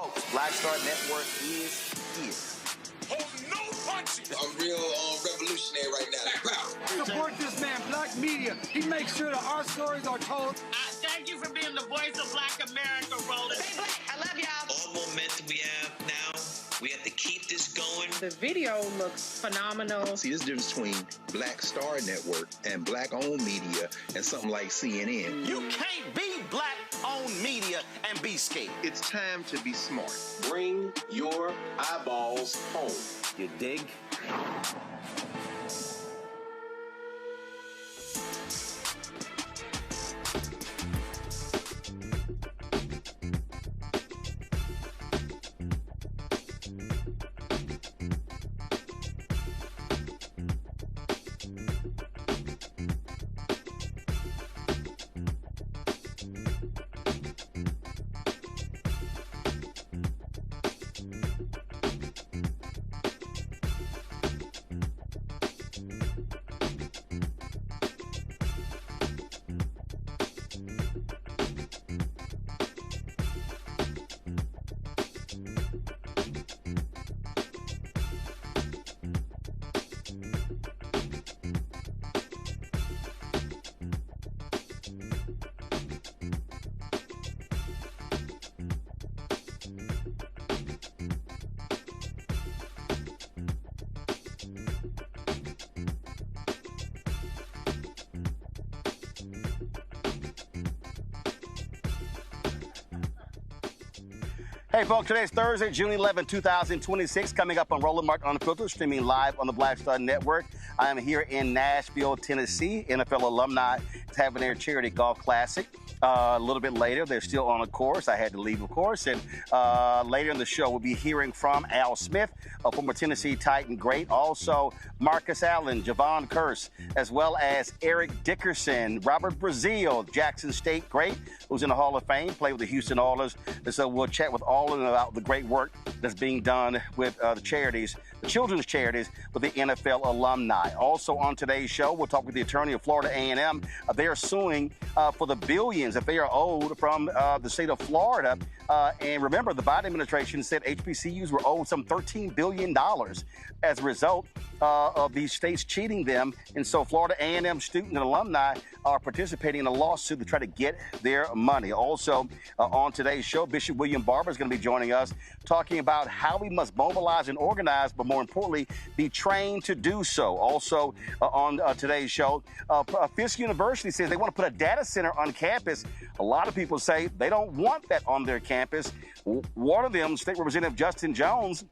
Folks, Black Star Network is here. Hold no punches. I'm real revolutionary right now. Support this man, Black Media. He makes sure that our stories are told. Thank you for being the voice of Black America, Roland. Stay black. I love y'all. All momentum we have now, we have to keep this going. The video looks phenomenal. See, there's a difference between Black Star Network and Black-owned media and something like CNN. You can't be Black-owned media and be scared. It's time to be smart. Bring your eyeballs home. You dig? Hey, folks, today's Thursday, June 11, 2026, coming up on Roland Martin Unfiltered, streaming live on the Black Star Network. I am here in Nashville, Tennessee. NFL alumni is having their charity golf classic. A little bit later, they're still on a course. I had to leave, of course. And later in the show, we'll be hearing from Al Smith, a former Tennessee Titan great. Also, Marcus Allen, Javon Curse, as well as Eric Dickerson, Robert Brazile, Jackson State great, who's in the Hall of Fame, played with the Houston Oilers. And so we'll chat with all of them about the great work that's being done with the charities, the children's charities, with the NFL alumni. Also on today's show, we'll talk with the attorney of Florida A&M. They are suing for the billions that they are owed from the state of Florida. And remember, the Biden administration said HBCUs were owed some $13 billion as a result of these states cheating them. And so Florida A&M student and alumni are participating in a lawsuit to try to get their money. Also on today's show, Bishop William Barber is going to be joining us, talking about how we must mobilize and organize, but more importantly, be trained to do so. Also on today's show, Fisk University says they want to put a data center on campus. A lot of people say they don't want that on their campus. One of them, State Representative Justin Jones,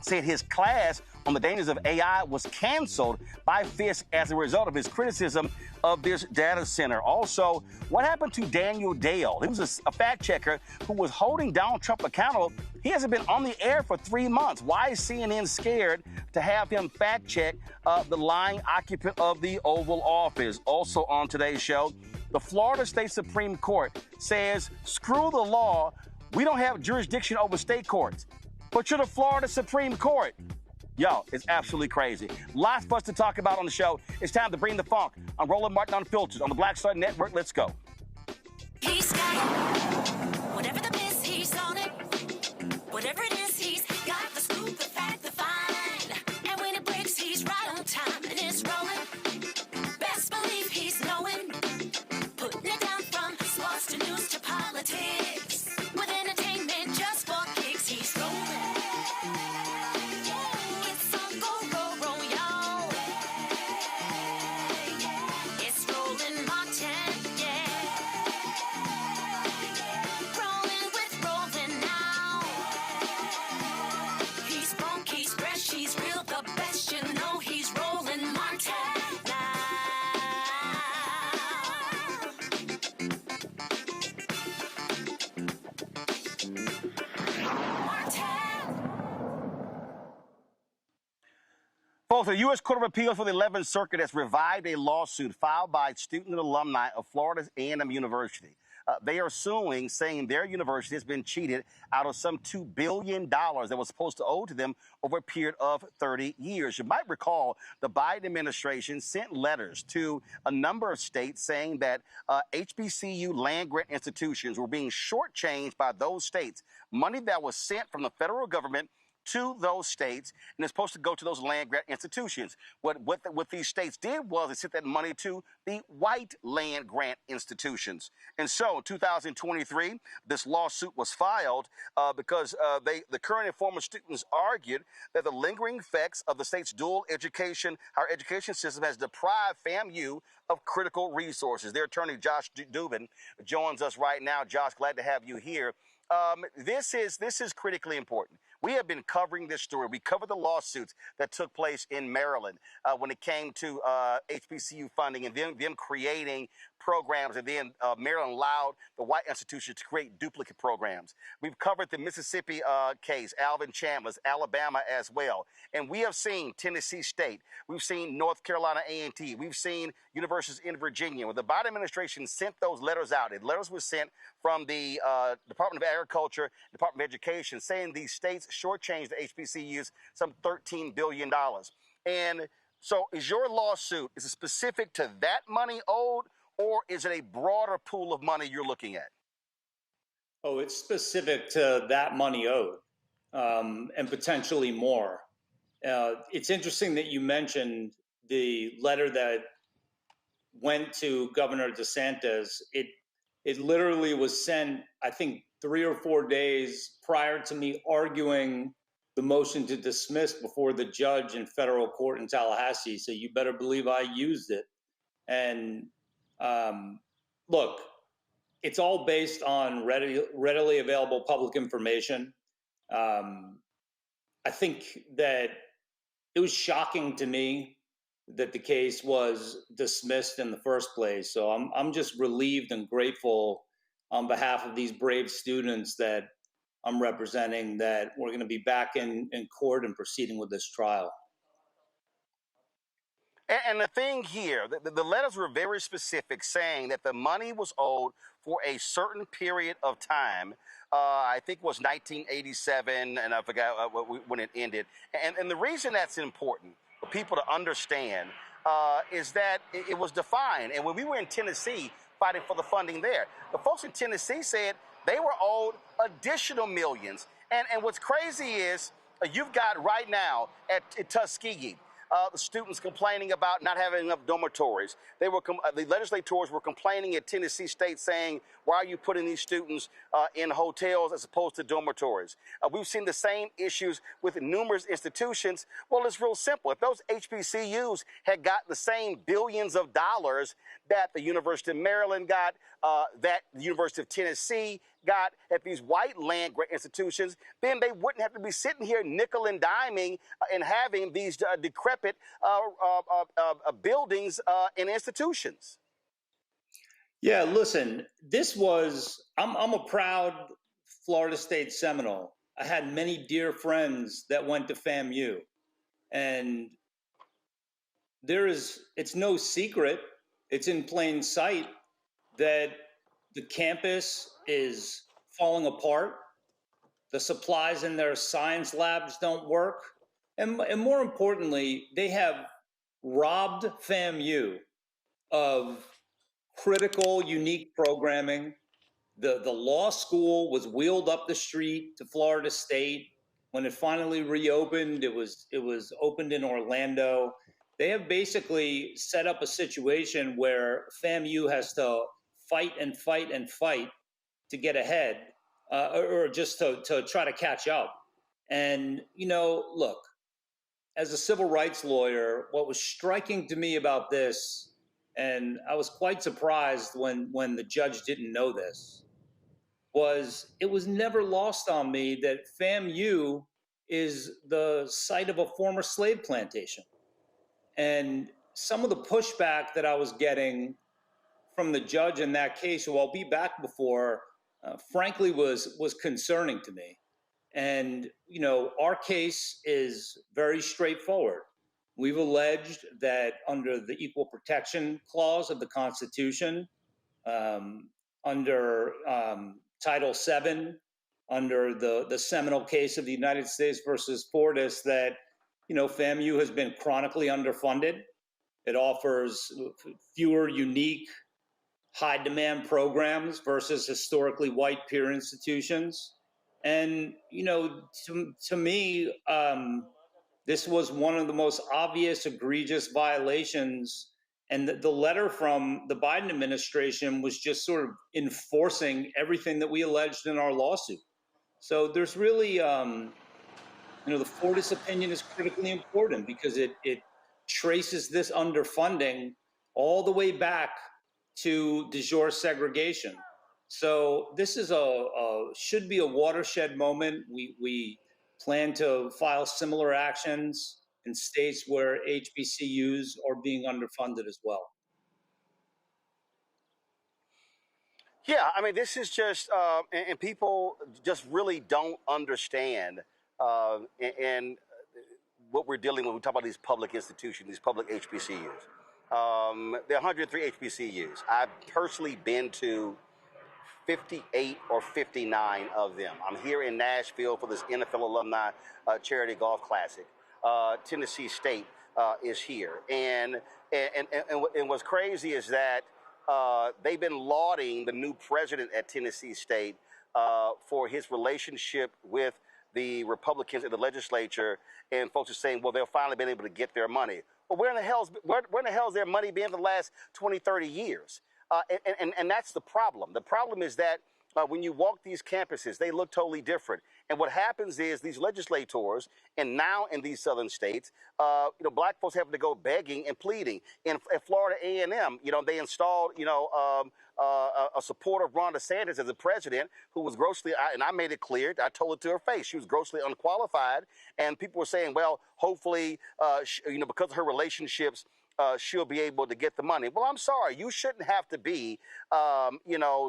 said his class on the dangers of AI was canceled by Fisk as a result of his criticism of this data center. Also, what happened to Daniel Dale? He was a fact checker who was holding Donald Trump accountable. He hasn't been on the air for 3 months. Why is CNN scared to have him fact check the lying occupant of the Oval Office? Also on today's show, the Florida State Supreme Court says, screw the law. We don't have jurisdiction over state courts. But you're the Florida Supreme Court. Yo, it's absolutely crazy. Lots for us to talk about on the show. It's time to bring the funk. I'm Roland Martin Unfiltered on the Black Star Network. Let's go. He's got it. Whatever the miss, he's on it. Whatever it is, he's got the scoop, the fact, the find. And when it breaks, he's right on time and it's rolling. Best believe he's knowing. Putting it down from sports to news to politics. With entertainment just for kicks, he's rolling. Both the U.S. Court of Appeals for the 11th Circuit has revived a lawsuit filed by student and alumni of Florida A&M University They are suing, saying their university has been cheated out of some $2 billion that was supposed to owe to them over a period of 30 years. You might recall the Biden administration sent letters to a number of states saying that HBCU land-grant institutions were being shortchanged by those states. Money that was sent from the federal government to those states, and it's supposed to go to those land-grant institutions. What these states did was they sent that money to the white land-grant institutions. And so in 2023, this lawsuit was filed because the current and former students argued that the lingering effects of the state's dual education, higher education system has deprived FAMU of critical resources. Their attorney, Josh Dubin, joins us right now. Josh, glad to have you here. This is critically important. We have been covering this story. We covered the lawsuits that took place in Maryland when it came to HBCU funding and them creating programs, and then Maryland allowed the white institutions to create duplicate programs. We've covered the Mississippi case, Alvin Chandler's, Alabama as well. And we have seen Tennessee State. We've seen North Carolina A&T. We've seen universities in Virginia. When the Biden administration sent those letters out, and letters were sent from the Department of Agriculture, Department of Education, saying these states shortchanged the HBCUs some $13 billion. And so is your lawsuit, is it specific to that money owed, or is it a broader pool of money you're looking at? Oh, it's specific to that money owed, and potentially more. It's interesting that you mentioned the letter that went to Governor DeSantis. It literally was sent, I think, 3 or 4 days prior to me arguing the motion to dismiss before the judge in federal court in Tallahassee. So you better believe I used it. And look, it's all based on readily available public information. I think that it was shocking to me that the case was dismissed in the first place. So I'm just relieved and grateful on behalf of these brave students that I'm representing that we're going to be back in court and proceeding with this trial. And the thing here, the letters were very specific, saying that the money was owed for a certain period of time. I think it was 1987, and I forgot when it ended. And the reason that's important for people to understand is that it was defined. And when we were in Tennessee fighting for the funding there, the folks in Tennessee said they were owed additional millions. And what's crazy is you've got right now at Tuskegee, the students complaining about not having enough dormitories. The legislators were complaining at Tennessee State saying, why are you putting these students in hotels as opposed to dormitories? We've seen the same issues with numerous institutions. Well, it's real simple. If those HBCUs had got the same billions of dollars that the University of Maryland got, that the University of Tennessee got at these white land-grant institutions, then they wouldn't have to be sitting here nickel and diming and having these decrepit buildings and institutions. Yeah, listen, I'm a proud Florida State Seminole. I had many dear friends that went to FAMU, and it's no secret, it's in plain sight that the campus is falling apart. The supplies in their science labs don't work. And more importantly, they have robbed FAMU of critical, unique programming. The law school was wheeled up the street to Florida State. When it finally reopened, it was opened in Orlando. They have basically set up a situation where FAMU has to fight and fight and fight to get ahead, or just to try to catch up. And, look, as a civil rights lawyer, what was striking to me about this, and I was quite surprised when the judge didn't know this, was it was never lost on me that FAMU is the site of a former slave plantation. And some of the pushback that I was getting from the judge in that case, who I'll be back before, frankly, was concerning to me. And, our case is very straightforward. We've alleged that under the Equal Protection Clause of the Constitution, under Title VII, under the seminal case of the United States versus Fortis, that, FAMU has been chronically underfunded. It offers fewer unique, high demand programs versus historically white peer institutions. And, to me, this was one of the most obvious, egregious violations. And the letter from the Biden administration was just sort of enforcing everything that we alleged in our lawsuit. So there's really, the Fortis opinion is critically important because it traces this underfunding all the way back to de jure segregation. So this is should be a watershed moment. We plan to file similar actions in states where HBCUs are being underfunded as well. Yeah, I mean, this is just, and people just really don't understand, and what we're dealing with. We talk about these public institutions, these public HBCUs. There are 103 HBCUs. I've personally been to 58 or 59 of them. I'm here in Nashville for this NFL Alumni Charity Golf Classic. Tennessee State is here, and what's crazy is that they've been lauding the new president at Tennessee State for his relationship with the Republicans in the legislature, and folks are saying, well, they've finally been able to get their money. Well, where in the hell's their money been for the last 20, 30 years? And that's the problem. The problem is that when you walk these campuses, they look totally different. And what happens is these legislators, and now in these southern states, black folks have to go begging and pleading. At Florida A&M, they installed, a supporter of Ron DeSantis as a president who was grossly, and I made it clear, I told it to her face, she was grossly unqualified. And people were saying, well, hopefully, because of her relationships, she'll be able to get the money. Well, I'm sorry, you shouldn't have to be,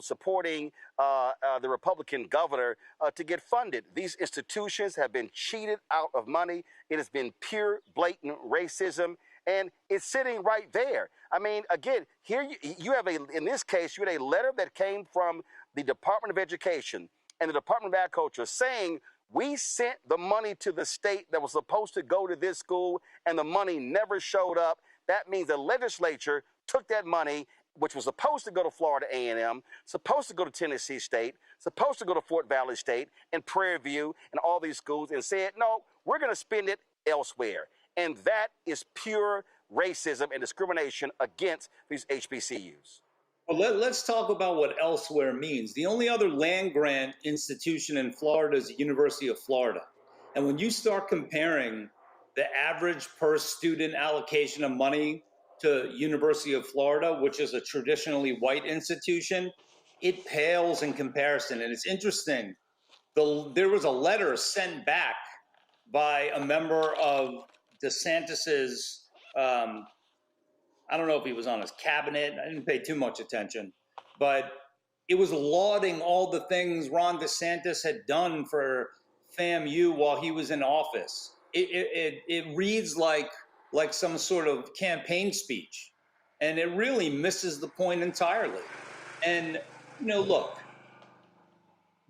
supporting the Republican governor to get funded. These institutions have been cheated out of money. It has been pure, blatant racism, and it's sitting right there. I mean, again, here you have in this case, you had a letter that came from the Department of Education and the Department of Agriculture saying, we sent the money to the state that was supposed to go to this school, and the money never showed up. That means the legislature took that money, which was supposed to go to Florida A&M, supposed to go to Tennessee State, supposed to go to Fort Valley State and Prairie View and all these schools, and said, no, we're going to spend it elsewhere. And that is pure racism and discrimination against these HBCUs. Well, let's talk about what elsewhere means. The only other land grant institution in Florida is the University of Florida. And when you start comparing the average per student allocation of money to University of Florida, which is a traditionally white institution, it pales in comparison. And it's interesting. There was a letter sent back by a member of DeSantis's, I don't know if he was on his cabinet. I didn't pay too much attention, but it was lauding all the things Ron DeSantis had done for FAMU while he was in office. It reads like some sort of campaign speech, and it really misses the point entirely. And look,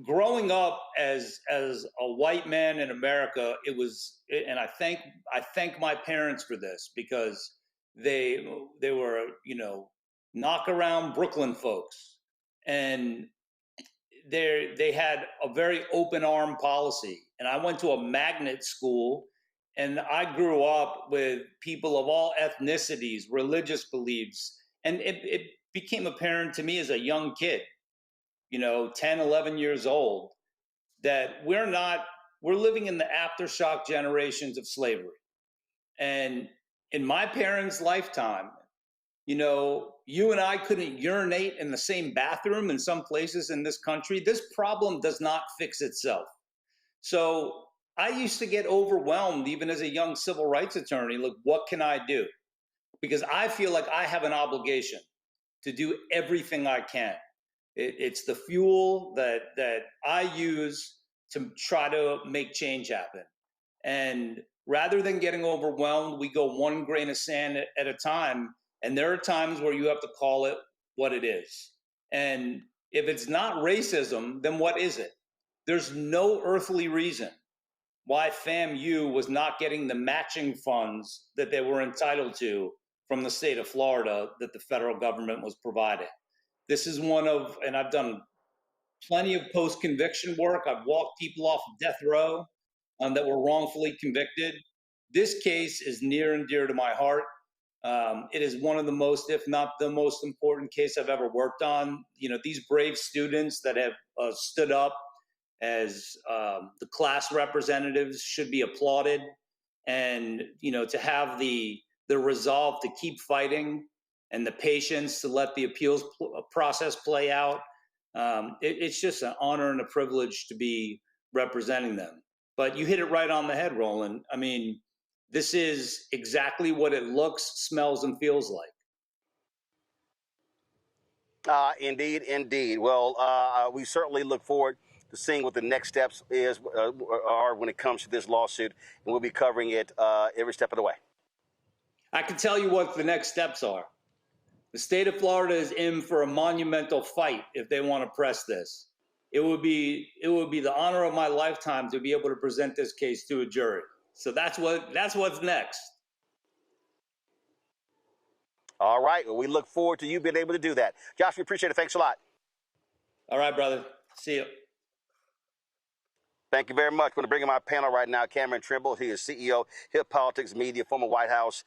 growing up as a white man in America, and I thank my parents for this, because they were knock around Brooklyn folks, and they had a very open arm policy. And I went to a magnet school. And I grew up with people of all ethnicities, religious beliefs. And it became apparent to me as a young kid, 10, 11 years old, that we're living in the aftershock generations of slavery. And in my parents' lifetime, you and I couldn't urinate in the same bathroom in some places in this country. This problem does not fix itself. So I used to get overwhelmed even as a young civil rights attorney. Like, what can I do? Because I feel like I have an obligation to do everything I can. It's the fuel that I use to try to make change happen. And rather than getting overwhelmed, we go one grain of sand at a time. And there are times where you have to call it what it is. And If it's not racism, then what is it? There's no earthly reason why FAMU was not getting the matching funds that they were entitled to from the state of Florida that the federal government was providing. This is one of, and I've done plenty of post-conviction work. I've walked people off of death row that were wrongfully convicted. This case is near and dear to my heart. It is one of the most, if not the most important case I've ever worked on. You know, these brave students that have stood up as the class representatives should be applauded. And, you know, to have the resolve to keep fighting and the patience to let the appeals process play out, it's just an honor and a privilege to be representing them. But you hit it right on the head, Roland. I mean, this is exactly what it looks, smells, and feels like. Indeed, indeed. Well, we certainly look forward to seeing what the next steps are when it comes to this lawsuit, and we'll be covering it every step of the way. I can tell you what the next steps are. The state of Florida is in for a monumental fight if they want to press this. It would be the honor of my lifetime to be able to present this case to a jury. So that's what's next. All right. Well, we look forward to you being able to do that. Josh, we appreciate it. Thanks a lot. All right, brother. See you. Thank you very much. I'm going to bring in my panel right now, Cameron Trimble. He is CEO, Hip Politics Media, former White House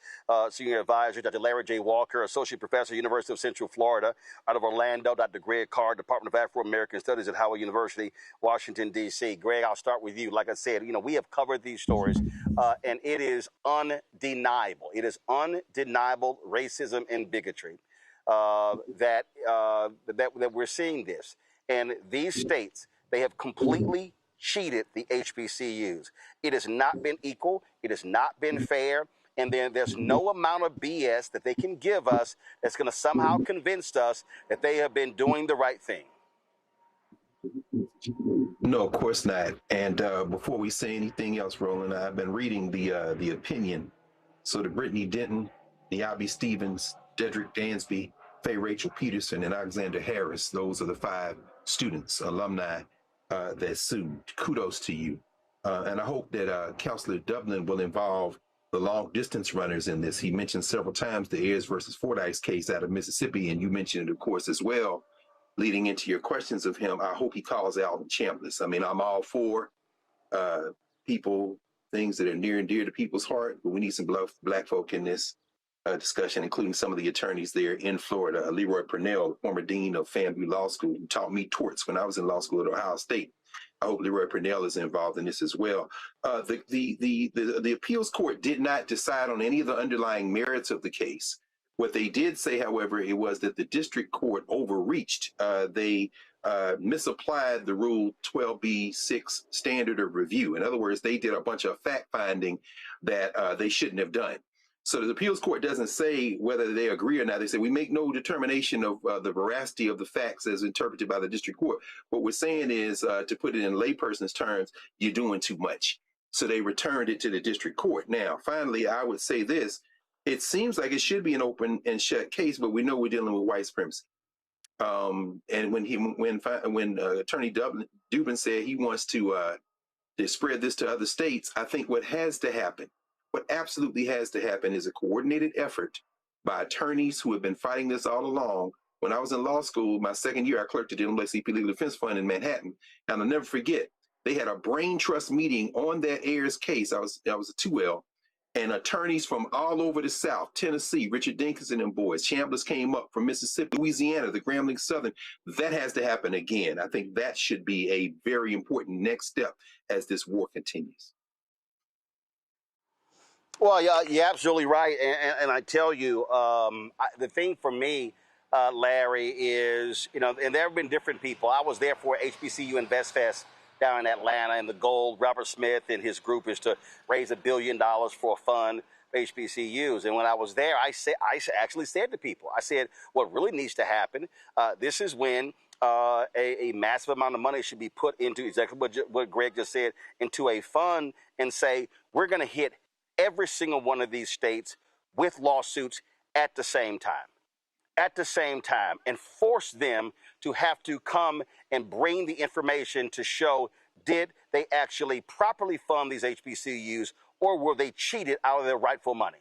Senior Advisor, Dr. Larry J. Walker, Associate Professor, University of Central Florida, out of Orlando, Dr. Greg Carr, Department of Afro-American Studies at Howard University, Washington, D.C. Greg, I'll start with you. Like I said, you know, we have covered these stories, and it is undeniable. It is undeniable racism and bigotry that we're seeing this. And these states, they have completely cheated the HBCUs. It has not been equal. It has not been fair. And then there's no amount of BS that they can give us that's going to somehow convince us that they have been doing the right thing. No, of course not. And before we say anything else, Roland, I've been reading the opinion. So the Brittany Denton, Niabi Stevens, Dedrick Dansby, Faye Rachel Peterson, and Alexander Harris, those are the 5 students, alumni, that sued. Kudos to you. And I hope that Councilor Dublin will involve the long distance runners in this. He mentioned several times the Ayers versus Fordyce case out of Mississippi, and you mentioned it, of course, as well, leading into your questions of him. I hope he calls out Chambliss. I mean, I'm all for people, things that are near and dear to people's heart, but we need some black folk in this discussion, including some of the attorneys there in Florida. Leroy Purnell, former dean of FAMU Law School, who taught me torts when I was in law school at Ohio State. I hope Leroy Purnell is involved in this as well. The appeals court did not decide on any of the underlying merits of the case. What they did say, however, it was that the district court overreached. They misapplied the Rule 12b-6 standard of review. In other words, they did a bunch of fact finding that they shouldn't have done. So the appeals court doesn't say whether they agree or not. They say we make no determination of the veracity of the facts as interpreted by the district court. What we're saying is, to put it in layperson's terms, you're doing too much. So they returned it to the district court. Now, finally, I would say this. It seems like it should be an open and shut case, but we know we're dealing with white supremacy. And when Attorney Dubin said he wants to spread this to other states, I think what absolutely has to happen is a coordinated effort by attorneys who have been fighting this all along. When I was in law school, my second year, I clerked at the NAACP Legal Defense Fund in Manhattan. And I'll never forget, they had a brain trust meeting on that Ayers case. I was a 2L, and attorneys from all over the South, Tennessee, Richard Dinkinson and boys, Chambliss came up from Mississippi, Louisiana, the Grambling Southern. That has to happen again. I think that should be a very important next step as this war continues. Well, yeah, you're absolutely right. And I tell you, the thing for me, Larry, is, you know, and there have been different people. I was there for HBCU Invest Fest down in Atlanta, and the goal, Robert Smith and his group, is to raise $1 billion for a fund for HBCUs. And when I was there, I actually said to people, I said, what really needs to happen, this is when a massive amount of money should be put into exactly what Greg just said, into a fund, and say, we're going to hit every single one of these states with lawsuits at the same time. at the same time and force them to have to come and bring the information to show, did they actually properly fund these HBCUs, or were they cheated out of their rightful money?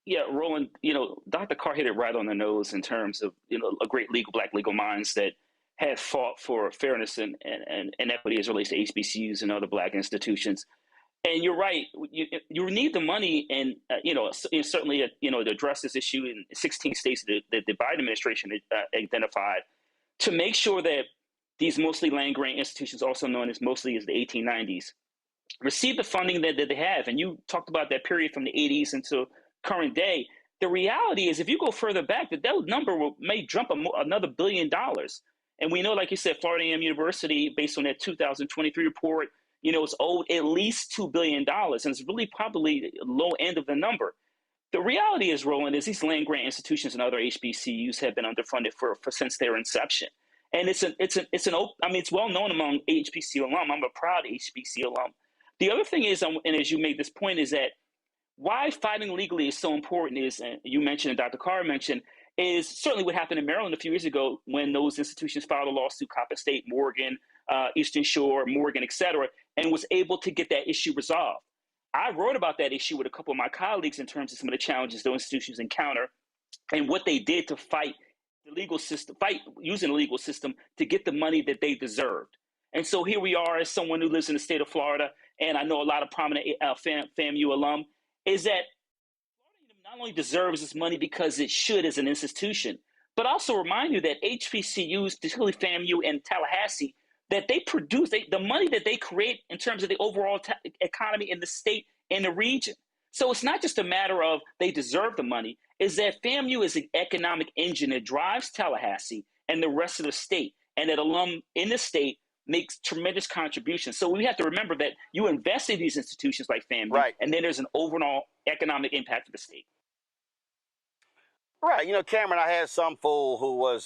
Yeah, Roland, Dr. Carr hit it right on the nose in terms of, a great black legal minds that have fought for fairness and equity as it relates to HBCUs and other black institutions. And you're right, you need the money and, certainly, to address this issue in 16 states that the Biden administration identified, to make sure that these mostly land-grant institutions, also known as mostly as the 1890s, receive the funding that they have. And you talked about that period from the 80s until current day. The reality is, if you go further back, that number may jump another $1 billion. And we know, like you said, Florida A&M University, based on that 2023 report, it's owed at least $2 billion, and it's really probably the low end of the number. The reality is, Roland, is these land grant institutions and other HBCUs have been underfunded for since their inception. And it's well known among HBCU alum. I'm a proud HBCU alum. The other thing is, and as you made this point, is that why fighting legally is so important is, and you mentioned and Dr. Carr mentioned, is certainly what happened in Maryland a few years ago when those institutions filed a lawsuit, Coppin State, Morgan, Eastern Shore, Morgan, et cetera, and was able to get that issue resolved. I wrote about that issue with a couple of my colleagues in terms of some of the challenges those institutions encounter and what they did to fight the legal system, using the legal system to get the money that they deserved. And so here we are, as someone who lives in the state of Florida, and I know a lot of prominent FAMU alum, is that Florida not only deserves this money because it should as an institution, but also remind you that HBCUs, particularly FAMU and Tallahassee, that they produce, the money that they create in terms of the overall economy in the state and the region. So it's not just a matter of they deserve the money, is that FAMU is an economic engine that drives Tallahassee and the rest of the state, and that alum in the state makes tremendous contributions. So we have to remember that you invest in these institutions like FAMU, right, and then there's an overall economic impact to the state. Right. Cameron, I had some fool who was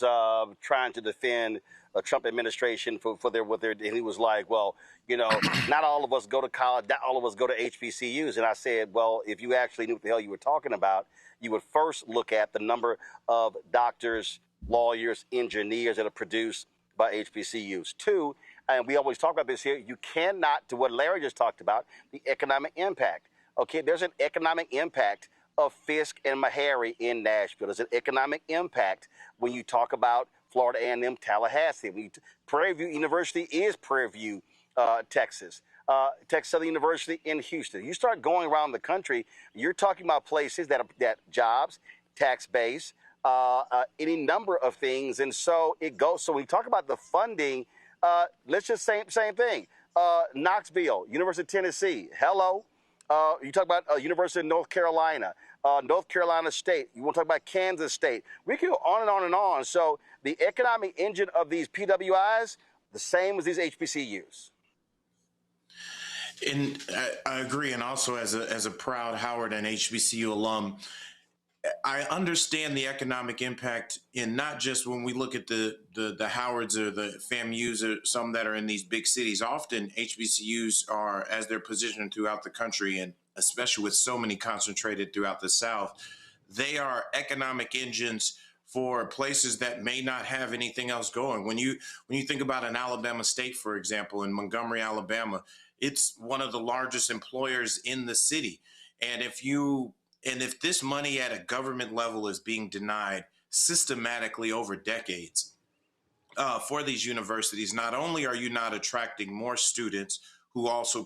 trying to defend a Trump administration for their, and he was like, well, not all of us go to college, not all of us go to HBCUs. And I said, well, if you actually knew what the hell you were talking about, you would first look at the number of doctors, lawyers, engineers that are produced by HBCUs. Two, and we always talk about this here, you cannot, to what Larry just talked about, the economic impact. Okay, there's an economic impact of Fisk and Meharry in Nashville. There's an economic impact when you talk about Florida A&M Tallahassee. Prairie View University is Prairie View, Texas. Texas Southern University in Houston. You start going around the country, you're talking about places that jobs, tax base, any number of things. And so it goes. So when we talk about the funding, let's just say same thing. Knoxville, University of Tennessee, hello. You talk about University of North Carolina, North Carolina State. You want to talk about Kansas State. We can go on and on and on. So the economic engine of these PWIs, the same as these HBCUs. And I agree. And also as a proud Howard and HBCU alum, I understand the economic impact in not just when we look at the Howards or the FAMUs or some that are in these big cities. Often HBCUs are, as they're positioned throughout the country, and especially with so many concentrated throughout the South, they are economic engines for places that may not have anything else going. When you think about an Alabama State, for example, in Montgomery, Alabama, it's one of the largest employers in the city. And if this money at a government level is being denied systematically over decades for these universities, not only are you not attracting more students who also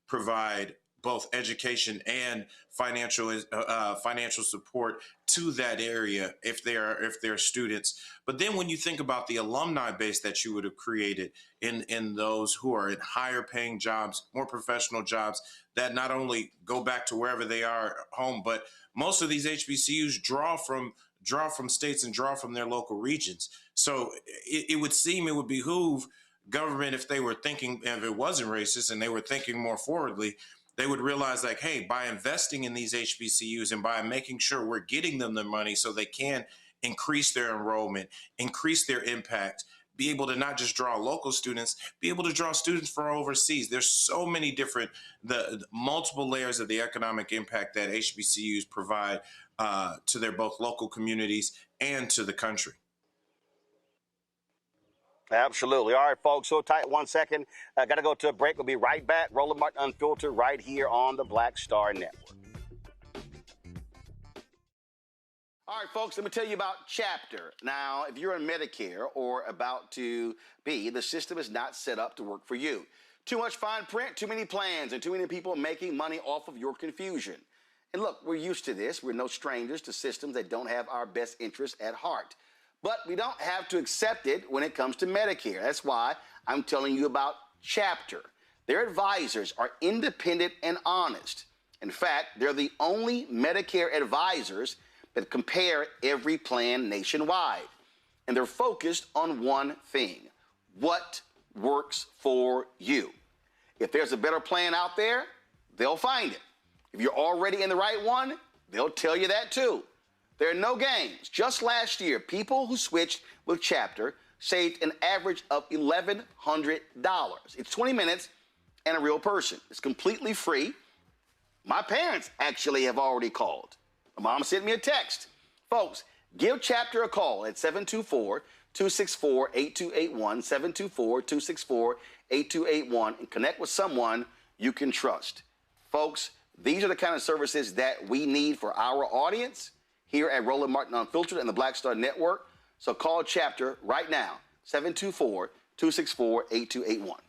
provide both education and financial support to that area if they're students. But then when you think about the alumni base that you would have created in those who are in higher paying jobs, more professional jobs that not only go back to wherever they are home, but most of these HBCUs draw from states and draw from their local regions. So it would seem it would behoove government, if they were thinking, if it wasn't racist and they were thinking more forwardly, they would realize like, hey, by investing in these HBCUs and by making sure we're getting them the money so they can increase their enrollment, increase their impact, be able to not just draw local students, be able to draw students from overseas. There's so many different, the multiple layers of the economic impact that HBCUs provide to their both local communities and to the country. Absolutely. All right, folks, so tight 1 second. I got to go to a break. We'll be right back. Roland Martin Unfiltered right here on the Black Star Network. All right, folks, let me tell you about Chapter. Now, if you're on Medicare or about to be, the system is not set up to work for you. Too much fine print, too many plans, and too many people making money off of your confusion. And look, we're used to this. We're no strangers to systems that don't have our best interests at heart. But we don't have to accept it when it comes to Medicare. That's why I'm telling you about Chapter. Their advisors are independent and honest. In fact, they're the only Medicare advisors that compare every plan nationwide. And they're focused on one thing: what works for you. If there's a better plan out there, they'll find it. If you're already in the right one, they'll tell you that too. There are no games. Just last year, people who switched with Chapter saved an average of $1,100. It's 20 minutes and a real person. It's completely free. My parents actually have already called. My mom sent me a text. Folks, give Chapter a call at 724-264-8281, 724-264-8281, and connect with someone you can trust. Folks, these are the kind of services that we need for our audience here at Roland Martin Unfiltered and the Black Star Network. So call Chapter right now, 724-264-8281.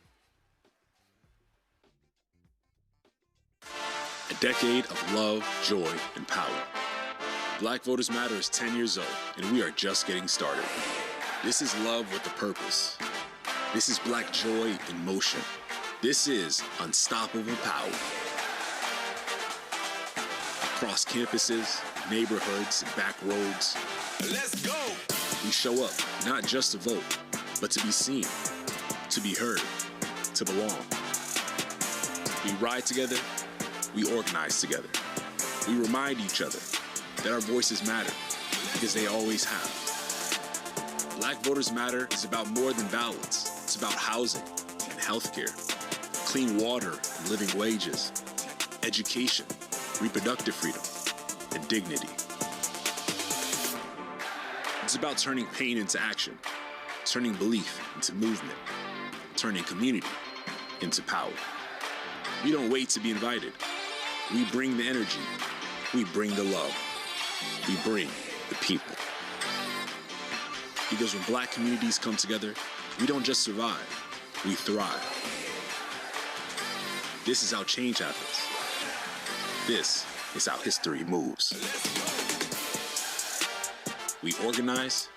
A decade of love, joy, and power. Black Voters Matter is 10 years old, and we are just getting started. This is love with a purpose. This is Black joy in motion. This is unstoppable power. Across campuses, neighborhoods, and back roads, Let's go! we show up not just to vote, but to be seen, to be heard, to belong. We ride together. We organize together. We remind each other that our voices matter, because they always have. Black Voters Matter is about more than ballots. It's about housing and healthcare, clean water and living wages, education, reproductive freedom, and dignity. It's about turning pain into action, turning belief into movement, turning community into power. We don't wait to be invited. We bring the energy. We bring the love. We bring the people. Because when Black communities come together, we don't just survive, we thrive. This is how change happens. This is how history moves. We organize,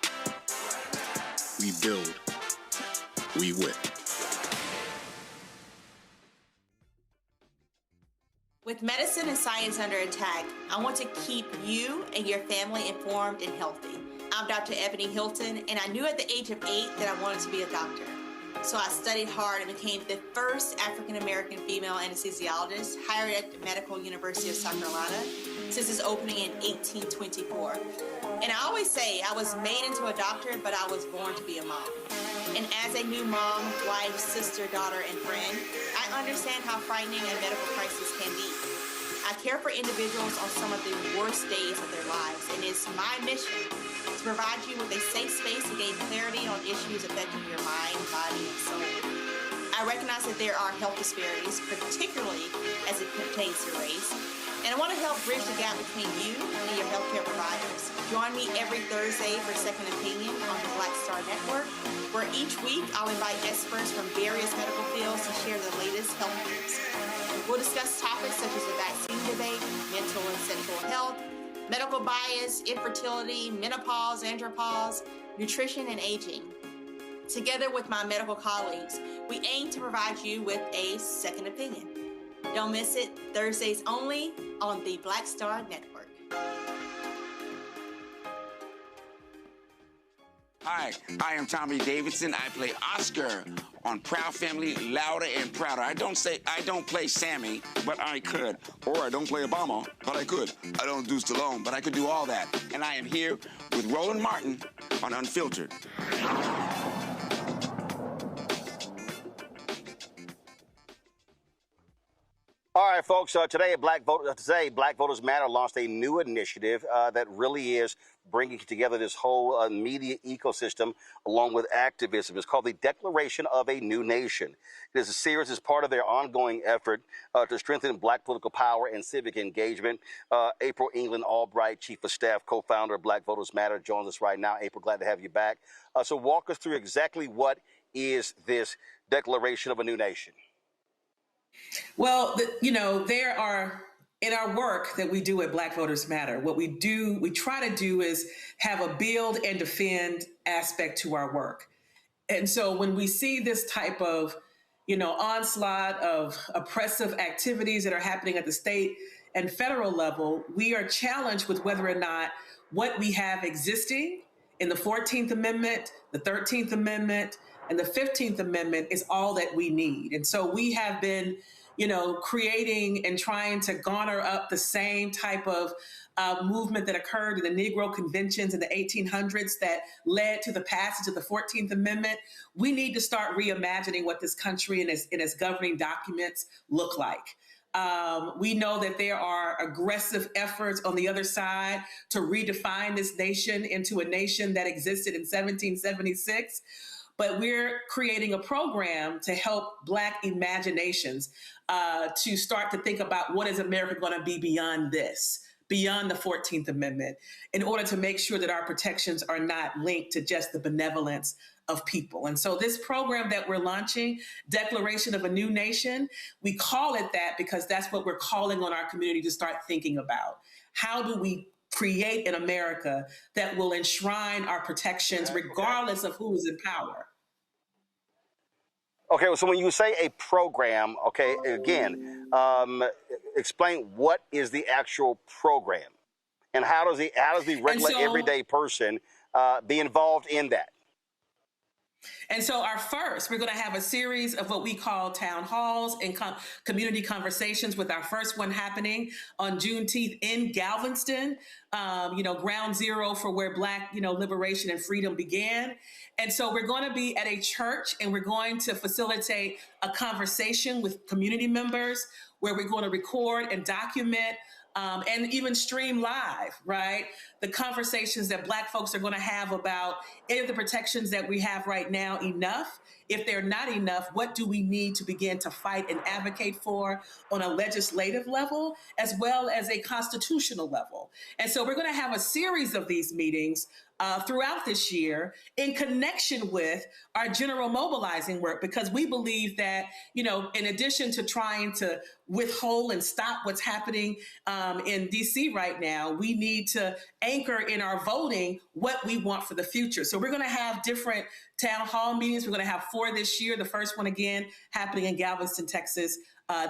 we build, we win. With medicine and science under attack, I want to keep you and your family informed and healthy. I'm Dr. Ebony Hilton, and I knew at the age of 8 that I wanted to be a doctor. So I studied hard and became the first African-American female anesthesiologist hired at the Medical University of South Carolina since its opening in 1824. And I always say I was made into a doctor, but I was born to be a mom. And as a new mom, wife, sister, daughter, and friend, I understand how frightening a medical crisis can be. I care for individuals on some of the worst days of their lives, and it's my mission to provide you with a safe space to gain clarity on issues affecting your mind, body, and soul. I recognize that there are health disparities, particularly as it pertains to race, and I want to help bridge the gap between you and your healthcare providers. Join me every Thursday for Second Opinion on the Black Star Network, where each week I'll invite experts from various medical fields to share the latest health news. We'll discuss topics such as the vaccine debate, mental and sexual health, medical bias, infertility, menopause, andropause, nutrition, and aging. Together with my medical colleagues, we aim to provide you with a second opinion. Don't miss it, Thursdays only on the Black Star Network. Hi, I am Tommy Davidson. I play Oscar on Proud Family, Louder and Prouder. I don't play Sammy, but I could. Or I don't play Obama, but I could. I don't do Stallone, but I could do all that. And I am here with Roland Martin on Unfiltered. All right, folks. Today, Black Voters Matter launched a new initiative that really is bringing together this whole media ecosystem along with activism. It's called the Declaration of a New Nation. It is a series as part of their ongoing effort to strengthen Black political power and civic engagement. April England Albright, Chief of Staff, co-founder of Black Voters Matter, joins us right now. April, glad to have you back. So walk us through exactly what is this Declaration of a New Nation. Well, there are, in our work that we do at Black Voters Matter, what we try to do is have a build and defend aspect to our work. And so when we see this type of, onslaught of oppressive activities that are happening at the state and federal level, we are challenged with whether or not what we have existing in the 14th Amendment, the 13th Amendment, and the 15th Amendment is all that we need. And so we have been, creating and trying to garner up the same type of movement that occurred in the Negro conventions in the 1800s that led to the passage of the 14th Amendment. We need to start reimagining what this country and its governing documents look like. We know that there are aggressive efforts on the other side to redefine this nation into a nation that existed in 1776. But we're creating a program to help Black imaginations to start to think about what is America going to be beyond this, beyond the 14th Amendment, in order to make sure that our protections are not linked to just the benevolence of people. And so this program that we're launching, Declaration of a New Nation, we call it that because that's what we're calling on our community to start thinking about. How do we create an America that will enshrine our protections regardless of who is in power? Okay, so when you say a program, okay, again, explain what is the actual program, and how does the regular everyday person be involved in that? And so we're going to have a series of what we call town halls and community conversations, with our first one happening on Juneteenth in Galveston, ground zero for where Black, liberation and freedom began. And so we're going to be at a church, and we're going to facilitate a conversation with community members where we're going to record and document and even stream live, right? The conversations that Black folks are going to have about, are the protections that we have right now enough? If they're not enough, what do we need to begin to fight and advocate for on a legislative level, as well as a constitutional level? And so we're going to have a series of these meetings throughout this year in connection with our general mobilizing work, because we believe that, in addition to trying to withhold and stop what's happening in DC right now, we need to anchor in our voting what we want for the future. So we're going to have different town hall meetings. We're going to have 4 this year. The first one, again, happening in Galveston, Texas,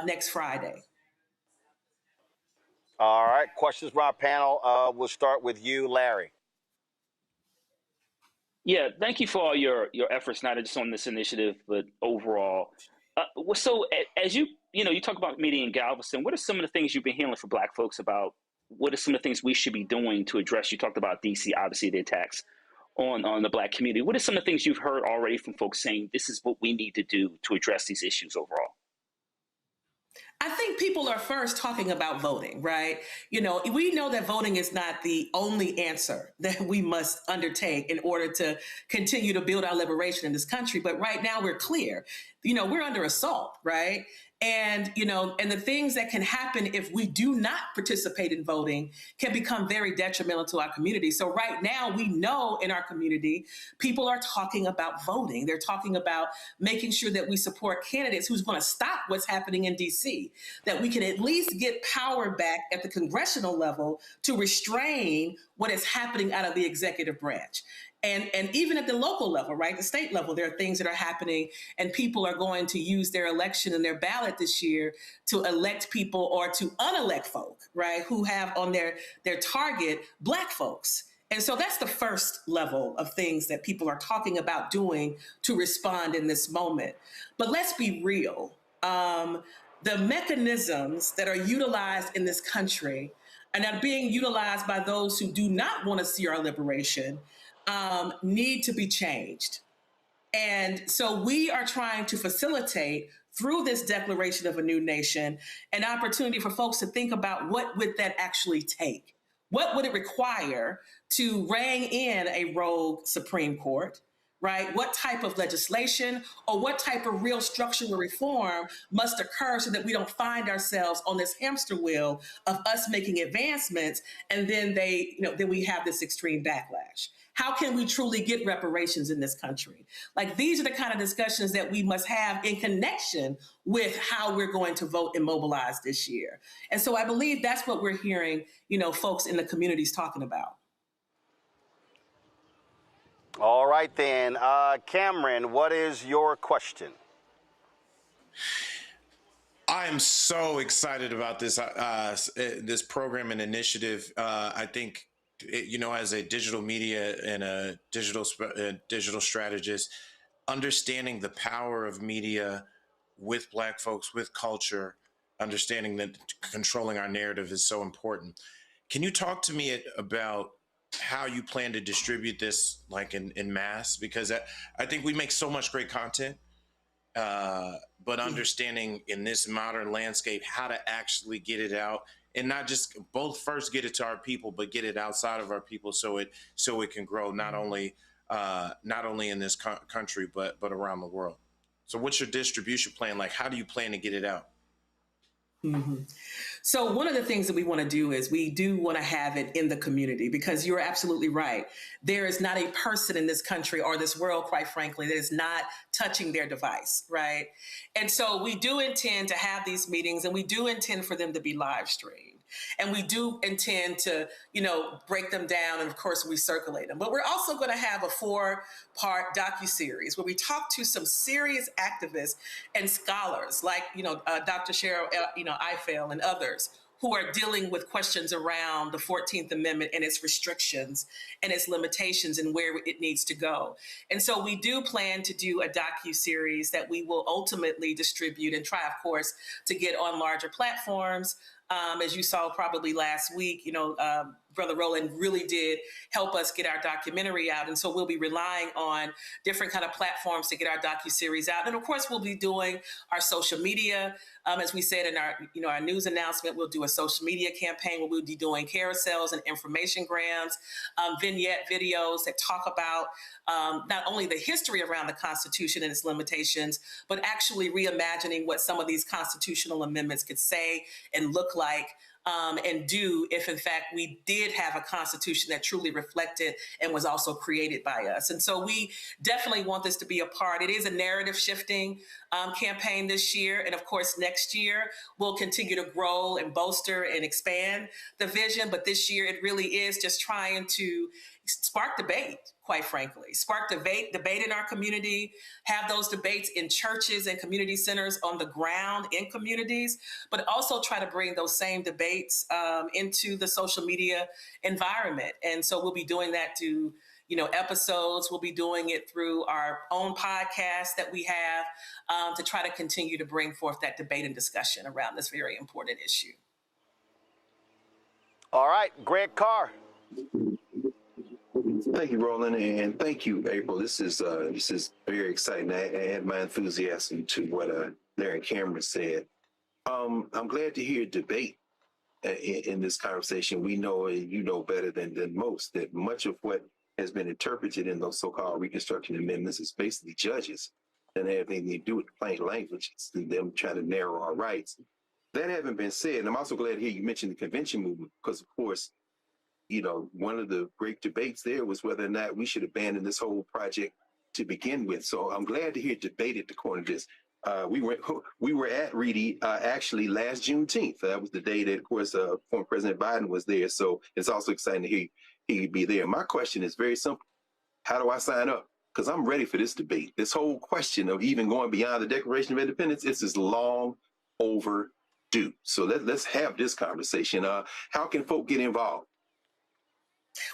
next Friday. All right. Questions from our panel. We'll start with you, Larry. Yeah, thank you for all your efforts, not just on this initiative, but overall. So as you talk about meeting in Galveston, what are some of the things you've been hearing from Black folks about? What are some of the things we should be doing to address? You talked about DC, obviously, the attacks on the Black community. What are some of the things you've heard already from folks saying this is what we need to do to address these issues overall? I think people are first talking about voting, right? We know that voting is not the only answer that we must undertake in order to continue to build our liberation in this country. But right now we're clear, we're under assault, right? And, and the things that can happen if we do not participate in voting can become very detrimental to our community. So right now, we know in our community, people are talking about voting. They're talking about making sure that we support candidates who's going to stop what's happening in DC, that we can at least get power back at the congressional level to restrain what is happening out of the executive branch. And even at the local level, right, the state level, there are things that are happening, and people are going to use their election and their ballot this year to elect people or to unelect folk, right, who have on their target Black folks. And so that's the first level of things that people are talking about doing to respond in this moment. But let's be real. The mechanisms that are utilized in this country and are being utilized by those who do not want to see our liberation need to be changed. And so we are trying to facilitate through this declaration of a new nation, an opportunity for folks to think about what would that actually take? What would it require to rein in a rogue Supreme Court? Right? What type of legislation or what type of real structural reform must occur so that we don't find ourselves on this hamster wheel of us making advancements and then then we have this extreme backlash? How can we truly get reparations in this country? Like, these are the kind of discussions that we must have in connection with how we're going to vote and mobilize this year. And so I believe that's what we're hearing, folks in the communities talking about. All right, then. Cameron, what is your question? I am so excited about this program and initiative. I think, as a digital media and a digital strategist, understanding the power of media with Black folks, with culture, understanding that controlling our narrative is so important. Can you talk to me about how you plan to distribute this, like in mass? Because I think we make so much great content, but understanding in this modern landscape how to actually get it out, and not just first get it to our people, but get it outside of our people so it can grow not only in this country but around the world. So what's your distribution plan like? How do you plan to get it out? Mm-hmm. So one of the things that we want to do is we do want to have it in the community, because you're absolutely right. There is not a person in this country or this world, quite frankly, that is not touching their device, right? And so we do intend to have these meetings, and we do intend for them to be live streamed. And we do intend to, break them down, and of course we circulate them. But we're also going to have a 4-part docuseries where we talk to some serious activists and scholars like, Dr. Cheryl, Eifel and others who are dealing with questions around the 14th Amendment and its restrictions and its limitations and where it needs to go. And so we do plan to do a docuseries that we will ultimately distribute and try, of course, to get on larger platforms. As you saw probably last week, Brother Roland really did help us get our documentary out. And so we'll be relying on different kind of platforms to get our docuseries out. And of course, we'll be doing our social media. As we said in our news announcement, we'll do a social media campaign where we'll be doing carousels and information grams, vignette videos that talk about not only the history around the Constitution and its limitations, but actually reimagining what some of these constitutional amendments could say and look like. And do if, in fact, we did have a constitution that truly reflected and was also created by us. And so we definitely want this to be a part. It is a narrative shifting campaign this year. And of course, next year, we'll continue to grow and bolster and expand the vision. But this year, it really is just trying to spark debate, quite frankly, spark debate in our community, have those debates in churches and community centers on the ground in communities, but also try to bring those same debates into the social media environment. And so we'll be doing that through, episodes. We'll be doing it through our own podcast that we have to try to continue to bring forth that debate and discussion around this very important issue. All right, Greg Carr. Thank you, Roland, and thank you, April. This is very exciting. I add my enthusiasm to what Larry Cameron said. I'm glad to hear debate in this conversation. We know, you know better than most, that much of what has been interpreted in those so-called Reconstruction Amendments is basically judges and have anything to do with plain language. It's them trying to narrow our rights. That having been said, I'm also glad to hear you mention the convention movement, because, of course, one of the great debates there was whether or not we should abandon this whole project to begin with. So I'm glad to hear debate at the corner of this. We were at Reedy actually last Juneteenth. That was the day that, of course, former President Biden was there. So it's also exciting to hear he be there. My question is very simple. How do I sign up? Because I'm ready for this debate. This whole question of even going beyond the Declaration of Independence, this is long overdue. So let's have this conversation. How can folk get involved?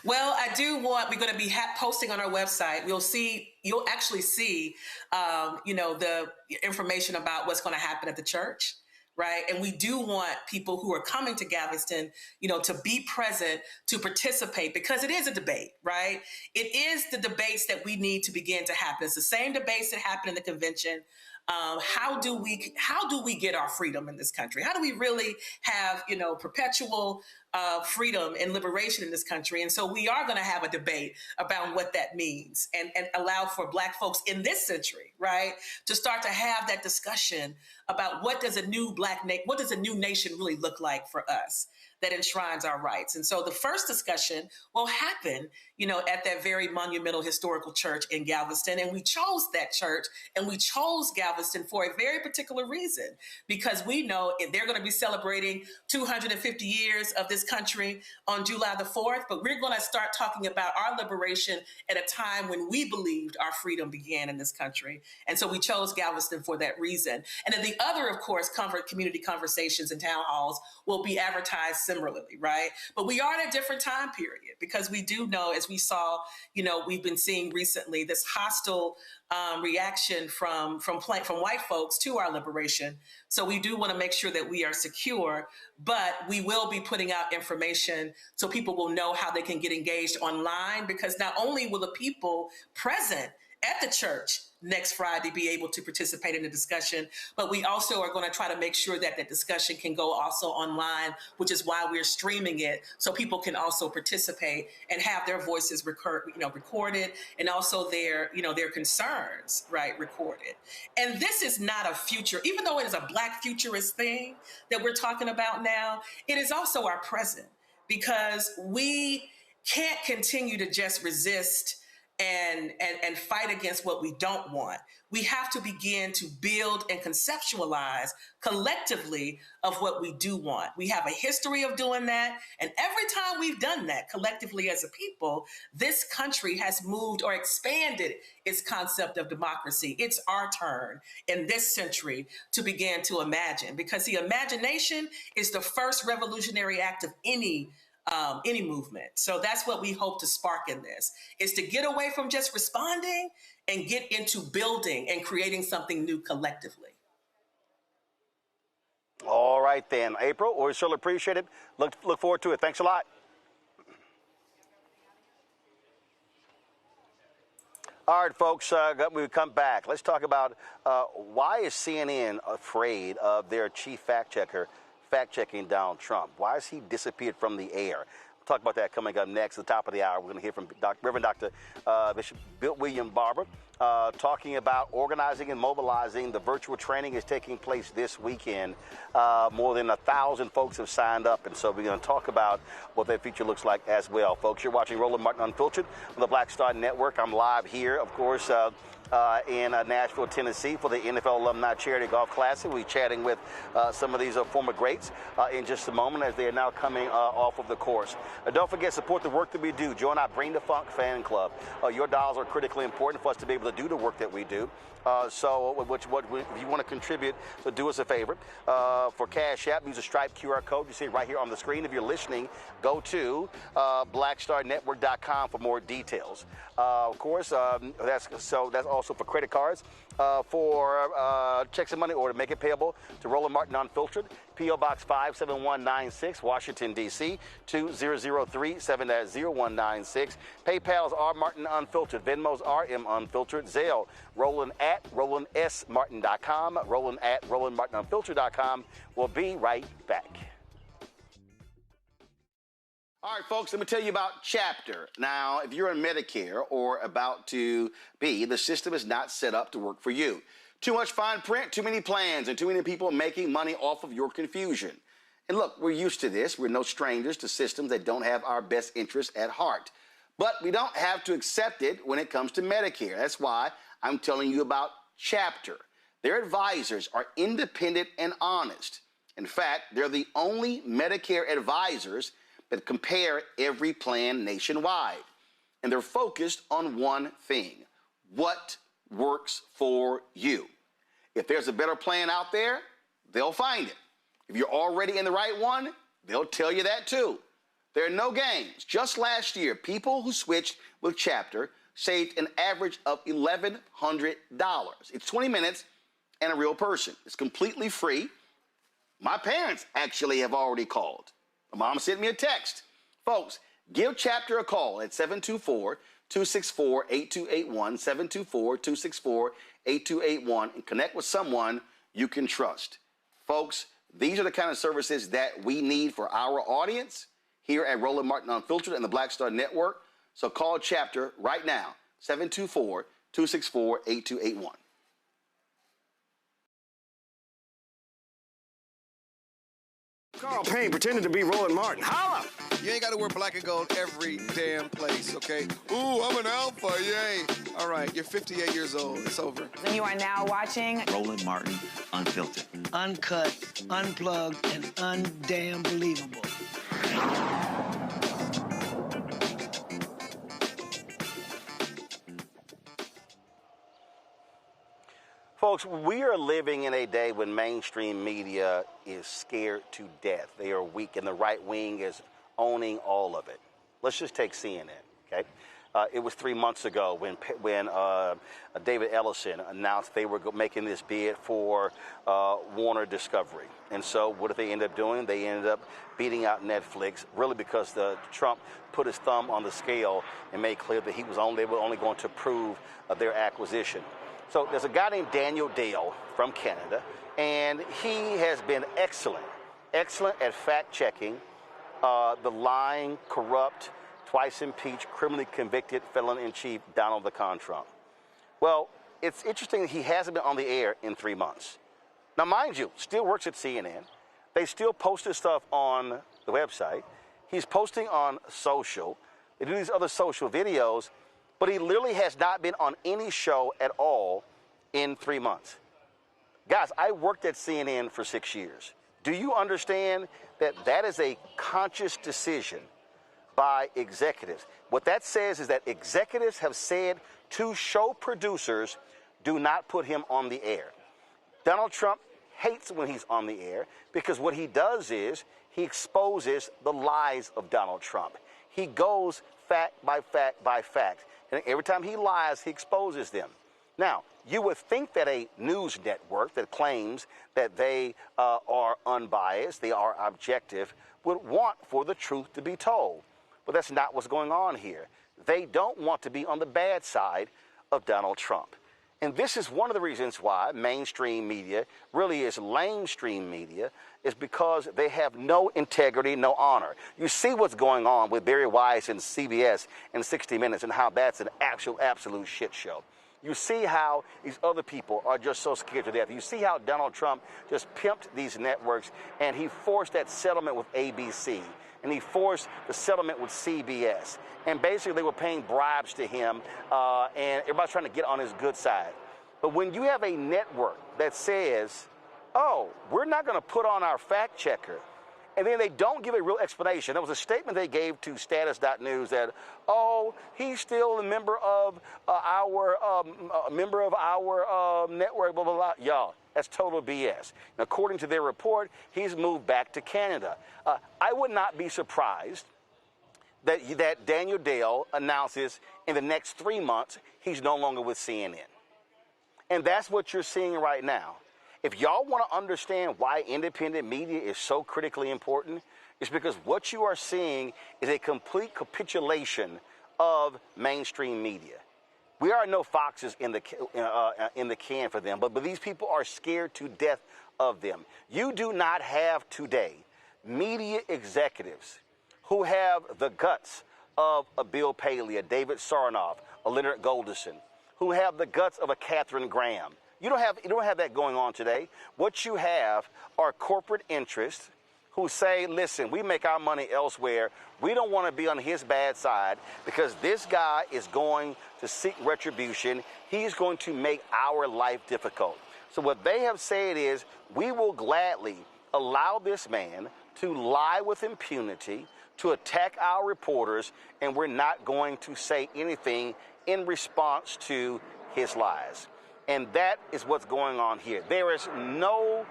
Well, we're going to be posting on our website. You'll actually see, the information about what's going to happen at the church, right? And we do want people who are coming to Galveston, to be present, to participate, because it is a debate, right? It is the debates that we need to begin to happen. It's the same debates that happen in the convention. How do we get our freedom in this country? How do we really have, perpetual freedom and liberation in this country? And so we are going to have a debate about what that means and allow for Black folks in this century, right, to start to have that discussion about what does a new nation really look like for us that enshrines our rights. And so the first discussion will happen, at that very monumental historical church in Galveston. And we chose that church and we chose Galveston for a very particular reason, because we know they're going to be celebrating 250 years of this country on July the 4th, but we're going to start talking about our liberation at a time when we believed our freedom began in this country. And so we chose Galveston for that reason. And then the other, of course, community conversations and town halls will be advertised similarly, right? But we are in a different time period, because we do know, as we saw, we've been seeing recently this hostile reaction from white folks to our liberation. So we do want to make sure that we are secure, but we will be putting out information so people will know how they can get engaged online, because not only will the people present at the church next Friday be able to participate in the discussion, but we also are going to try to make sure that the discussion can go also online, which is why we're streaming it, so people can also participate and have their voices recorded, and also their concerns, right, recorded. And this is not a future, even though it is a Black futurist thing that we're talking about now, it is also our present, because we can't continue to just resist and fight against what we don't want. We have to begin to build and conceptualize collectively of what we do want. We have a history of doing that. And every time we've done that collectively as a people, this country has moved or expanded its concept of democracy. It's our turn in this century to begin to imagine, because the imagination is the first revolutionary act of any movement. So that's what we hope to spark in this, is to get away from just responding and get into building and creating something new collectively. All right then, April, we surely appreciate it. Look forward to it. Thanks a lot. All right, folks, we come back. Let's talk about why is CNN afraid of their chief fact-checking Donald Trump? Why has he disappeared from the air? We'll talk about that coming up next at the top of the hour. We're going to hear from Reverend Dr. Bishop Bill William Barber talking about organizing and mobilizing. The virtual training is taking place this weekend. More than 1,000 folks have signed up, and so we're going to talk about what that future looks like as well. Folks, you're watching Roland Martin Unfiltered on the Black Star Network. I'm live here, of course, in Nashville, Tennessee for the NFL Alumni Charity Golf Classic. We're chatting with some of these former greats in just a moment as they are now coming off of the course. Don't forget, support the work that we do. Join our Bring the Funk fan club. Your dollars are critically important for us to be able to do the work that we do. If you want to contribute, so do us a favor. For Cash App, use a Stripe QR code. You see it right here on the screen. If you're listening, go to blackstarnetwork.com for more details. Of course, that's also for credit cards, for checks and money order. Make it payable to Roland Martin Unfiltered, P.O. Box 57196, Washington, D.C. 20037 0196. PayPal's R Martin Unfiltered. Venmo's RM Unfiltered. Zelle, Roland at RolandSMartin.com. Roland at RolandMartinUnfiltered.com. We'll be right back. All right, folks, let me tell you about Chapter. Now, if you're on Medicare or about to be, the system is not set up to work for you. Too much fine print, too many plans, and too many people making money off of your confusion. And look, we're used to this. We're no strangers to systems that don't have our best interests at heart. But we don't have to accept it when it comes to Medicare. That's why I'm telling you about Chapter. Their advisors are independent and honest. In fact, they're the only Medicare advisors that compare every plan nationwide. And they're focused on one thing: what works for you. If there's a better plan out there, they'll find it. If you're already in the right one, they'll tell you that too. There are no games. Just last year, people who switched with Chapter saved an average of $1,100. It's 20 minutes and a real person. It's completely free. My parents actually have already called. My mom sent me a text. Folks, give Chapter a call at 724-264-8281, 8281 and connect with someone you can trust. Folks, these are the kind of services that we need for our audience here at Roland Martin Unfiltered and the Black Star Network. So call Chapter right now, 724-264-8281. Carl Payne pretending to be Roland Martin. Holla! You ain't got to wear black and gold every damn place, okay? Ooh, I'm an alpha, yay. All right, you're 58 years old. It's over. And you are now watching Roland Martin Unfiltered. Uncut, unplugged, and undamn believable. Folks, we are living in a day when mainstream media is scared to death. They are weak, and the right wing is owning all of it. Let's just take CNN, okay? It was 3 months ago when David Ellison announced they were making this bid for Warner Discovery. And so what did they end up doing? They ended up beating out Netflix, really because Trump put his thumb on the scale and made clear that they were only going to approve their acquisition. So there's a guy named Daniel Dale from Canada, and he has been excellent at fact-checking the lying, corrupt, twice impeached, criminally convicted felon-in-chief Donald the Con Trump. Well, it's interesting that he hasn't been on the air in 3 months. Now, mind you, still works at CNN. They still post his stuff on the website. He's posting on social. They do these other social videos, but he literally has not been on any show at all in 3 months. Guys, I worked at CNN for 6 years. Do you understand that that is a conscious decision by executives? What that says is that executives have said to show producers, do not put him on the air. Donald Trump hates when he's on the air because what he does is he exposes the lies of Donald Trump. He goes fact by fact by fact. And every time he lies, he exposes them. Now, you would think that a news network that claims that they are unbiased, they are objective, would want for the truth to be told. But that's not what's going on here. They don't want to be on the bad side of Donald Trump. And this is one of the reasons why mainstream media really is lamestream media, is because they have no integrity, no honor. You see what's going on with Barry Weiss and CBS and 60 Minutes and how that's an absolute shit show. You see how these other people are just so scared to death. You see how Donald Trump just pimped these networks, and he forced that settlement with ABC, and he forced the settlement with CBS. And basically they were paying bribes to him, and everybody's trying to get on his good side. But when you have a network that says, oh, we're not going to put on our fact checker, and then they don't give a real explanation. There was a statement they gave to status.news that, oh, he's still a member of our network, blah, blah, blah. Y'all, that's total BS. And according to their report, he's moved back to Canada. I would not be surprised that Daniel Dale announces in the next 3 months he's no longer with CNN. And that's what you're seeing right now. If y'all want to understand why independent media is so critically important, it's because what you are seeing is a complete capitulation of mainstream media. We are no foxes in the can for them, but these people are scared to death of them. You do not have today media executives who have the guts of a Bill Paley, a David Sarnoff, a Leonard Golderson, who have the guts of a Katharine Graham. You don't have that going on today. What you have are corporate interests who say, listen, we make our money elsewhere. We don't want to be on his bad side because this guy is going to seek retribution. He's going to make our life difficult. So what they have said is, we will gladly allow this man to lie with impunity, to attack our reporters, and we're not going to say anything in response to his lies. And that is what's going on here. There is no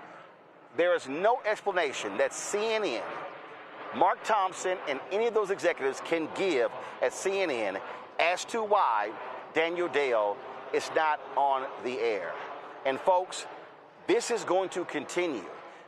explanation that CNN, Mark Thompson, and any of those executives can give at CNN as to why Daniel Dale is not on the air. And folks, this is going to continue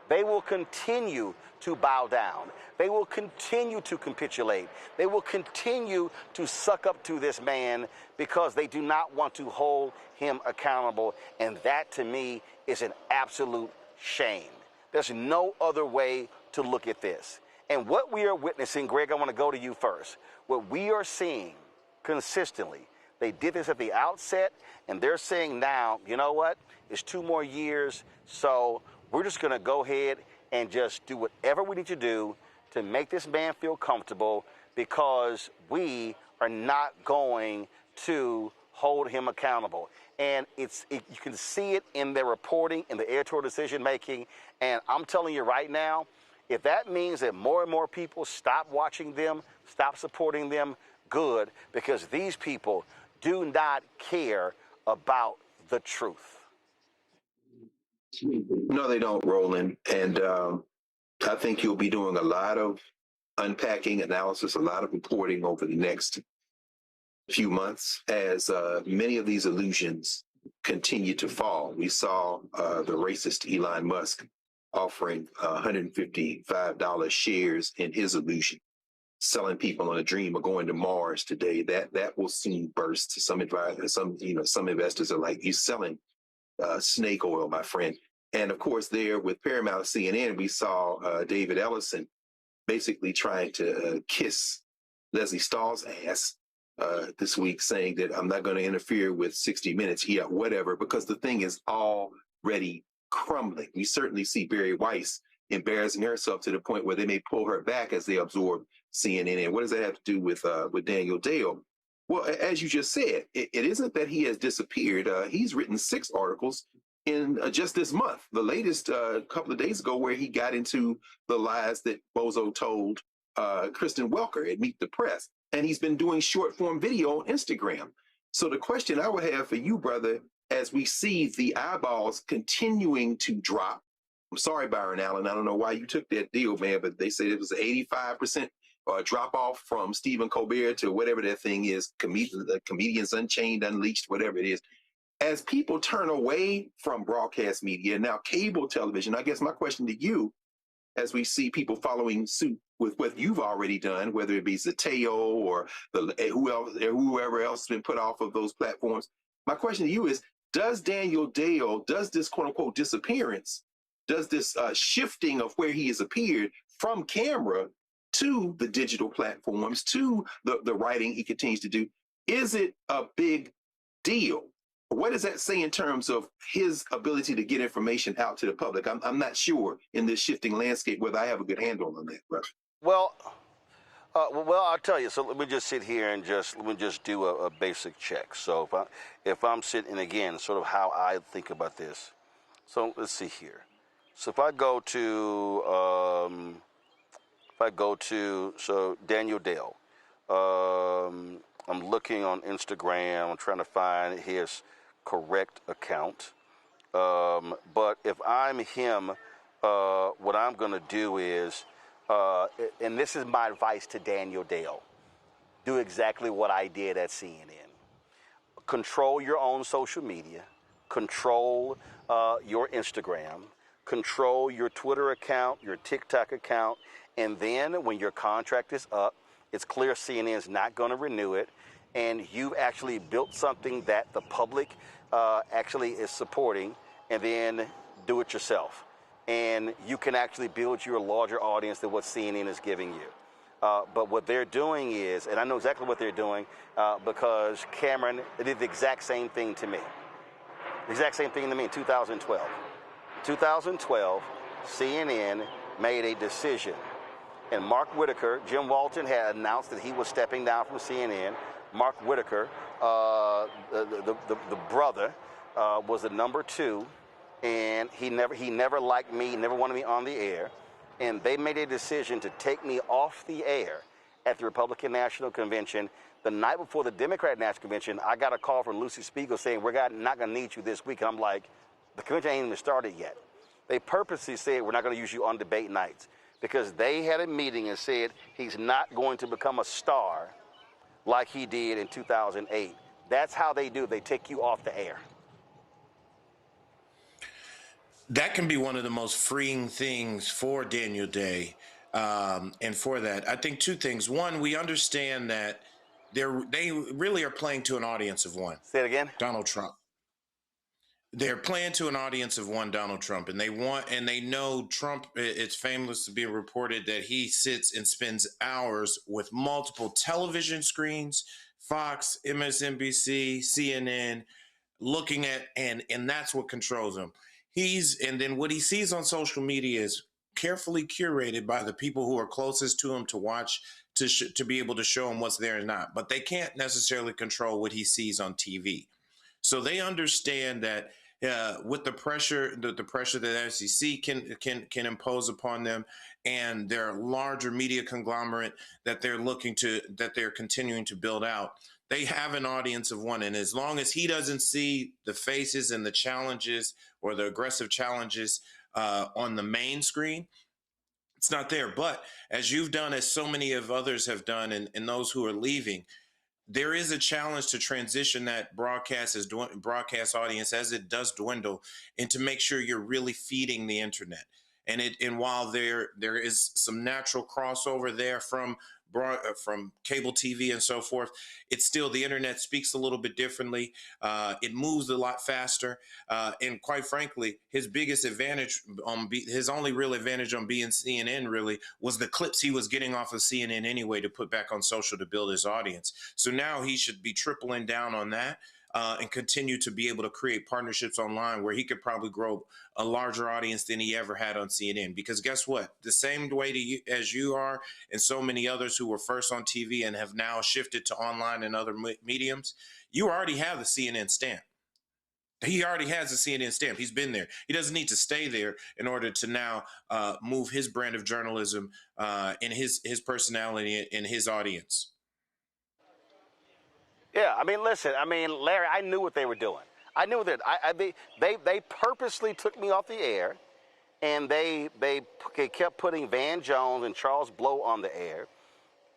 they will continue to bow down. They will continue to capitulate. They will continue to suck up to this man because they do not want to hold him accountable. And that, to me, is an absolute shame. There's no other way to look at this. And what we are witnessing, Greg, I want to go to you first. What we are seeing consistently, they did this at the outset, and they're saying now, you know what? It's 2 more years, so we're just going to go ahead and just do whatever we need to do to make this man feel comfortable, because we are not going to hold him accountable. And you can see it in their reporting, in the editorial decision making. And I'm telling you right now, if that means that more and more people stop watching them, stop supporting them, good, because these people do not care about the truth. No, they don't, Roland. And I think you'll be doing a lot of unpacking, analysis, a lot of reporting over the next few months as many of these illusions continue to fall. We saw the racist Elon Musk offering $155 shares in his illusion, selling people on a dream of going to Mars today. That will soon burst. Some investors are like, he's selling snake oil, my friend. And of course, there with Paramount CNN, we saw David Ellison basically trying to kiss Leslie Stahl's ass this week, saying that I'm not going to interfere with 60 Minutes. Yeah, whatever, because the thing is already crumbling. We certainly see Barry Weiss embarrassing herself to the point where they may pull her back as they absorb CNN. And what does that have to do with Daniel Dale? Well, as you just said, it isn't that he has disappeared. He's written 6 articles in just this month. The latest a couple of days ago, where he got into the lies that Bozo told Kristen Welker at Meet the Press. And he's been doing short form video on Instagram. So the question I would have for you, brother, as we see the eyeballs continuing to drop, I'm sorry, Byron Allen, I don't know why you took that deal, man, but they said it was an 85% drop off from Stephen Colbert to whatever that thing is, Comedians Unchained, Unleashed, whatever it is. As people turn away from broadcast media, now cable television, I guess my question to you, as we see people following suit with what you've already done, whether it be Zateo or whoever else has been put off of those platforms, my question to you is, does Daniel Dale, does this quote unquote disappearance, does this shifting of where he has appeared from camera to the digital platforms, to the writing he continues to do, is it a big deal? What does that say in terms of his ability to get information out to the public? I'm not sure in this shifting landscape whether I have a good handle on that, brother. Well, I'll tell you. So let me just sit here and let me just do a basic check. So if I'm sitting, again, sort of how I think about this. So let's see here. So if I go to Daniel Dale, I'm looking on Instagram. I'm trying to find his correct account. But if I'm him, what I'm going to do is, and this is my advice to Daniel Dale, do exactly what I did at CNN. Control your own social media. Control your Instagram. Control your Twitter account, your TikTok account. And then when your contract is up, it's clear CNN's not going to renew it, and you've actually built something that the public actually is supporting, and then do it yourself. And you can actually build your larger audience than what CNN is giving you. But what they're doing is, and I know exactly what they're doing, because Cameron did the exact same thing to me. The exact same thing to me in 2012. 2012, CNN made a decision. And Mark Whitaker, Jim Walton had announced that he was stepping down from CNN. Mark Whitaker, the brother, was the number 2, and he never liked me, never wanted me on the air. And they made a decision to take me off the air at the Republican National Convention. The night before the Democratic National Convention, I got a call from Lucy Spiegel saying, we're not going to need you this week. And I'm like, the convention ain't even started yet. They purposely said, we're not going to use you on debate nights, because they had a meeting and said he's not going to become a star like he did in 2008. That's how they do. They take you off the air. That can be one of the most freeing things for Daniel Day. And for that, I think two things. One, we understand that they really are playing to an audience of one. Say it again. Donald Trump. They're playing to an audience of one, Donald Trump, and they know Trump. It's famous to be reported that he sits and spends hours with multiple television screens, Fox, MSNBC, CNN, looking at, and that's what controls him. And then what he sees on social media is carefully curated by the people who are closest to him to watch, to be able to show him what's there and not. But they can't necessarily control what he sees on TV. So they understand that with the pressure that the FCC can impose upon them, and their larger media conglomerate that they're continuing to build out, they have an audience of one. And as long as he doesn't see the faces and the challenges or the aggressive challenges on the main screen, it's not there. But as you've done, as so many of others have done, and those who are leaving, there is a challenge to transition that broadcast audience as it does dwindle, and to make sure you're really feeding the internet. And while there is some natural crossover there from cable TV and so forth, it's still, the internet speaks a little bit differently. It moves a lot faster. And quite frankly, his biggest advantage his only real advantage on being CNN really was the clips he was getting off of CNN anyway to put back on social to build his audience. So now he should be tripling down on that. And continue to be able to create partnerships online where he could probably grow a larger audience than he ever had on CNN. Because guess what? The same way as you are, and so many others who were first on TV and have now shifted to online and other mediums, you already have the CNN stamp. He already has the CNN stamp. He's been there. He doesn't need to stay there in order to now move his brand of journalism and his personality and his audience. Yeah, I mean, listen, Larry, I knew what they were doing. I knew that they purposely took me off the air, and they kept putting Van Jones and Charles Blow on the air,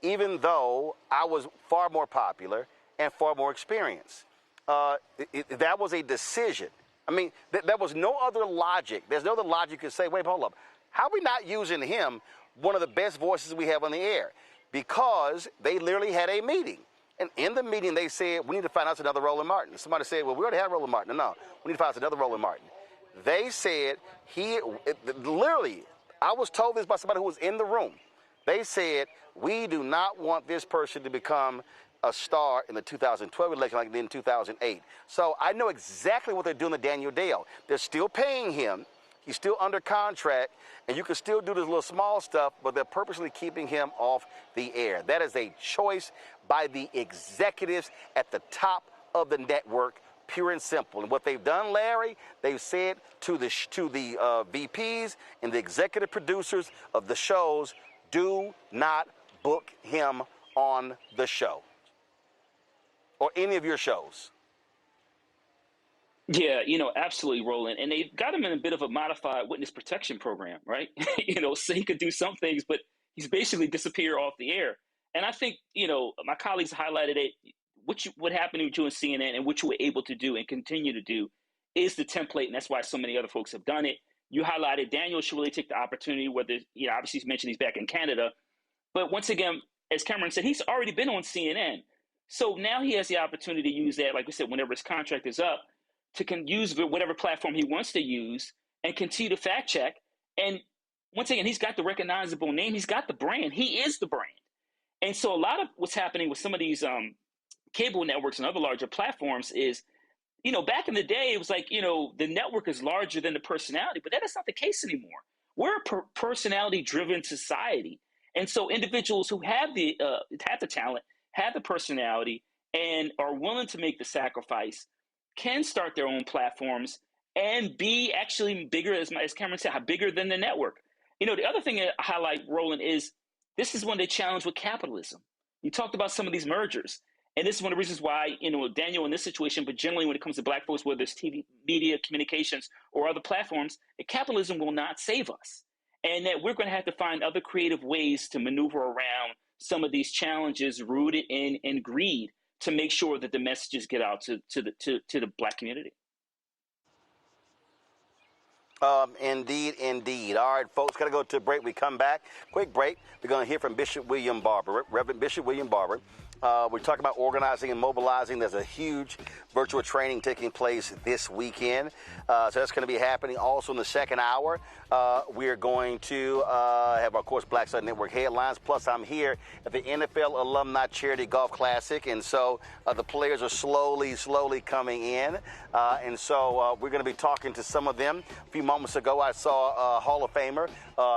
even though I was far more popular and far more experienced. That was a decision. I mean, there was no other logic. There's no other logic you could say, wait, hold up. How are we not using him, one of the best voices we have on the air? Because they literally had a meeting. And in the meeting, they said, we need to find out another Roland Martin. Somebody said, well, we already have Roland Martin. No, we need to find out another Roland Martin. They said, literally, I was told this by somebody who was in the room. They said, we do not want this person to become a star in the 2012 election like they did in 2008. So I know exactly what they're doing to Daniel Dale. They're still paying him. He's still under contract, and you can still do this little small stuff, but they're purposely keeping him off the air. That is a choice by the executives at the top of the network, pure and simple. And what they've done, Larry, they've said to the VPs and the executive producers of the shows, do not book him on the show or any of your shows. Yeah, absolutely, Roland. And they got him in a bit of a modified witness protection program, right? So he could do some things, but he's basically disappeared off the air. And I think, my colleagues highlighted it. What happened to you in CNN and what you were able to do and continue to do is the template. And that's why so many other folks have done it. You highlighted Daniel should really take the opportunity, whether, obviously he's mentioned he's back in Canada. But once again, as Cameron said, he's already been on CNN. So now he has the opportunity to use that, like we said, whenever his contract is up, to use whatever platform he wants to use and continue to fact check. And once again, he's got the recognizable name. He's got the brand. He is the brand. And so a lot of what's happening with some of these cable networks and other larger platforms is, back in the day, it was like, the network is larger than the personality, but that is not the case anymore. We're a personality-driven society. And so individuals who have the talent, have the personality, and are willing to make the sacrifice can start their own platforms and be actually bigger, as Cameron said, bigger than the network. The other thing to highlight, Roland, is this is one of the challenges with capitalism. You talked about some of these mergers, and this is one of the reasons why, Daniel in this situation, but generally when it comes to Black folks, whether it's TV, media, communications, or other platforms, that capitalism will not save us. And that we're going to have to find other creative ways to maneuver around some of these challenges rooted in greed, to make sure that the messages get out to the Black community. Indeed, indeed. All right, folks, got to go to a break. We come back. Quick break. We're going to hear from Bishop William Barber, Reverend Bishop William Barber. We're talking about organizing and mobilizing. There's a huge virtual training taking place this weekend. So that's going to be happening. Also in the second hour, we're going to have, of course, Black Star Network headlines. Plus, I'm here at the NFL Alumni Charity Golf Classic. And so the players are slowly coming in. And so we're going to be talking to some of them. A few moments ago, I saw Hall of Famer,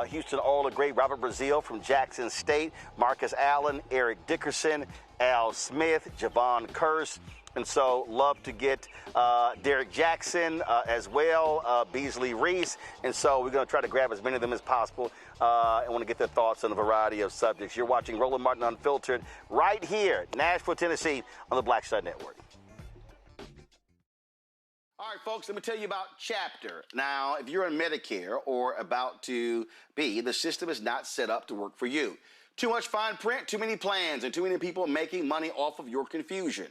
Houston Oilers great Robert Brazile from Jackson State, Marcus Allen, Eric Dickerson, Al Smith, Javon Curse. And so love to get Derek Jackson as well, Beasley Reese. And so we're going to try to grab as many of them as possible. I want to get their thoughts on a variety of subjects. You're watching Roland Martin Unfiltered right here, Nashville, Tennessee, on the Black Star Network. All right, folks, let me tell you about Chapter. Now, if you're on Medicare or about to be, the system is not set up to work for you. Too much fine print, too many plans, and too many people making money off of your confusion.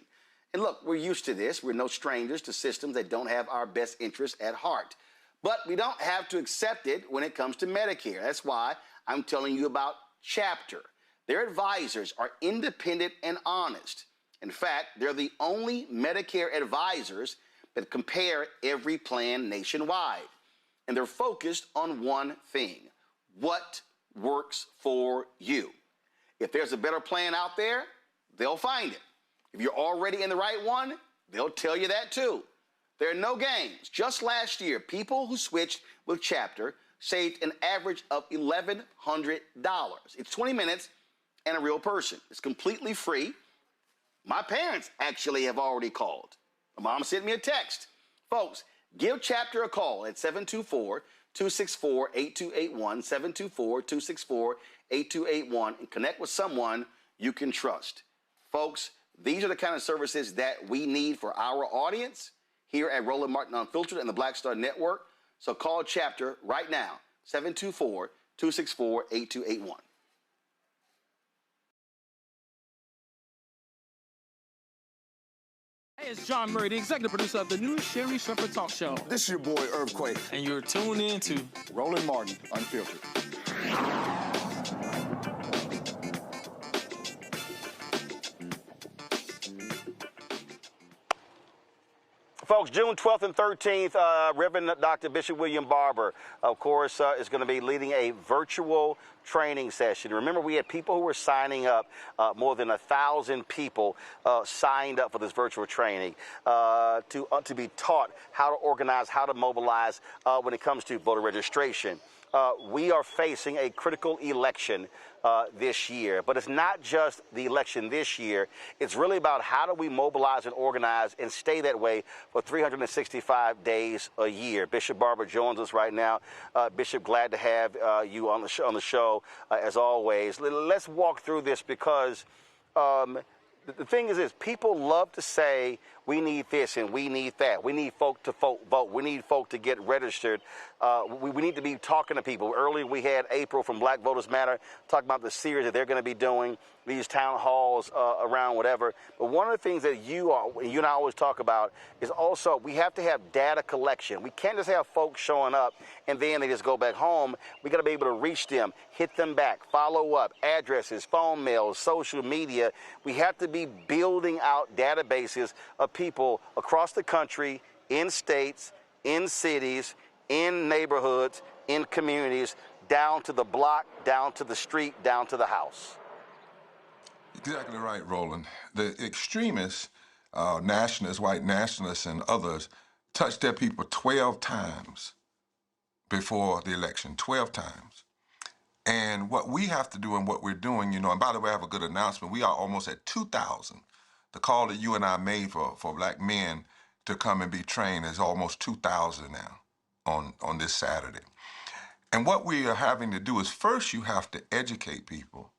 And look, we're used to this. We're no strangers to systems that don't have our best interests at heart. But we don't have to accept it when it comes to Medicare. That's why I'm telling you about Chapter. Their advisors are independent and honest. In fact, they're the only Medicare advisors that compare every plan nationwide. And they're focused on one thing: what works for you. If there's a better plan out there, they'll find it. If you're already in the right one, they'll tell you that too. There are no games. Just last year, people who switched with Chapter saved an average of $1,100. It's 20 minutes and a real person. It's completely free. My parents actually have already called. My mom sent me a text. Folks, give Chapter a call at 724-264-8281, 724-264-8281, and connect with someone you can trust. Folks, these are the kind of services that we need for our audience here at Roland Martin Unfiltered and the Black Star Network. So call Chapter right now, 724-264-8281. Hey, it's John Murray, the executive producer of the new Sherry Shepherd Talk Show. This is your boy, Earthquake. And you're tuned in to Roland Martin Unfiltered. Folks, June 12th and 13th, Reverend Dr. Bishop William Barber, of course, is going to be leading a virtual training session. Remember, we had people who were signing up, more than 1,000 people signed up for this virtual training to be taught how to organize, how to mobilize when it comes to voter registration. We are facing a critical election this year, but it's not just the election this year. It's really about how do we mobilize and organize and stay that way for 365 days a year. Bishop Barber joins us right now. Bishop, glad to have you on the show as always. Let's walk through this because the thing is this: people love to say we need this and we need that. We need folk to vote. We need folk to get registered. We need to be talking to people. Earlier we had April from Black Voters Matter talking about the series that they're going to be doing, these town halls around whatever. But one of the things that you and I always talk about is also we have to have data collection. We can't just have folks showing up and then they just go back home. We got to be able to reach them, hit them back, follow up, addresses, phone mails, social media. We have to be building out databases of people across the country, in states, in cities, in neighborhoods, in communities, down to the block, down to the street, down to the house. Exactly right, Roland. The extremists, nationalists, white nationalists, and others touched their people 12 times before the election, 12 times. And what we have to do and what we're doing, and by the way, I have a good announcement. We are almost at 2,000. The call that you and I made for black men to come and be trained is almost 2,000 now on this Saturday. And what we are having to do is first you have to educate people.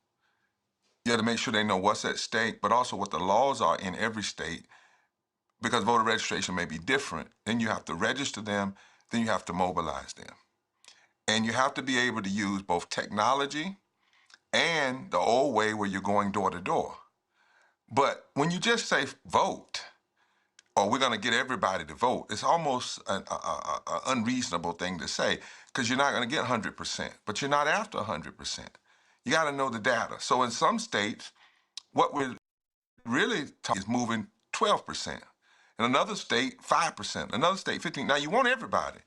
You have to make sure they know what's at stake, but also what the laws are in every state, because voter registration may be different. Then you have to register them, then you have to mobilize them. And you have to be able to use both technology and the old way where you're going door to door. But when you just say vote, or we're going to get everybody to vote. It's almost an unreasonable thing to say, because you're not going to get 100%, but you're not after 100%. You got to know the data. So in some states, what we're really talking is moving 12%. In another state, 5%. Another state, 15%. Now, you want everybody,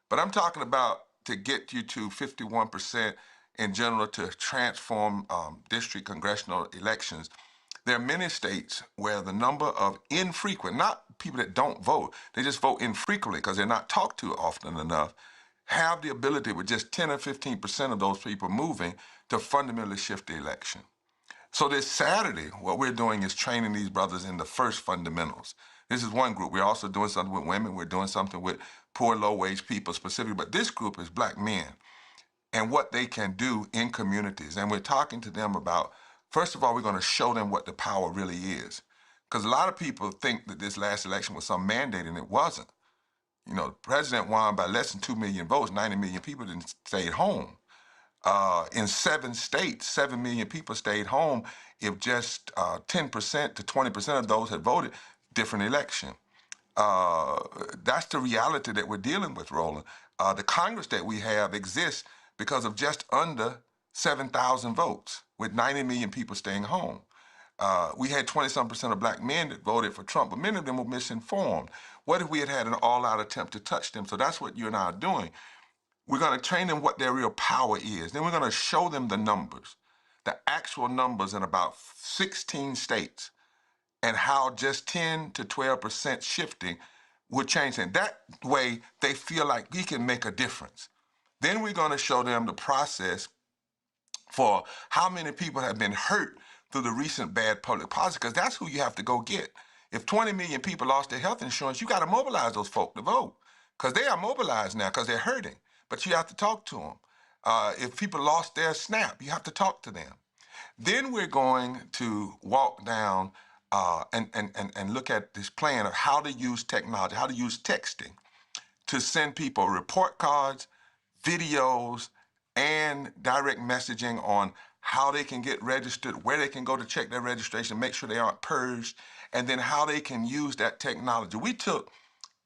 but I'm talking about to get you to 51% in general to transform district congressional elections. There are many states where the number of infrequent, not people that don't vote, they just vote infrequently because they're not talked to often enough, have the ability with just 10 or 15% of those people moving to fundamentally shift the election. So this Saturday, what we're doing is training these brothers in the first fundamentals. This is one group. We're also doing something with women. We're doing something with poor, low-wage people specifically. But this group is black men and what they can do in communities. And we're talking to them about, first of all, we're going to show them what the power really is. Because a lot of people think that this last election was some mandate, and it wasn't. You know, the president won by less than 2 million votes. 90 million people didn't stay at home. In 7 states, 7 million people stayed home. If just 10% to 20% of those had voted, different election. That's the reality that we're dealing with, Roland. The Congress that we have exists because of just under 7,000 votes, with 90 million people staying home. We had 20-some% of black men that voted for Trump, but many of them were misinformed. What if we had had an all-out attempt to touch them? So that's what you and I are doing. We're going to train them what their real power is. Then we're going to show them the numbers, the actual numbers in about 16 states, and how just 10 to 12% shifting would change things. That way, they feel like we can make a difference. Then we're going to show them the process for how many people have been hurt through the recent bad public policy, because that's who you have to go get. If 20 million people lost their health insurance, you got to mobilize those folk to vote, because they are mobilized now because they're hurting. But you have to talk to them. If people lost their SNAP, you have to talk to them. Then we're going to walk down and look at this plan of how to use technology, how to use texting to send people report cards, videos, and direct messaging on how they can get registered, where they can go to check their registration, make sure they aren't purged, and then how they can use that technology. We took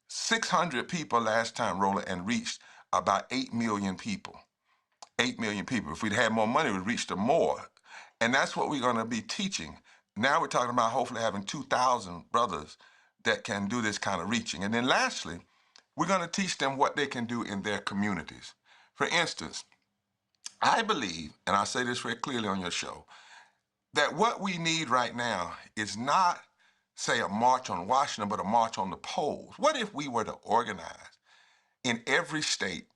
600 people last time, Roland, and reached about 8 million people. 8 million people. If we'd had more money, we'd reach them more. And that's what we're going to be teaching. Now we're talking about hopefully having 2,000 brothers that can do this kind of reaching. And then lastly, we're going to teach them what they can do in their communities. For instance, I believe, and I say this very clearly on your show, that what we need right now is not, say, a march on Washington, but a march on the polls. What if we were to organize in every state,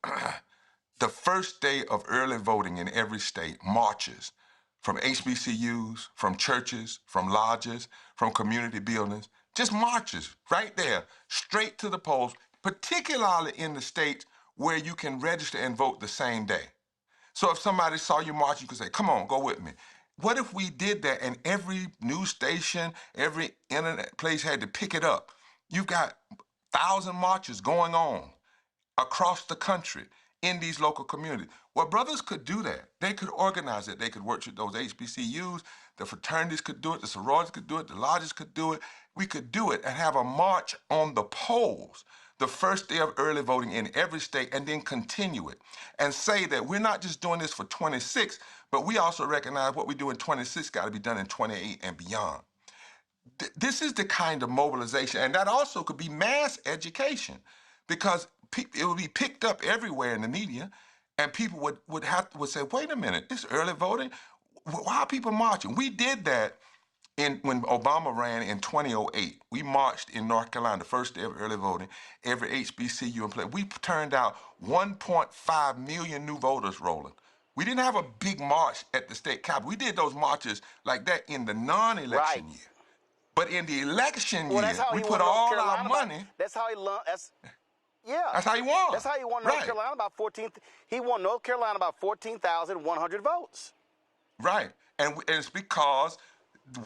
the first day of early voting in every state, marches from HBCUs, from churches, from lodges, from community buildings, just marches right there, straight to the polls, particularly in the states where you can register and vote the same day. So if somebody saw you march, you could say, come on, go with me. What if we did that and every news station, every internet place had to pick it up? You've got 1,000 marches going on across the country in these local communities. Well, brothers could do that. They could organize it. They could work with those HBCUs. The fraternities could do it. The sororities could do it. The lodges could do it. We could do it and have a march on the polls the first day of early voting in every state, and then continue it and say that we're not just doing this for 26, but we also recognize what we do in 26 got to be done in 28 and beyond. This is the kind of mobilization, and that also could be mass education, because it would be picked up everywhere in the media, and people would say, wait a minute, this early voting, why are people marching? We did that when Obama ran in 2008. We marched in North Carolina, the first day of early voting, every HBCU in place. We turned out 1.5 million new voters, Roland. We didn't have a big march at the state capitol. We did those marches like that in the non-election year. But in the election year, we put all our money. That's how he Yeah. That's how he won. That's how he won North Carolina about 14. He won North Carolina about 14,100 votes. Right. And it's because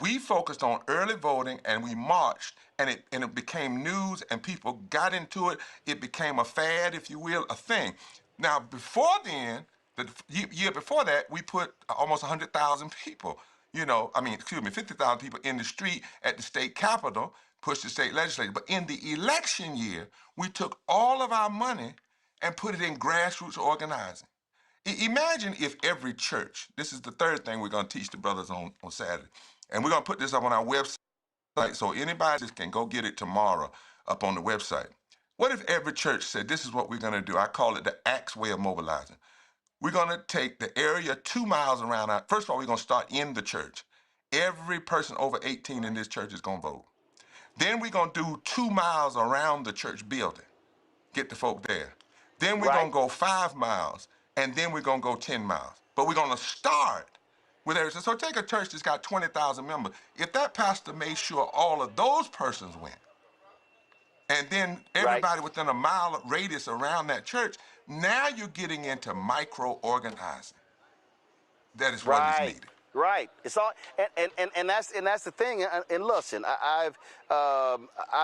we focused on early voting and we marched, and it became news and people got into it. It became a fad, if you will, a thing. Now, before then, the year before that, we put almost 100,000 people, 50,000 people in the street at the state capitol, push the state legislature. But in the election year, we took all of our money and put it in grassroots organizing. Imagine if every church, this is the third thing we're going to teach the brothers on Saturday, and we're going to put this up on our website so anybody can go get it tomorrow up on the website. What if every church said, this is what we're going to do? I call it the Acts way of mobilizing. We're going to take the area 2 miles around. First of all, we're going to start in the church. Every person over 18 in this church is going to vote. Then we're going to do 2 miles around the church building, get the folk there. Then we're going to go 5 miles, and then we're going to go 10 miles. But we're going to start with everything. So take a church that's got 20,000 members. If that pastor made sure all of those persons went, and then everybody within a mile radius around that church, now you're getting into micro-organizing. That is what is needed. Right. It's all, and that's the thing. And listen, I've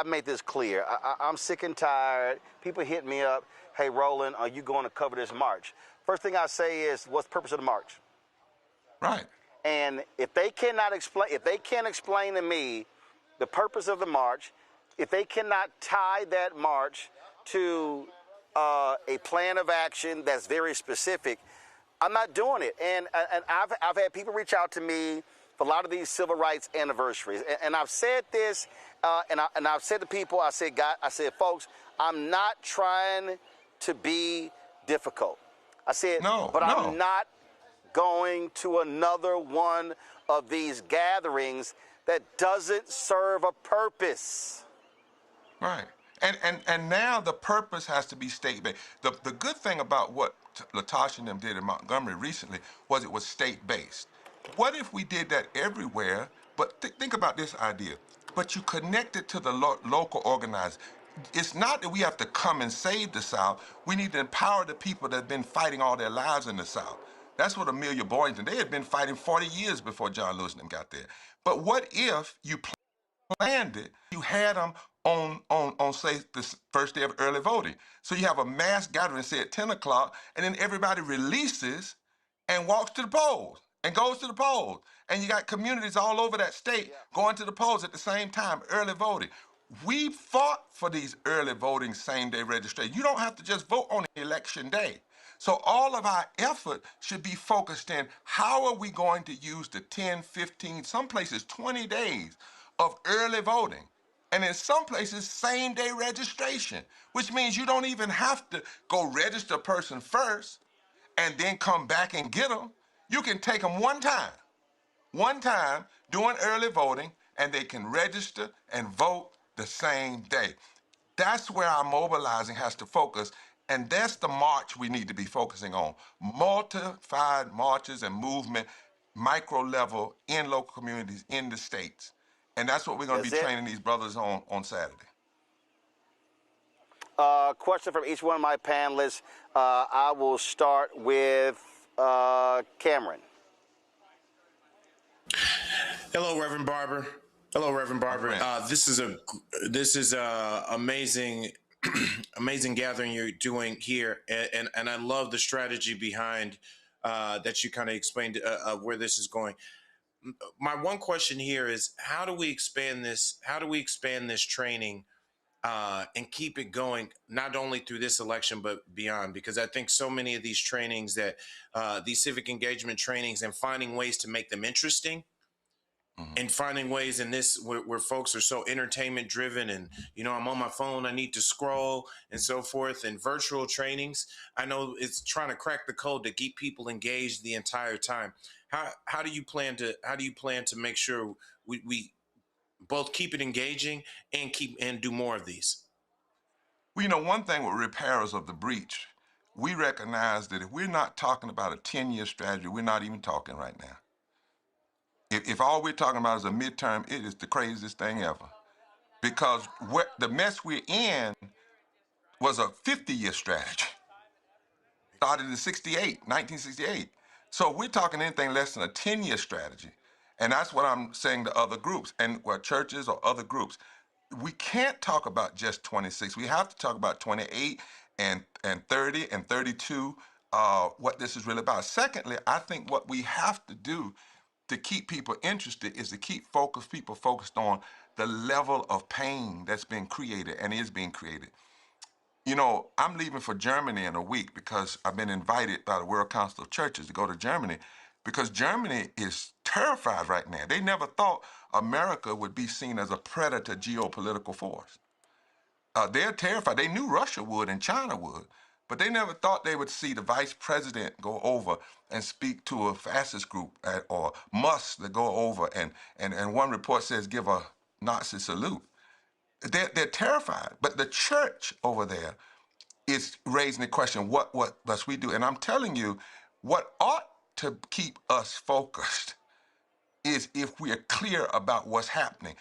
made this clear. I'm sick and tired. People hit me up. Hey, Roland, are you going to cover this march? First thing I say is, what's the purpose of the march? Right. And if they cannot explain, if they can't explain to me the purpose of the march, if they cannot tie that march to a plan of action that's very specific, I'm not doing it. And I've had people reach out to me for a lot of these civil rights anniversaries, and I've said this, and I've said to people, I said, folks, I'm not trying to be difficult. I said, I'm not going to another one of these gatherings that doesn't serve a purpose. Right. And now the purpose has to be state-based. The good thing about what Latasha and them did in Montgomery recently was it was state-based. What if we did that everywhere, but think about this idea, but you connect it to the local organizers. It's not that we have to come and save the South. We need to empower the people that have been fighting all their lives in the South. That's what Amelia Boynton, they had been fighting 40 years before John Lewis and them got there. But what if you planned it, you had them on say, the first day of early voting. So you have a mass gathering, say at 10 o'clock, and then everybody releases and walks to the polls and goes to the polls. And you got communities all over that state going to the polls at the same time, early voting. We fought for these early voting same-day registration. You don't have to just vote on election day. So all of our effort should be focused in how are we going to use the 10, 15, some places 20 days of early voting. And in some places, same-day registration, which means you don't even have to go register a person first and then come back and get them. You can take them one time doing early voting, and they can register and vote the same day. That's where our mobilizing has to focus, and that's the march we need to be focusing on. Multified marches and movement, micro level, in local communities, in the states. And that's what we're going to be training these brothers on Saturday. Question from each one of my panelists. I will start with Cameron. Hello, Reverend Barber. Hello, Reverend Barber. This is a amazing gathering you're doing here, and I love the strategy behind that you kind of explained where this is going. My one question here is, how do we expand this? How do we expand this training and keep it going, not only through this election, but beyond? Because I think so many of these trainings that these civic engagement trainings, and finding ways to make them interesting, and finding ways in this where folks are so entertainment driven, and I'm on my phone, I need to scroll and so forth, and virtual trainings, I know it's trying to crack the code to keep people engaged the entire time. How do you plan to make sure we both keep it engaging and do more of these? Well, one thing with repairers of the breach, we recognize that if we're not talking about a 10-year strategy, we're not even talking right now. If all we're talking about is a midterm, it is the craziest thing ever. Because the mess we're in was a 50-year strategy. Started in 1968. So we're talking anything less than a 10-year strategy. And that's what I'm saying to other groups, and churches or other groups. We can't talk about just 26. We have to talk about 28 and 30 and 32, what this is really about. Secondly, I think what we have to do to keep people interested is to keep people focused on the level of pain that's been created and is being created. You know, I'm leaving for Germany in a week because I've been invited by the World Council of Churches to go to Germany because Germany is terrified right now. They never thought America would be seen as a predator geopolitical force. They're terrified. They knew Russia would and China would, but they never thought they would see the vice president go over and speak to a fascist group or Musk to go over and one report says give a Nazi salute. They're terrified. But the church over there is raising the question, what must we do? And I'm telling you, what ought to keep us focused is if we are clear about what's happening.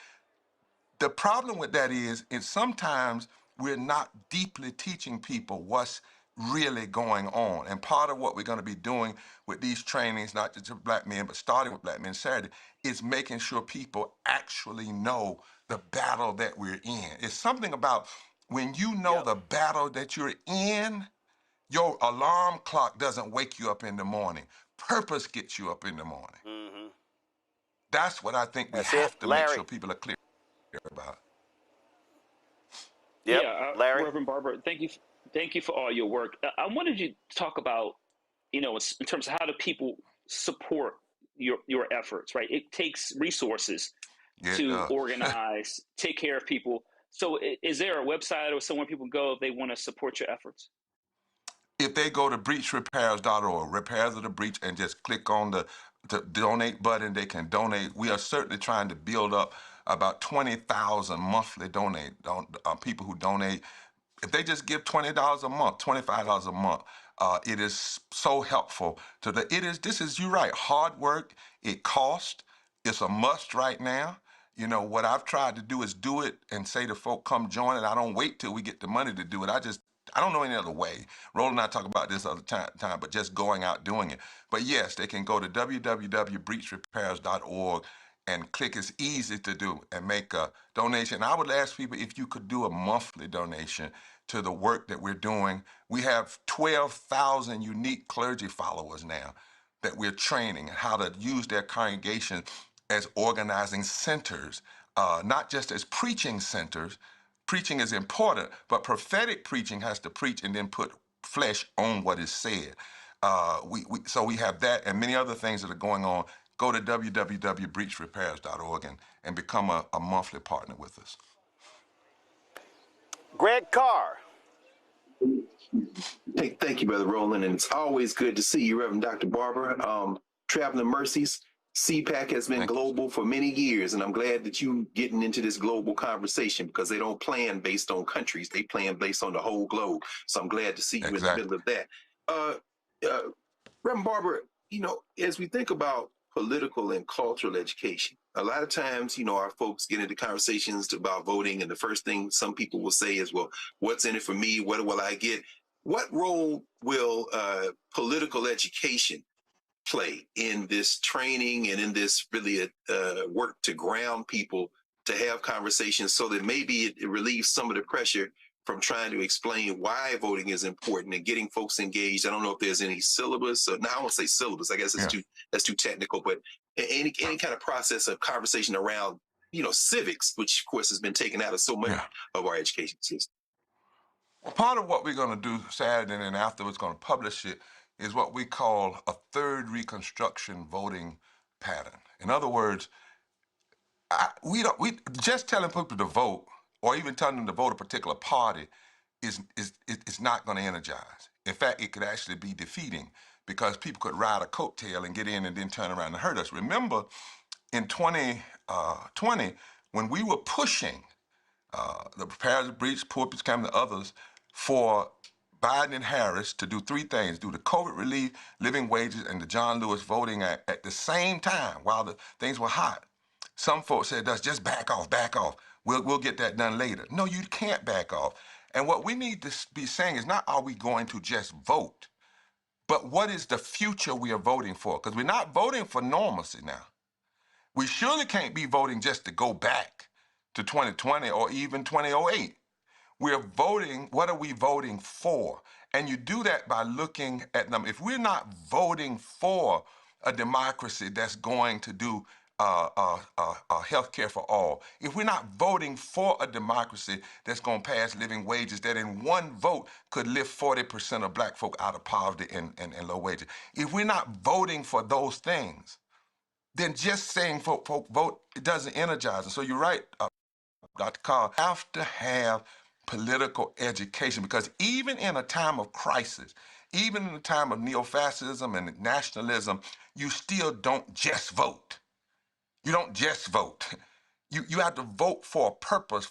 The problem with that is sometimes we're not deeply teaching people what's really going on. And part of what we're going to be doing with these trainings, not just for Black men, but starting with Black Men Saturday, is making sure people actually know the battle that we're in. It's something about when you know the battle that you're in, your alarm clock doesn't wake you up in the morning. Purpose gets you up in the morning. Mm-hmm. That's what I think we have to make sure people are clear about. Yep. Yeah, Larry? Reverend Barber, thank you for all your work. I wanted you to talk about, in terms of how do people support your efforts, right? It takes resources to organize, take care of people. So is there a website or somewhere people go if they want to support your efforts? If they go to breachrepairs.org, repairs of the breach, and just click on the donate button, they can donate. We are certainly trying to build up about 20,000 monthly people who donate. If they just give $20 a month, $25 a month, it is so helpful to you're right, hard work, it costs, it's a must right now. You know, what I've tried to do is do it and say to folk, come join it. I don't wait till we get the money to do it. I don't know any other way. Roland and I talk about this other time, but just going out doing it. But yes, they can go to www.breachrepairs.org and click. It's easy to do and make a donation. I would ask people if you could do a monthly donation to the work that we're doing. We have 12,000 unique clergy followers now that we're training and how to use their congregation as organizing centers, not just as preaching centers. Preaching is important, but prophetic preaching has to preach and then put flesh on what is said. So we have that and many other things that are going on. Go to www.breachrepairs.org and become a monthly partner with us. Greg Carr. Thank you, Brother Roland, and it's always good to see you, Reverend Dr. Barber. Traveling Mercies, CPAC has been global for many years, and I'm glad that you getting into this global conversation because they don't plan based on countries, they plan based on the whole globe. So I'm glad to see you in the middle of that. Reverend Barber, as we think about political and cultural education, a lot of times, our folks get into conversations about voting, and the first thing some people will say is, well, what's in it for me? What will I get? What role will political education play in this training and in this really work to ground people to have conversations so that maybe it relieves some of the pressure from trying to explain why voting is important and getting folks engaged? I don't know if there's any syllabus. I won't say syllabus. I guess that's too technical, but any kind of process of conversation around, civics, which of course has been taken out of so much of our education system. Well, part of what we're going to do Saturday and then afterwards going to publish it is what we call a third Reconstruction voting pattern. In other words, we just telling people to vote or even telling them to vote a particular party is not going to energize. In fact, it could actually be defeating because people could ride a coattail and get in and then turn around and hurt us. Remember, in 2020, when we were pushing the Preparers of Breach, Poor People's Campaign, and others for Biden and Harris to do three things: do the COVID relief, living wages, and the John Lewis voting at the same time while the things were hot. Some folks said, just back off. We'll get that done later. No, you can't back off. And what we need to be saying is not, are we going to just vote, but what is the future we are voting for? Because we're not voting for normalcy now. We surely can't be voting just to go back to 2020 or even 2008. We're voting, what are we voting for? And you do that by looking at them. If we're not voting for a democracy that's going to do health care for all, if we're not voting for a democracy that's going to pass living wages that in one vote could lift 40% of black folk out of poverty and low wages, if we're not voting for those things, then just saying folk vote, it doesn't energize us. So you're right, Dr. Carr, have to have political education, because even in a time of crisis, even in a time of neo-fascism and nationalism, you still don't just vote. You don't just vote. You have to vote for a purpose.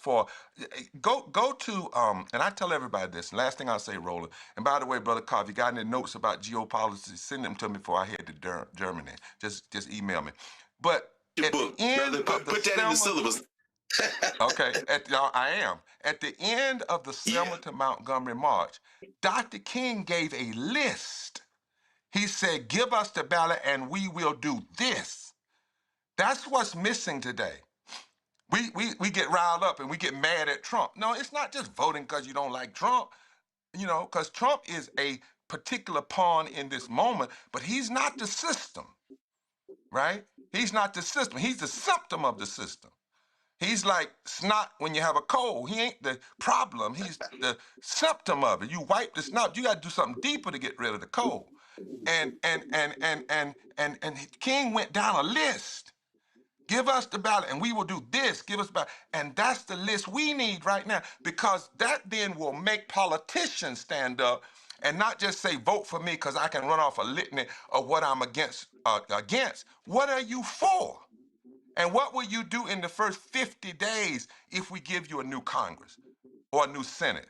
Go to and I tell everybody this. Last thing I'll say, Roland. And by the way, Brother Carr, if you got any notes about geopolitics, send them to me before I head to Germany. Just email me. But Your at book, the end brother. Put that in the syllabus. Okay, I am. At the end of the Selma to Montgomery March, Dr. King gave a list. He said, give us the ballot and we will do this. That's what's missing today. We get riled up and we get mad at Trump. No, it's not just voting because you don't like Trump, because Trump is a particular pawn in this moment, but he's not the system, right? He's not the system. He's the symptom of the system. He's like snot when you have a cold. He ain't the problem. He's the symptom of it. You wipe the snot. You got to do something deeper to get rid of the cold. And King went down a list. Give us the ballot and we will do this. Give us the ballot. And that's the list we need right now, because that then will make politicians stand up and not just say, vote for me because I can run off a litany of what I'm against. What are you for? And what will you do in the first 50 days if we give you a new Congress or a new Senate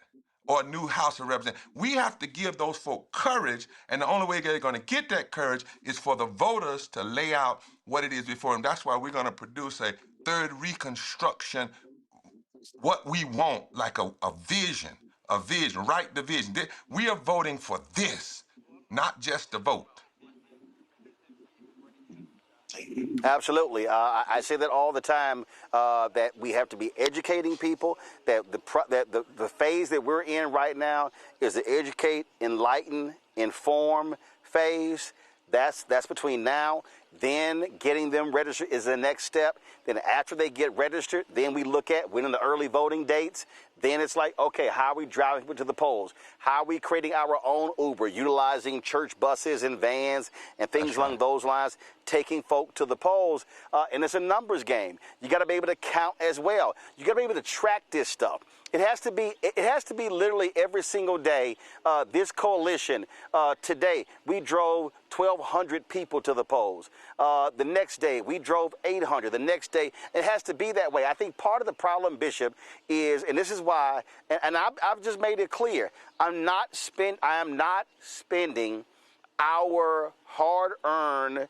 or a new House of Representatives? We have to give those folk courage, and the only way they're going to get that courage is for the voters to lay out what it is before them. That's why we're going to produce a third reconstruction, what we want, like a vision, write the vision. We are voting for this, not just to vote. Absolutely. I say that all the time, that we have to be educating people, that the phase that we're in right now is the educate, enlighten, inform phase. That's between now, then getting them registered is the next step. Then after they get registered, then we look at when in the early voting dates. Then it's like, okay, how are we driving people to the polls? How are we creating our own Uber, utilizing church buses and vans and things along those lines, taking folk to the polls? And it's a numbers game. You got to be able to count as well. You got to be able to track this stuff. It has to be literally every single day. This coalition, today, we drove 1,200 people to the polls. The next day, we drove 800. The next day, it has to be that way. I think part of the problem, Bishop, is, and this is why, and I've just made it clear, I am not spending our hard-earned,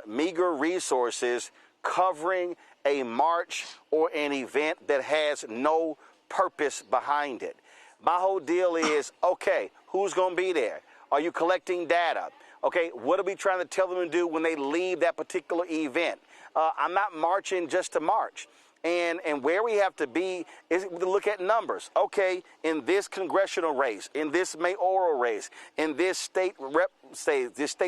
meager resources covering a march or an event that has no purpose behind it. My whole deal is, okay, who's going to be there? Are you collecting data? Okay, what are we trying to tell them to do when they leave that particular event? I'm not marching just to march. And where we have to be is to look at numbers. Okay, in this congressional race, in this mayoral race, in this state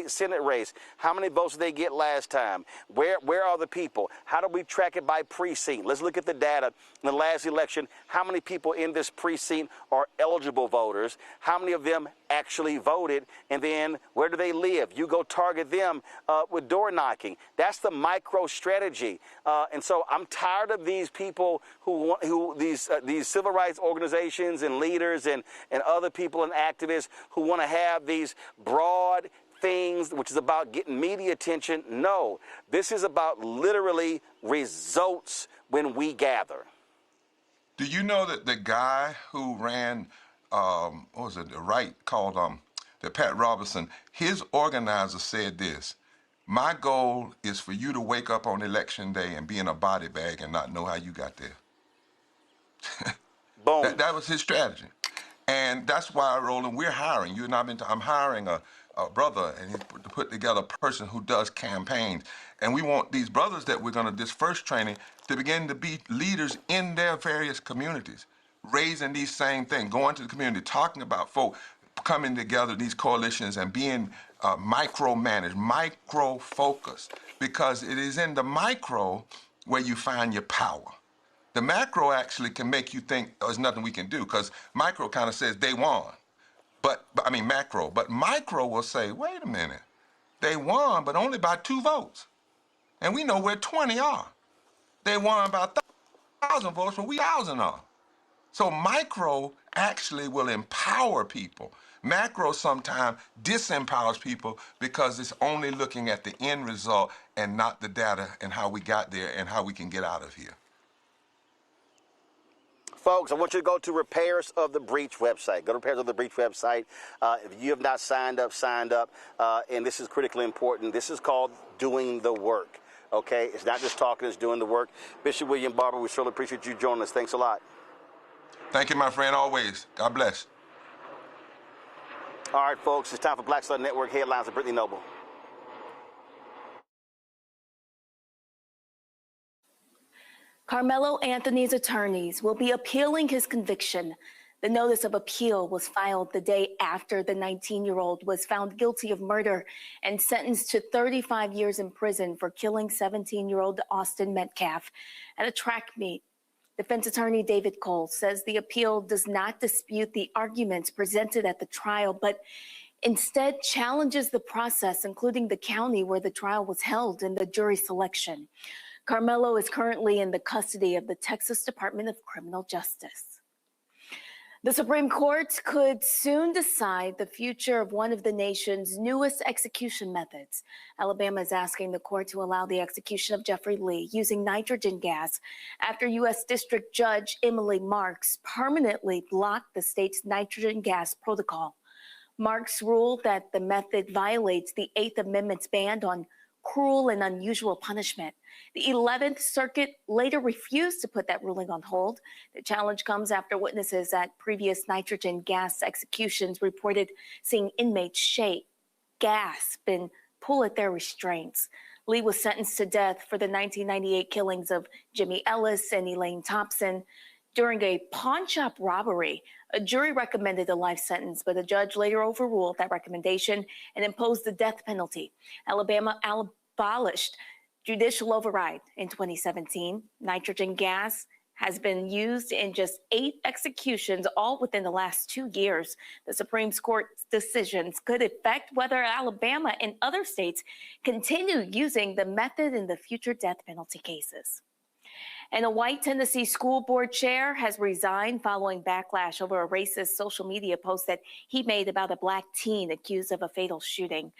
Senate race, how many votes did they get last time? Where are the people? How do we track it by precinct? Let's look at the data. In the last election, how many people in this precinct are eligible voters? How many of them actually voted? And then where do they live? You go target them with door knocking. That's the micro strategy. And so I'm tired of these people these civil rights organizations and leaders and other people and activists who want to have these broad things, which is about getting media attention. No, this is about literally results when we gather. Do you know that the guy who ran, the right called the Pat Robertson, his organizer said this: my goal is for you to wake up on election day and be in a body bag and not know how you got there. Boom. That was his strategy. And that's why, Roland, we're hiring. You and I I'm hiring a brother and to put together a person who does campaigns. And we want these brothers that we're going to disperse training to begin to be leaders in their various communities, raising these same things, going to the community, talking about folk, coming together, these coalitions, and being micromanage, micro-focus, because it is in the micro where you find your power. The macro actually can make you think there's nothing we can do, because micro kind of says they won. But macro. But micro will say, wait a minute, they won, but only by 2 votes. And we know where 20 are. They won by 1,000 votes, but we 1,000 are. So micro actually will empower people. Macro sometimes disempowers people because it's only looking at the end result and not the data and how we got there and how we can get out of here. Folks, I want you to go to Repairs of the Breach website. Go to Repairs of the Breach website. If you have not signed up. And this is critically important. This is called doing the work. Okay? It's not just talking, it's doing the work. Bishop William Barber, we certainly appreciate you joining us. Thanks a lot. Thank you, my friend, always. God bless. All right, folks, it's time for Black Star Network Headlines with Brittany Noble. Carmelo Anthony's attorneys will be appealing his conviction. The notice of appeal was filed the day after the 19-year-old was found guilty of murder and sentenced to 35 years in prison for killing 17-year-old Austin Metcalf at a track meet. Defense attorney David Cole says the appeal does not dispute the arguments presented at the trial, but instead challenges the process, including the county where the trial was held and the jury selection. Carmelo is currently in the custody of the Texas Department of Criminal Justice. The Supreme Court could soon decide the future of one of the nation's newest execution methods. Alabama is asking the court to allow the execution of Jeffrey Lee using nitrogen gas after U.S. District Judge Emily Marks permanently blocked the state's nitrogen gas protocol. Marks ruled that the method violates the Eighth Amendment's ban on cruel and unusual punishment. The 11th Circuit later refused to put that ruling on hold. The challenge comes after witnesses at previous nitrogen gas executions reported seeing inmates shake, gasp, and pull at their restraints. Lee was sentenced to death for the 1998 killings of Jimmy Ellis and Elaine Thompson. During a pawn shop robbery, a jury recommended a life sentence, but a judge later overruled that recommendation and imposed the death penalty. Alabama abolished judicial override in 2017. Nitrogen gas has been used in just 8 executions, all within the last 2 years. The Supreme Court's decisions could affect whether Alabama and other states continue using the method in the future death penalty cases. And a white Tennessee school board chair has resigned following backlash over a racist social media post that he made about a black teen accused of a fatal shooting.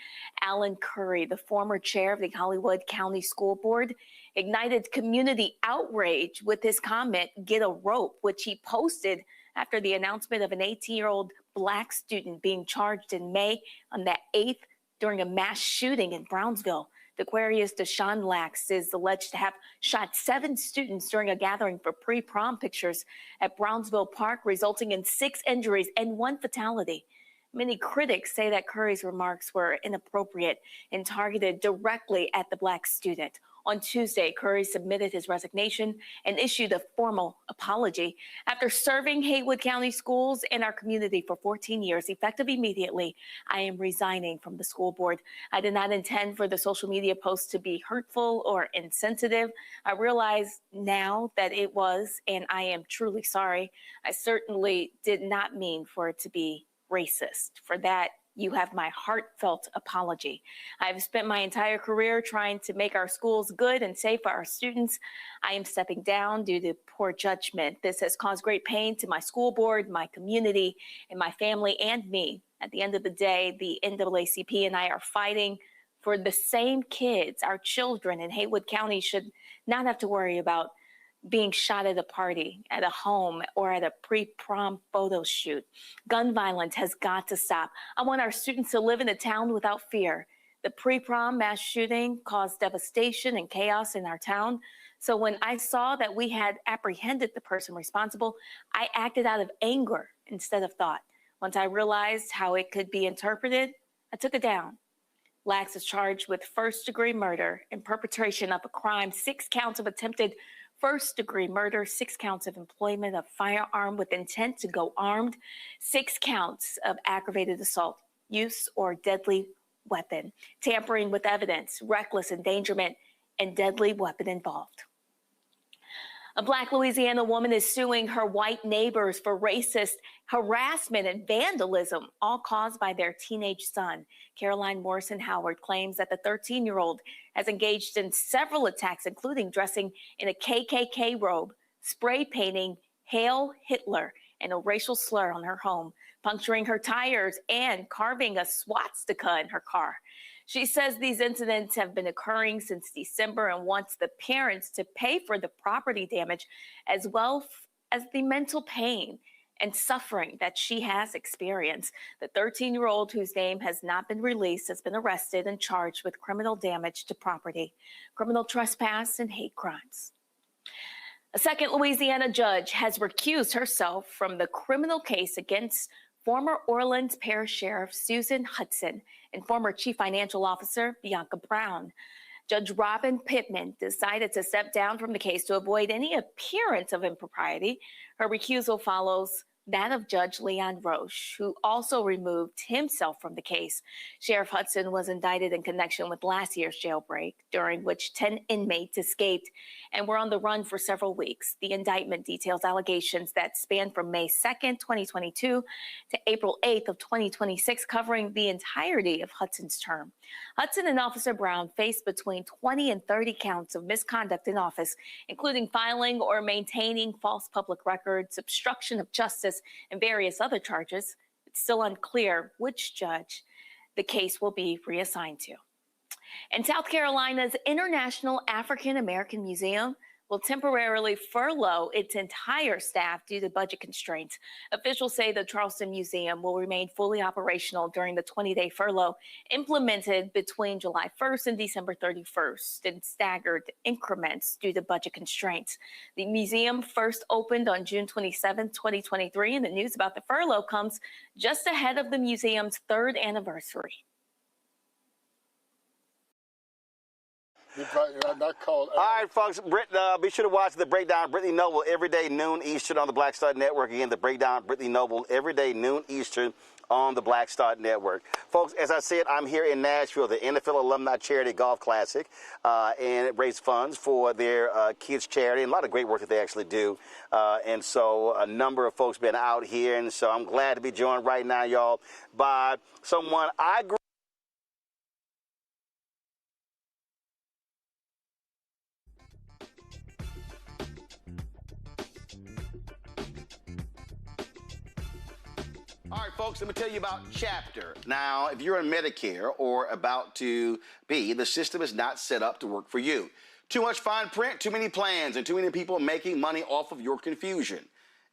Alan Curry, the former chair of the Hollywood County School Board, ignited community outrage with his comment, "Get a rope," which he posted after the announcement of an 18-year-old black student being charged in May on the 8th during a mass shooting in Brownsville. The Aquarius Deshaun Lax is alleged to have shot 7 students during a gathering for pre-prom pictures at Brownsville Park, resulting in 6 injuries and 1 fatality. Many critics say that Curry's remarks were inappropriate and targeted directly at the black student. On Tuesday, Curry submitted his resignation and issued a formal apology. After serving Haywood County schools and our community for 14 years, effective immediately, I am resigning from the school board. I did not intend for the social media post to be hurtful or insensitive. I realize now that it was, and I am truly sorry. I certainly did not mean for it to be racist. For that, you have my heartfelt apology. I have spent my entire career trying to make our schools good and safe for our students. I am stepping down due to poor judgment. This has caused great pain to my school board, my community, and my family and me. At the end of the day, the NAACP and I are fighting for the same kids. Our children in Haywood County should not have to worry about being shot at a party, at a home, or at a pre-prom photo shoot. Gun violence has got to stop. I want our students to live in a town without fear. The pre-prom mass shooting caused devastation and chaos in our town. So when I saw that we had apprehended the person responsible, I acted out of anger instead of thought. Once I realized how it could be interpreted, I took it down. Lax is charged with first-degree murder and perpetration of a crime, 6 counts of attempted first-degree murder, 6 counts of employment of firearm with intent to go armed, 6 counts of aggravated assault, use or deadly weapon, tampering with evidence, reckless endangerment, and deadly weapon involved. A Black Louisiana woman is suing her white neighbors for racist harassment and vandalism, all caused by their teenage son. Caroline Morrison Howard claims that the 13-year-old has engaged in several attacks, including dressing in a KKK robe, spray painting Hail Hitler and a racial slur on her home, puncturing her tires, and carving a swastika in her car. She says these incidents have been occurring since December and wants the parents to pay for the property damage as well as the mental pain and suffering that she has experienced. The 13-year-old, whose name has not been released, has been arrested and charged with criminal damage to property, criminal trespass, and hate crimes. A second Louisiana judge has recused herself from the criminal case against former Orleans Parish Sheriff Susan Hudson and former Chief Financial Officer Bianca Brown. Judge Robin Pittman decided to step down from the case to avoid any appearance of impropriety. Her recusal follows that of Judge Leon Roche, who also removed himself from the case. Sheriff Hudson was indicted in connection with last year's jailbreak, during which 10 inmates escaped and were on the run for several weeks. The indictment details allegations that span from May 2nd, 2022 to April 8th of 2026, covering the entirety of Hudson's term. Hudson and Officer Brown faced between 20 and 30 counts of misconduct in office, including filing or maintaining false public records, obstruction of justice, and various other charges. It's still unclear which judge the case will be reassigned to. And South Carolina's International African American Museum will temporarily furlough its entire staff due to budget constraints. Officials say the Charleston Museum will remain fully operational during the 20-day furlough implemented between July 1st and December 31st in staggered increments due to budget constraints. The museum first opened on June 27, 2023, and the news about the furlough comes just ahead of the museum's third anniversary. All right, folks, be sure to watch The Breakdown, Brittany Noble, every day, noon Eastern on the Black Star Network. Again, The Breakdown, Brittany Noble, every day, noon Eastern on the Black Star Network. Folks, as I said, I'm here in Nashville, the NFL Alumni Charity Golf Classic, and it raised funds for their kids' charity, and a lot of great work that they actually do. And so a number of folks been out here, and so I'm glad to be joined right now, y'all, by someone I grew All right, folks, let me tell you about Chapter. Now, if you're in Medicare or about to be, the system is not set up to work for you. Too much fine print, too many plans, and too many people making money off of your confusion.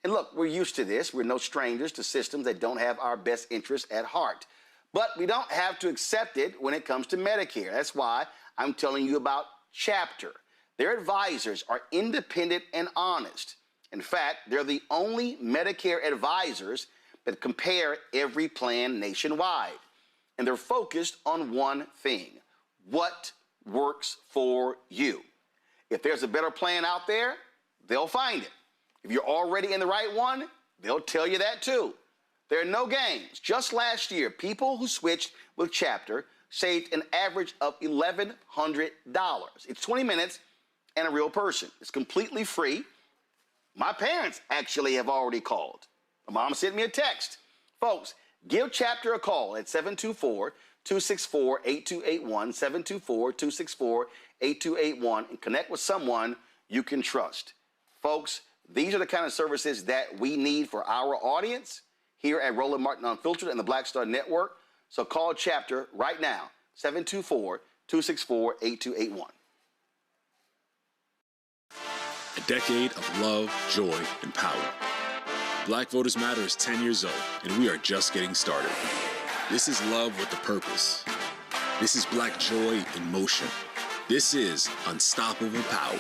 And look, we're used to this. We're no strangers to systems that don't have our best interests at heart. But we don't have to accept it when it comes to Medicare. That's why I'm telling you about Chapter. Their advisors are independent and honest. In fact, they're the only Medicare advisors that compare every plan nationwide. And they're focused on one thing: what works for you. If there's a better plan out there, they'll find it. If you're already in the right one, they'll tell you that too. There are no games. Just last year, people who switched with Chapter saved an average of $1,100. It's 20 minutes and a real person. It's completely free. My parents actually have already called. My mom sent me a text. Folks, give Chapter a call at 724-264-8281, 724-264-8281, and connect with someone you can trust. Folks, these are the kind of services that we need for our audience here at Roland Martin Unfiltered and the Black Star Network. So call Chapter right now, 724-264-8281. A decade of love, joy, and power. Black Voters Matter is 10 years old, and we are just getting started. This is love with a purpose. This is Black joy in motion. This is unstoppable power.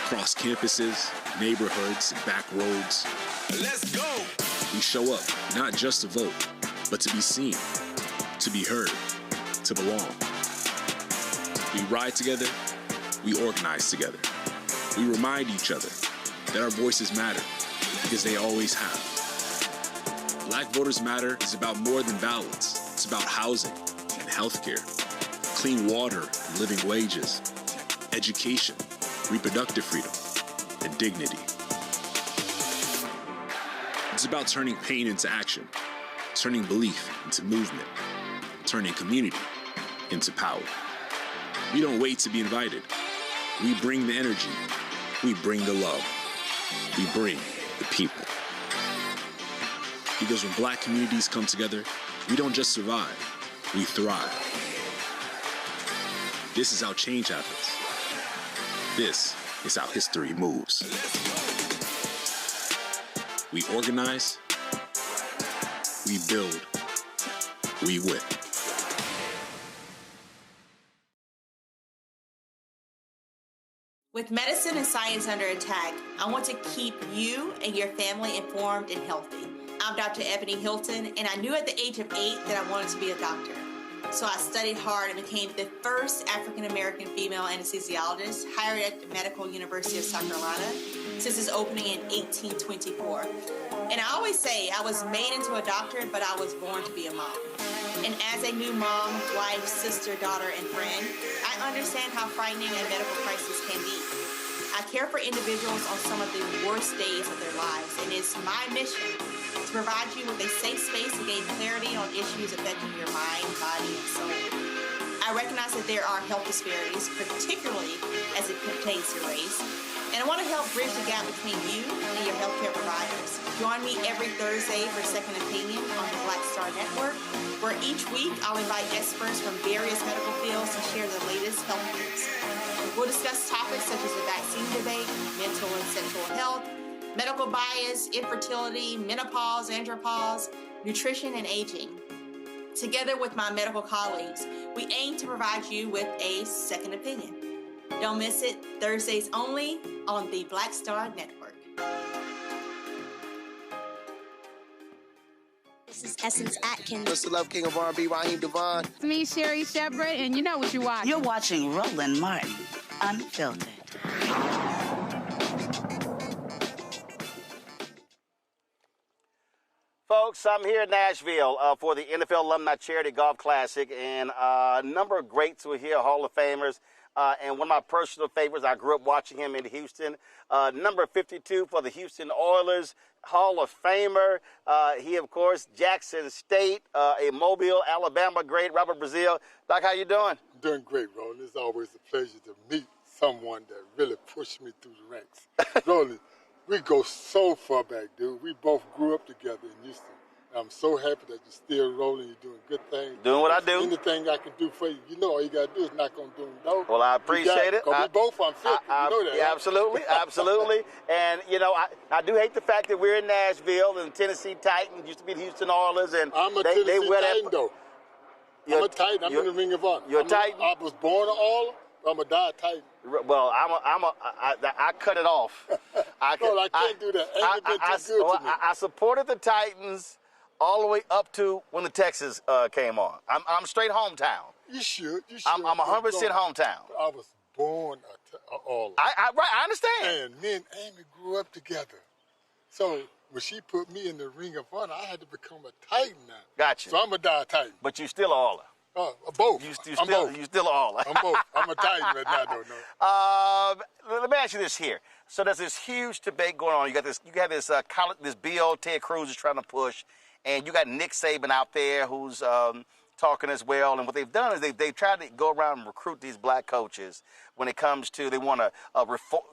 Across campuses, neighborhoods, and back roads. Let's go! We show up not just to vote, but to be seen, to be heard, to belong. We ride together, we organize together. We remind each other that our voices matter, because they always have. Black Voters Matter is about more than ballots. It's about housing and healthcare, clean water and living wages, education, reproductive freedom, and dignity. It's about turning pain into action, turning belief into movement, turning community into power. We don't wait to be invited. We bring the energy. We bring the love. We bring the people. Because when Black communities come together, we don't just survive, we thrive. This is how change happens. This is how history moves. We organize, we build, we win. With medicine and science under attack, I want to keep you and your family informed and healthy. I'm Dr. Ebony Hilton, and I knew at the age of 8 that I wanted to be a doctor. So I studied hard and became the first African-American female anesthesiologist hired at the Medical University of South Carolina since its opening in 1824. And I always say I was made into a doctor, but I was born to be a mom. And as a new mom, wife, sister, daughter, and friend, I understand how frightening a medical crisis can be. I care for individuals on some of the worst days of their lives, and it's my mission to provide you with a safe space to gain clarity on issues affecting your mind, body, and soul. I recognize that there are health disparities, particularly as it pertains to race, and I want to help bridge the gap between you and your healthcare providers. Join me every Thursday for Second Opinion on the Black Star Network, where each week I'll invite experts from various medical fields to share the latest health news. We'll discuss topics such as the vaccine debate, mental and sexual health, medical bias, infertility, menopause, andropause, nutrition, and aging. Together with my medical colleagues, we aim to provide you with a second opinion. Don't miss it, Thursdays only on the Black Star Network. This is Essence Atkins. Mr. Love King of R&B, Raheem Devon. It's me, Sherry Shepard, and you know what you're watching. You're watching Roland Martin, Unfiltered. Folks, I'm here in Nashville for the NFL Alumni Charity Golf Classic, and a number of greats who are here, Hall of Famers, and one of my personal favorites, I grew up watching him in Houston, number 52 for the Houston Oilers, Hall of Famer. He, of course, Jackson State, a Mobile, Alabama great, Robert Brazile. Doc, how you doing? I'm doing great, Roland. It's always a pleasure to meet someone that really pushed me through the ranks. Roland, we go so far back, dude. We both grew up together in Houston. I'm so happy that you're still rolling. You're doing good things. Doing what I do. Anything I can do for you, you know all you got to do is knock on doing door. Well, I appreciate it. We both unfiltered. You know that. Yeah, absolutely, absolutely. And, you know, I do hate the fact that we're in Nashville and Tennessee Titans used to be the Houston Oilers. And I'm a Tennessee Titan, though. I'm a Titan. I'm in the Ring of Honor. You're a Titan? I was born an Oiler. I'm a die Titan. Well, I cut it off. I can't do that. Ain't been too good to me. I supported the Titans all the way up to when the Texans came on. I'm straight hometown. You should. I'm 100% hometown. I was born an Oiler. I understand. And me and Amy grew up together. So when she put me in the Ring of Honor, I had to become a Titan now. Gotcha. So I'm a die Titan. But you still an Oiler. Both. I'm both. You still an Oiler. I'm both. I'm a Titan right now, though. Let me ask you this here. So there's this huge debate going on. You got this college, this bill Ted Cruz is trying to push, and you got Nick Saban out there who's talking as well. And what they've done is they've tried to go around and recruit these black coaches when it comes to they want to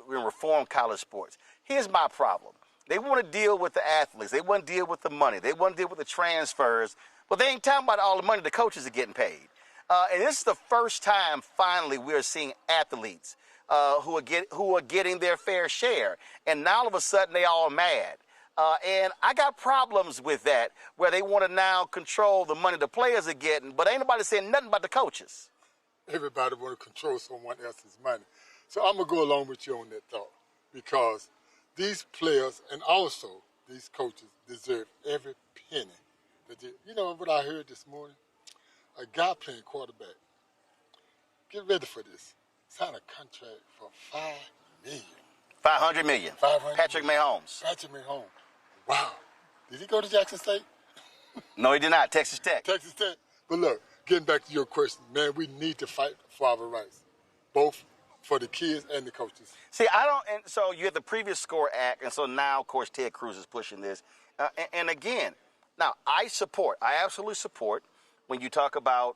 reform college sports. Here's my problem. They want to deal with the athletes. They want to deal with the money. They want to deal with the transfers. But they ain't talking about all the money the coaches are getting paid. And this is the first time, finally, we're seeing athletes who are getting their fair share. And now all of a sudden, they all mad. And I got problems with that, where they want to now control the money the players are getting, but ain't nobody saying nothing about the coaches. Everybody want to control someone else's money. So I'm going to go along with you on that thought, because these players and also these coaches deserve every penny. You know what I heard this morning? A guy playing quarterback. Get ready for this. Signed a contract for $5 million. $500 million. Patrick Mahomes. Patrick Mahomes. Wow. Did he go to Jackson State? No, he did not. Texas Tech. Texas Tech. But look, getting back to your question, man, we need to fight for our rights, both for the kids and the coaches. See, and so you had the previous SCORE Act, and so now, of course, Ted Cruz is pushing this. And again, now I absolutely support when you talk about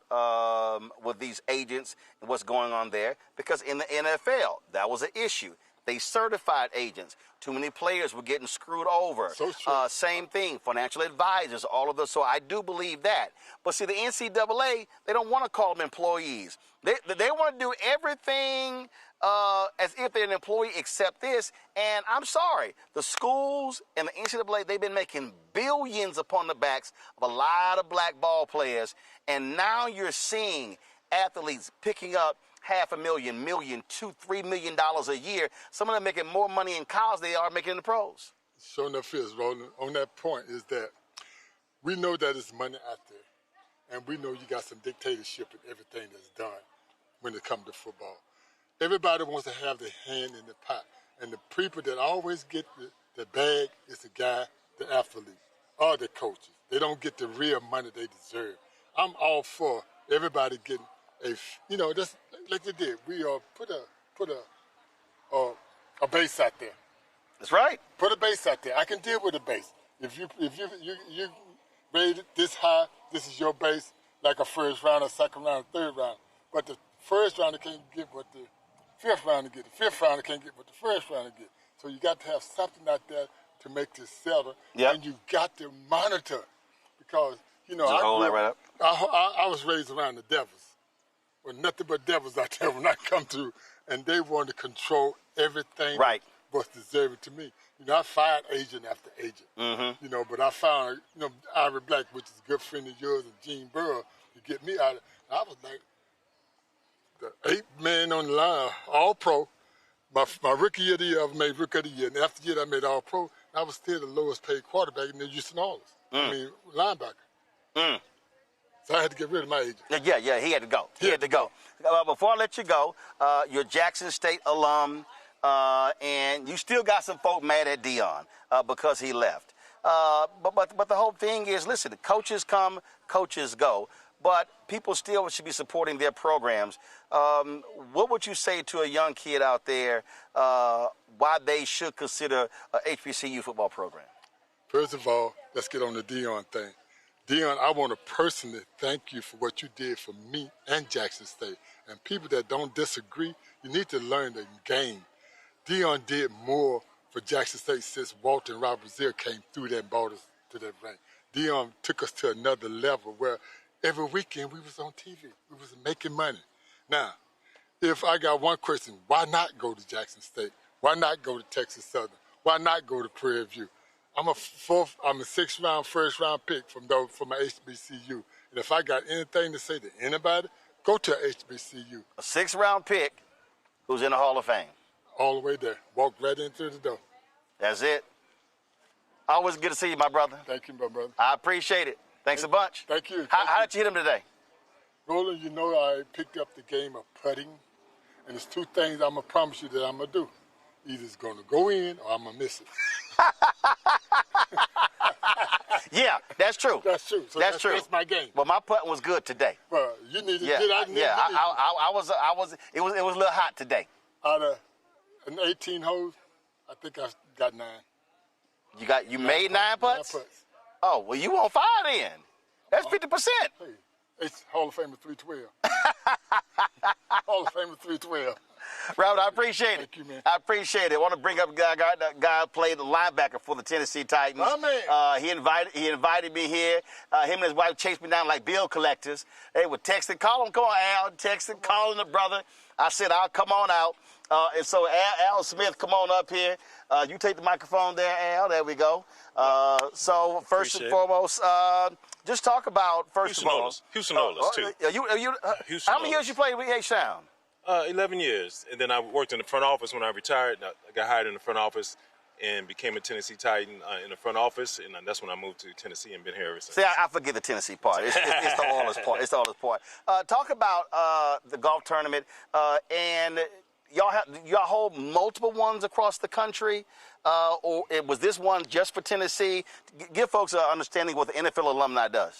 with these agents and what's going on there, because in the NFL, that was an issue. They certified agents. Too many players were getting screwed over. So true. Same thing, financial advisors, all of those. So I do believe that. But see, the NCAA, they don't want to call them employees. They want to do everything as if they're an employee except this. And I'm sorry, the schools and the NCAA, they've been making billions upon the backs of a lot of black ball players. And now you're seeing athletes picking up $500,000, $1 million, $2, $3 million a year. Some of them making more money in college than they are making in the pros. Sure enough is, Roland. On that point is that we know that there's money out there, and we know you got some dictatorship in everything that's done when it comes to football. Everybody wants to have their hand in the pot, and the people that always get the bag is the guy, the athlete, or the coaches. They don't get the real money they deserve. I'm all for everybody getting just like they did. We put a base out there. That's right. Put a base out there. I can deal with a base. If you rate it this high, this is your base, like a first round, a second round, a third round. But the first rounder can't get what the fifth rounder get. The fifth rounder can't get what the first rounder get. So you got to have something out there to make this settle. Yep. And you got to monitor, because I was raised around the devils. Well, nothing but devils out there when I come through, and they want to control everything. Right. Was deserving to me. I fired agent after agent. Mm-hmm. But I found, Ivy Black, which is a good friend of yours, and Gene Burrow, to get me out of it. I was like the 8th man on the line, all pro. My rookie year of the year, I made rookie of the year. And after the year, I made all pro. I was still the lowest paid quarterback in the Houston Oilers. Linebacker. So I had to get rid of my agent. Yeah, he had to go. He had to go. Before I let you go, you're a Jackson State alum, and you still got some folk mad at Deion because he left. But the whole thing is, listen, coaches come, coaches go, but people still should be supporting their programs. What would you say to a young kid out there why they should consider a HBCU football program? First of all, let's get on the Deion thing. Deion, I want to personally thank you for what you did for me and Jackson State. And people that don't disagree, you need to learn the game. Deion did more for Jackson State since Walter and Robert Brazile came through that and brought us to that rank. Deion took us to another level where every weekend we was on TV. We was making money. Now, if I got one question, why not go to Jackson State? Why not go to Texas Southern? Why not go to Prairie View? I'm a 6th round, first round pick for my HBCU. And if I got anything to say to anybody, go to a HBCU. A 6th round pick who's in the Hall of Fame. All the way there. Walk right in through the door. That's it. Always good to see you, my brother. Thank you, my brother. I appreciate it. Thanks a bunch. Thank you. How did you hit him today? Roland, I picked up the game of putting, and there's 2 things I'm going to promise you that I'm going to do. Either it's going to go in or I'm going to miss it. Yeah, that's true. That's true. So that's true. That's my game. Well, my putting was good today. Well, you need to get out there. Yeah, I was. It was a little hot today. Out of an 18 holes, I think I got 9. You made 9 putts? 9 putts. Oh, well, you on fire then. That's 50%. Hey, it's Hall of Fame of 312. Hall of Fame of 312. Robert, I appreciate it. Thank you, man. I appreciate it. I want to bring up a guy who played the linebacker for the Tennessee Titans. My man. He invited me here. Him and his wife chased me down like bill collectors. They were texting, call him, come on, Al. Texting, calling the brother. I said, I'll come on out. And so Al Smith, come on up here. You take the microphone there, Al. There we go. So first and foremost, just talk about Houston Oilers, too. How many years you played with H-Town? 11 years. And then I worked in the front office when I retired. I got hired in the front office and became a Tennessee Titan in the front office. And that's when I moved to Tennessee and been here ever since. See, I forget the Tennessee part. It's the Oilers part. It's the Oilers part. Talk about the golf tournament. And y'all hold multiple ones across the country. or was this one just for Tennessee? Give folks an understanding what the NFL alumni does.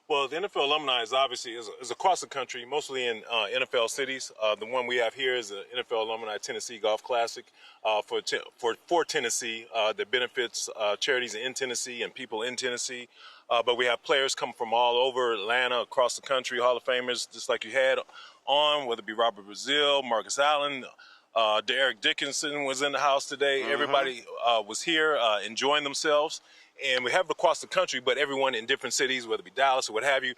Well, the NFL alumni is obviously is across the country, mostly in NFL cities. The one we have here is the NFL Alumni Tennessee Golf Classic for Tennessee that benefits charities in Tennessee and people in Tennessee. But we have players come from all over Atlanta, across the country, Hall of Famers, just like you had on, whether it be Robert Brazile, Marcus Allen, Derek Dickinson was in the house today. Everybody was here enjoying themselves. And we have it across the country, but everyone in different cities, whether it be Dallas or what have you,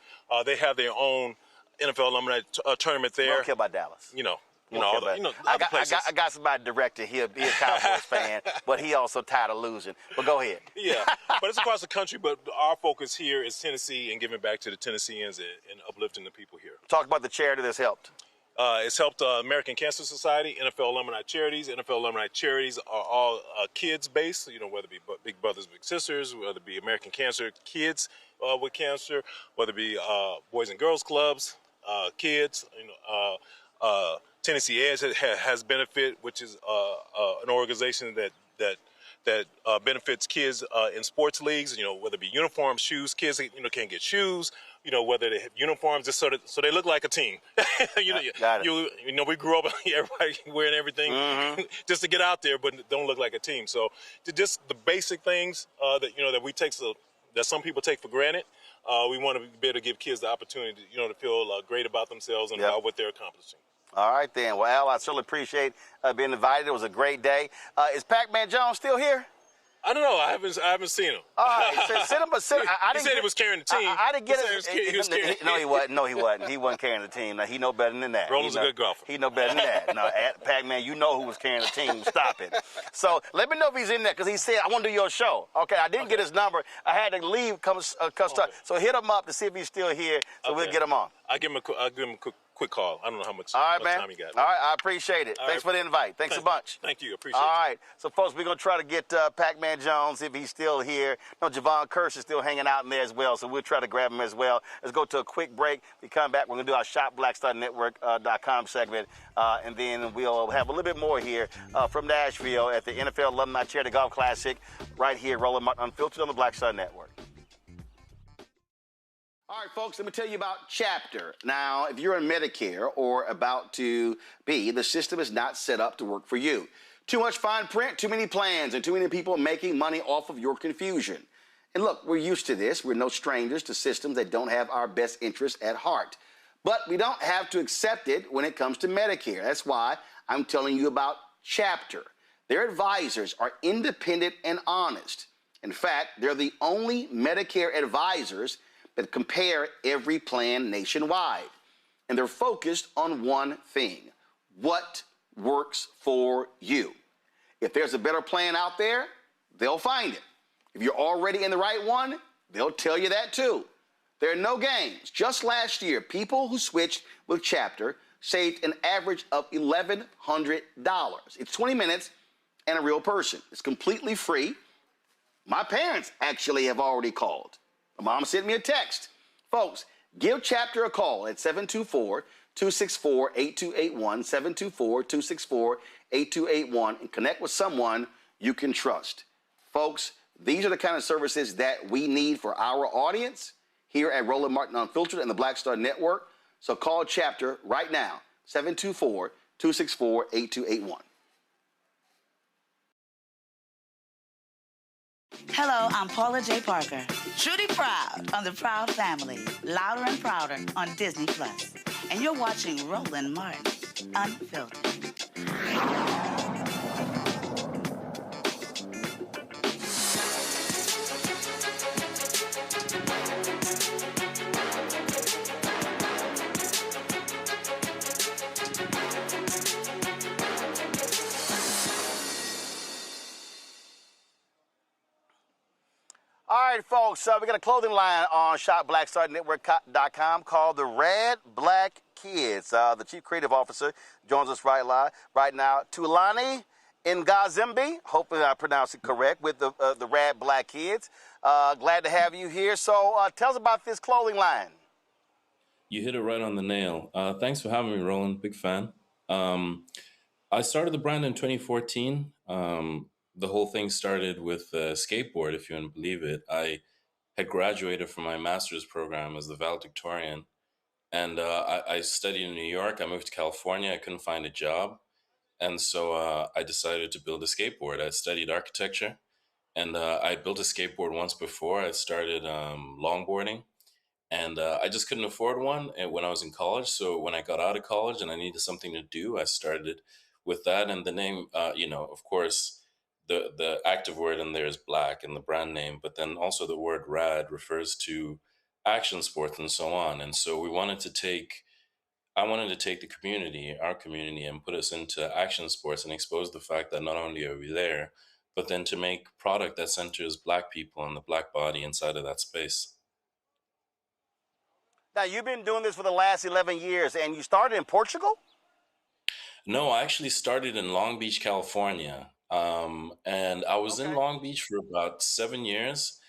they have their own NFL alumni tournament there. I don't care about Dallas. I got somebody director here, be a Cowboys fan, but he also tired of losing. But go ahead. Yeah, but it's across the country, but our focus here is Tennessee and giving back to the Tennesseans and uplifting the people here. Talk about the charity that's helped. It's helped American Cancer Society, NFL Alumni Charities. NFL Alumni Charities are all kids-based, whether it be Big Brothers, Big Sisters, whether it be American Cancer Kids with Cancer, whether it be Boys and Girls Clubs, kids. Tennessee Edge has Benefit, which is an organization that benefits kids in sports leagues, whether it be uniforms, shoes. Kids, can't get shoes, whether they have uniforms, just so they look like a team. Got it. We grew up, everybody wearing everything just to get out there, but don't look like a team. So just the basic things that we take, that some people take for granted. We want to be able to give kids the opportunity, to feel great about themselves and about what they're accomplishing. All right, then. Well, Al, I certainly appreciate being invited. It was a great day. Is Pac-Man Jones still here? I don't know. I haven't seen him. All right, send him. He said he was carrying the team. I didn't get it. No, he wasn't. No, he wasn't. He wasn't carrying the team. Now, he know better than that. Roland's a good golfer. He know better than that. No, Pac-Man, you know who was carrying the team. Stop it. So let me know if he's in there, because he said, I want to do your show. Okay, I didn't get his number. I had to leave, so hit him up to see if he's still here, so we'll get him on. I'll give him a quick call. I don't know how much, time you got. All right, I appreciate it. Thanks for the invite. Thanks a bunch. Thank you. Appreciate it. All right. So, folks, we're going to try to get Pac-Man Jones, if he's still here. No, Javon Kirsch is still hanging out in there as well, so we'll try to grab him as well. Let's go to a quick break. We come back. We're going to do our shopblackstarnetwork.com segment, and then we'll have a little bit more here from Nashville at the NFL Alumni Charity Golf Classic right here, Roland Martin Unfiltered on the Black Star Network. All right, folks, let me tell you about Chapter. Now, if you're on Medicare or about to be, the system is not set up to work for you. Too much fine print, too many plans, and too many people making money off of your confusion. And look, we're used to this. We're no strangers to systems that don't have our best interests at heart. But we don't have to accept it when it comes to Medicare. That's why I'm telling you about Chapter. Their advisors are independent and honest. In fact, they're the only Medicare advisors that compare every plan nationwide. And they're focused on one thing: what works for you. If there's a better plan out there, they'll find it. If you're already in the right one, they'll tell you that too. There are no games. Just last year, people who switched with Chapter saved an average of $1,100. It's 20 minutes and a real person. It's completely free. My parents actually have already called. My mom sent me a text. Folks, give Chapter a call at 724-264-8281, 724-264-8281, and connect with someone you can trust. Folks, these are the kind of services that we need for our audience here at Roland Martin Unfiltered and the Black Star Network. So call Chapter right now, 724-264-8281. Hello, I'm Paula J. Parker. Truly proud on the Proud Family, Louder and Prouder on Disney+. And you're watching Roland Martin Unfiltered. All right, folks, we got a clothing line on shopblackstarnetwork.com called the Red Black Kids. The Chief Creative Officer joins us right now. Tulani Ngazimbi, hopefully I pronounced it correct, with the Red Black Kids. Glad to have you here. So tell us about this clothing line. You hit it right on the nail. Thanks for having me, Roland. Big fan. I started the brand in 2014. the whole thing started with a skateboard, if you want to believe it. I had graduated from my master's program as the valedictorian, and I studied in New York. I moved to California. I couldn't find a job, and so I decided to build a skateboard. I studied architecture, and I built a skateboard once before. I started longboarding, and I just couldn't afford one when I was in college. So when I got out of college and I needed something to do, I started with that. And the name, of course, the active word in there is black and the brand name, but then also the word rad refers to action sports and so on. And so I wanted to take the community, our community, and put us into action sports and expose the fact that not only are we there, but then to make product that centers Black people and the Black body inside of that space. Now, you've been doing this for the last 11 years, and you started in Portugal? No, I actually started in Long Beach, California. And I was in Long Beach for about 7 years.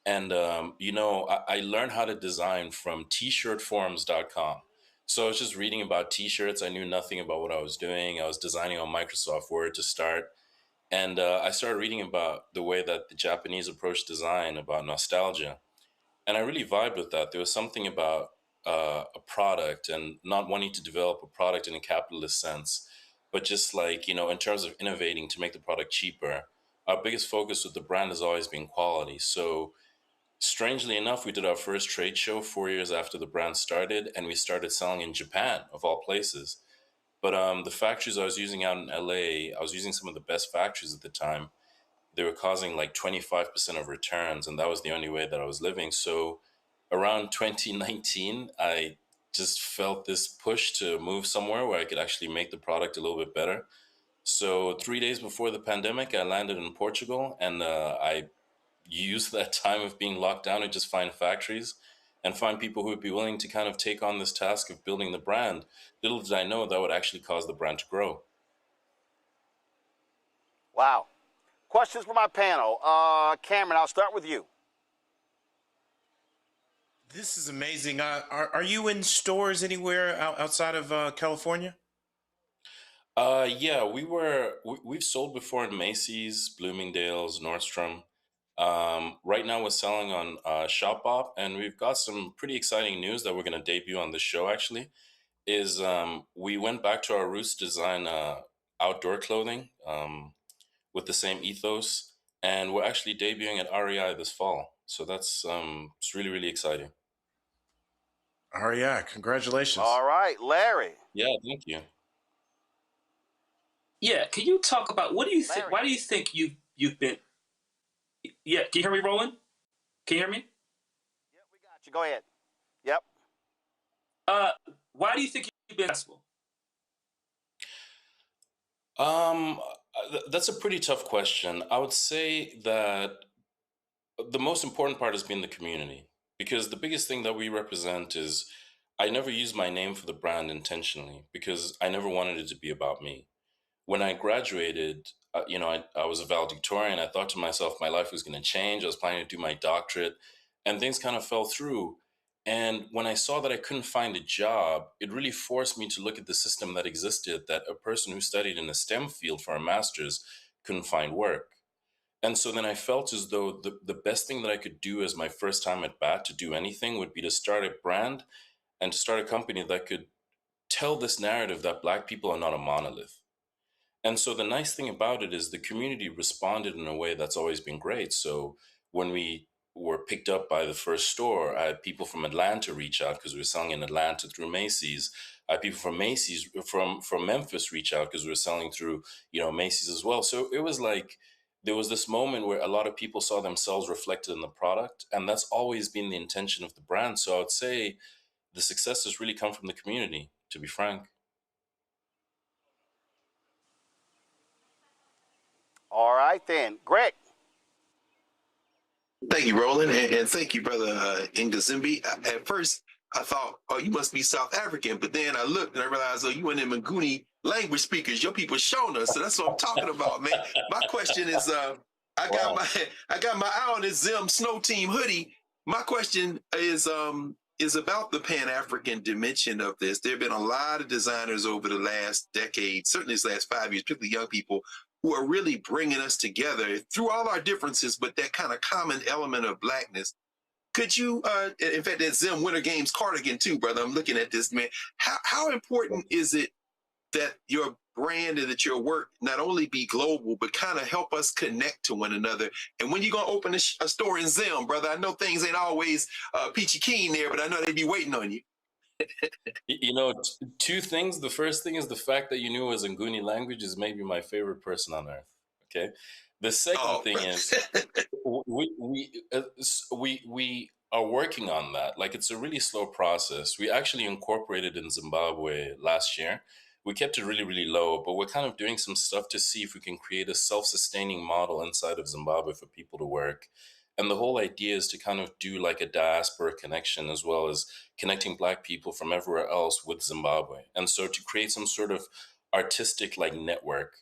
And, I learned how to design from tshirtforums.com. So I was just reading about t-shirts. I knew nothing about what I was doing. I was designing on Microsoft Word to start. And I started reading about the way that the Japanese approach design, about nostalgia. And I really vibed with that. There was something about a product and not wanting to develop a product in a capitalist sense, but just like, in terms of innovating to make the product cheaper. Our biggest focus with the brand has always been quality. So strangely enough, we did our first trade show 4 years after the brand started, and we started selling in Japan, of all places. But the factories I was using out in LA, I was using some of the best factories at the time. They were causing like 25% of returns, and that was the only way that I was living. So around 2019, I just felt this push to move somewhere where I could actually make the product a little bit better. So 3 days before the pandemic, I landed in Portugal, and I used that time of being locked down to just find factories and find people who would be willing to kind of take on this task of building the brand. Little did I know that would actually cause the brand to grow. Wow. Questions for my panel. Cameron, I'll start with you. This is amazing. Are you in stores anywhere outside of California? Yeah, we've sold before in Macy's, Bloomingdale's, Nordstrom. Right now we're selling on Shopbop, and we've got some pretty exciting news that we're going to debut on the show, actually, is we went back to our roots to design outdoor clothing with the same ethos, and we're actually debuting at REI this fall. So that's it's really, really exciting. REI, congratulations. All right, Larry. Yeah, thank you. Yeah, can you talk about what do you think? Why do you think you've been? Yeah, can you hear me, Roland? Can you hear me? Yeah, we got you. Go ahead. Yep. Why do you think you've been successful? That's a pretty tough question. I would say that the most important part has been the community, because the biggest thing that we represent is I never used my name for the brand intentionally because I never wanted it to be about me. When I graduated, I was a valedictorian. I thought to myself, my life was going to change. I was planning to do my doctorate, and things kind of fell through. And when I saw that I couldn't find a job, it really forced me to look at the system that existed, that a person who studied in a STEM field for a master's couldn't find work. And so then I felt as though the best thing that I could do as my first time at bat to do anything would be to start a brand and to start a company that could tell this narrative that Black people are not a monolith. And so the nice thing about it is the community responded in a way that's always been great. So when we were picked up by the first store, I had people from Atlanta reach out because we were selling in Atlanta through Macy's. I had people from Macy's, from Memphis reach out because we were selling through, Macy's as well. So it was like there was this moment where a lot of people saw themselves reflected in the product. And that's always been the intention of the brand. So I would say the success has really come from the community, to be frank. All right, then. Greg. Thank you, Roland, and thank you, brother Ngazimbi. At first, I thought, oh, you must be South African, but then I looked and I realized, oh, you one of them Nguni language speakers. Your people showing us, so that's what I'm talking about, man. My question is, I got my eye on this Zim Snow Team hoodie. My question is about the Pan-African dimension of this. There have been a lot of designers over the last decade, certainly this last 5 years, particularly young people, who are really bringing us together through all our differences, but that kind of common element of Blackness. Could you, in fact, that Zim Winter Games cardigan too, brother, I'm looking at this, man. How important is it that your brand and that your work not only be global, but kind of help us connect to one another? And when you going to open a store in Zim, brother, I know things ain't always peachy keen there, but I know they be waiting on you. Two things. The first thing is the fact that you knew it was Nguni language is maybe my favorite person on earth. Okay. The second thing is we are working on that. Like, it's a really slow process. We actually incorporated in Zimbabwe last year. We kept it really, really low, but we're kind of doing some stuff to see if we can create a self-sustaining model inside of Zimbabwe for people to work. And the whole idea is to kind of do like a diaspora connection, as well as connecting Black people from everywhere else with Zimbabwe. And so to create some sort of artistic like network.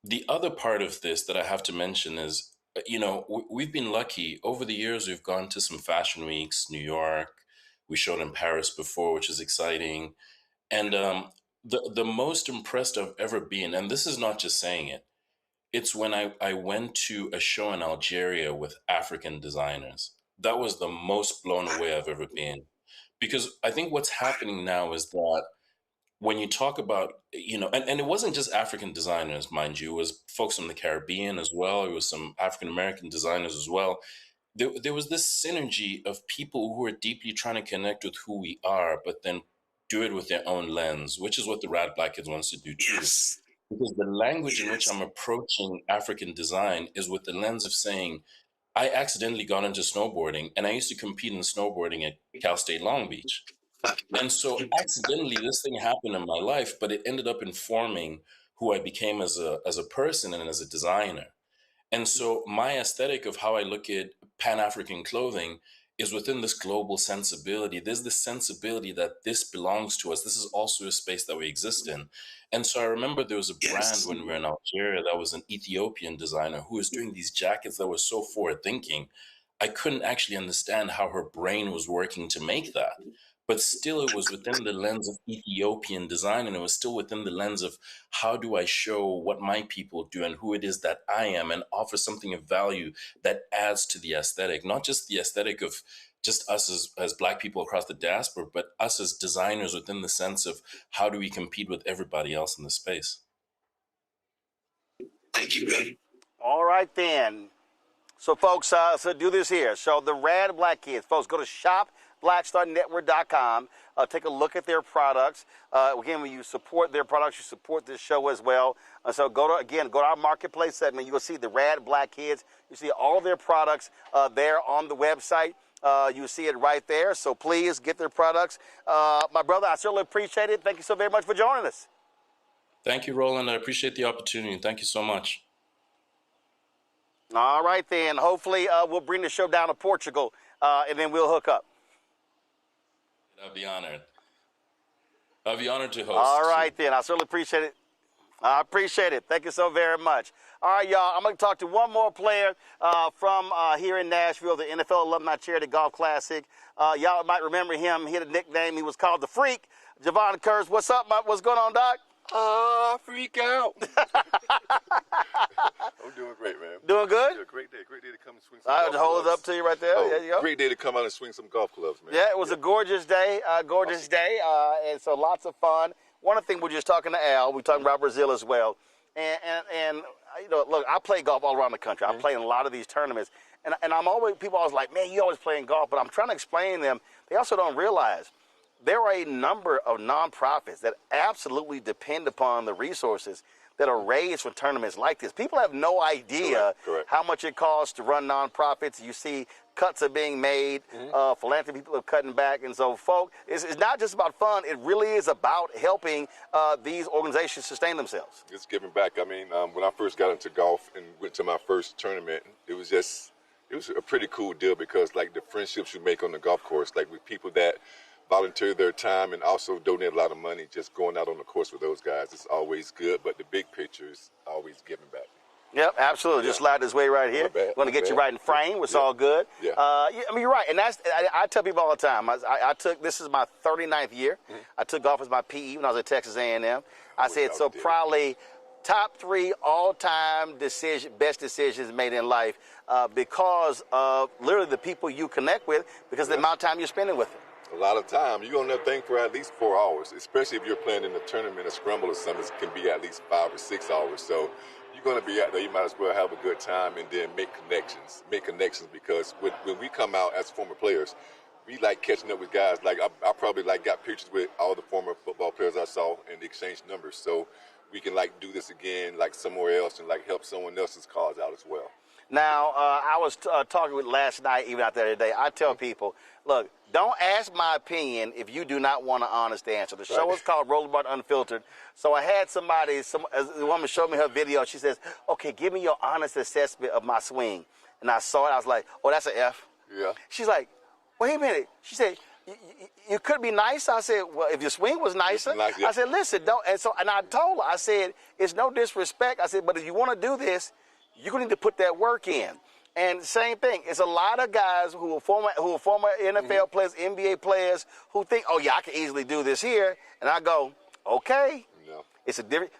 The other part of this that I have to mention is, we've been lucky. Over the years, we've gone to some fashion weeks, New York. We showed in Paris before, which is exciting. And the most impressed I've ever been, and this is not just saying it, it's when I went to a show in Algeria with African designers. That was the most blown away I've ever been. Because I think what's happening now is that when you talk about, and it wasn't just African designers, mind you, it was folks from the Caribbean as well. It was some African-American designers as well. There was this synergy of people who are deeply trying to connect with who we are, but then do it with their own lens, which is what the Rad Black Kids wants to do too. Yes. Because the language in which I'm approaching African design is with the lens of saying, I accidentally got into snowboarding, and I used to compete in snowboarding at Cal State Long Beach. And so accidentally this thing happened in my life, but it ended up informing who I became as a person and as a designer. And so my aesthetic of how I look at Pan-African clothing is within this global sensibility. There's this sensibility that this belongs to us. This is also a space that we exist in. And so I remember there was a brand when we were in Algeria that was an Ethiopian designer who was doing these jackets that were so forward thinking. I couldn't actually understand how her brain was working to make that. But still, it was within the lens of Ethiopian design, and it was still within the lens of how do I show what my people do and who it is that I am, and offer something of value that adds to the aesthetic, not just the aesthetic of just us as Black people across the diaspora, but us as designers within the sense of how do we compete with everybody else in the space. Thank you, man. All right, then. So, folks, so do this here. So the Rad Black Kids, folks, go to shopblackstarnetwork.com. Take a look at their products. Again, when you support their products, you support this show as well. So go to our marketplace segment. You will see the Rad Black Kids. You see all their products there on the website. You see it right there. So please get their products. My brother, I certainly appreciate it. Thank you so very much for joining us. Thank you, Roland. I appreciate the opportunity. Thank you so much. All right, then. Hopefully, we'll bring the show down to Portugal, and then we'll hook up. I'd be honored. I'd be honored to host. All right, then. I certainly appreciate it. I appreciate it. Thank you so very much. All right, y'all. I'm going to talk to one more player from here in Nashville, the NFL Alumni Charity Golf Classic. Y'all might remember him. He had a nickname. He was called the Freak. Javon Kurz, what's up? What's going on, Doc? Freak out. I'm doing great, man. Doing good? Yeah, great day to come and swing some I'll golf hold clubs. it up to you right there. There you go. Great day to come out and swing some golf clubs, man. Yeah, it was a gorgeous day, and so lots of fun. One of the things we're just talking to Al, we're talking about Brazil as well, and look, I play golf all around the country. I play in a lot of these tournaments, and people always like, man, you always playing golf, but I'm trying to explain to them, they also don't realize there are a number of nonprofits that absolutely depend upon the resources that are raised for tournaments like this. People have no idea how much it costs to run nonprofits. You see cuts are being made, philanthropy people are cutting back. And so, folks, it's not just about fun. It really is about helping these organizations sustain themselves. It's giving back. I mean, when I first got into golf and went to my first tournament, it was a pretty cool deal because, like, the friendships you make on the golf course, like with people that volunteer their time and also donate a lot of money, just going out on the course with those guys, it's always good, but the big picture is always giving back. Yep, absolutely. Just slide this way right here. We're going to get you right in frame. It's all good. Yeah. I mean, you're right. And I tell people all the time, this is my 39th year. I took golf as my PE when I was at Texas A&M. I said, so probably top 3 all-time best decisions made in life because of literally the people you connect with, because of the amount of time you're spending with them. A lot of time. You're on that thing for at least 4 hours, especially if you're playing in a tournament, a scramble or something. It can be at least 5 or 6 hours. So you're going to be out there. You might as well have a good time and then make connections. Make connections, because when we come out as former players, we like catching up with guys. Like I probably like got pictures with all the former football players I saw and exchange numbers. So we can like do this again, like somewhere else, and like help someone else's cause out as well. Now, I was talking with last night, even out there today. I tell people, look, don't ask my opinion if you do not want an honest answer. The show is called Rolling Martin Unfiltered. So I had a woman showed me her video. She says, okay, give me your honest assessment of my swing. And I saw it. I was like, oh, that's an F. Yeah. She's like, wait a minute. She said, you could be nice. I said, well, if your swing was nicer. I said, listen, don't. And I told her, I said, it's no disrespect. I said, but if you want to do this, you're going to need to put that work in. And same thing, it's a lot of guys who are former NFL players, NBA players, who think, oh yeah, I can easily do this here. And I go, okay. No. It's a different,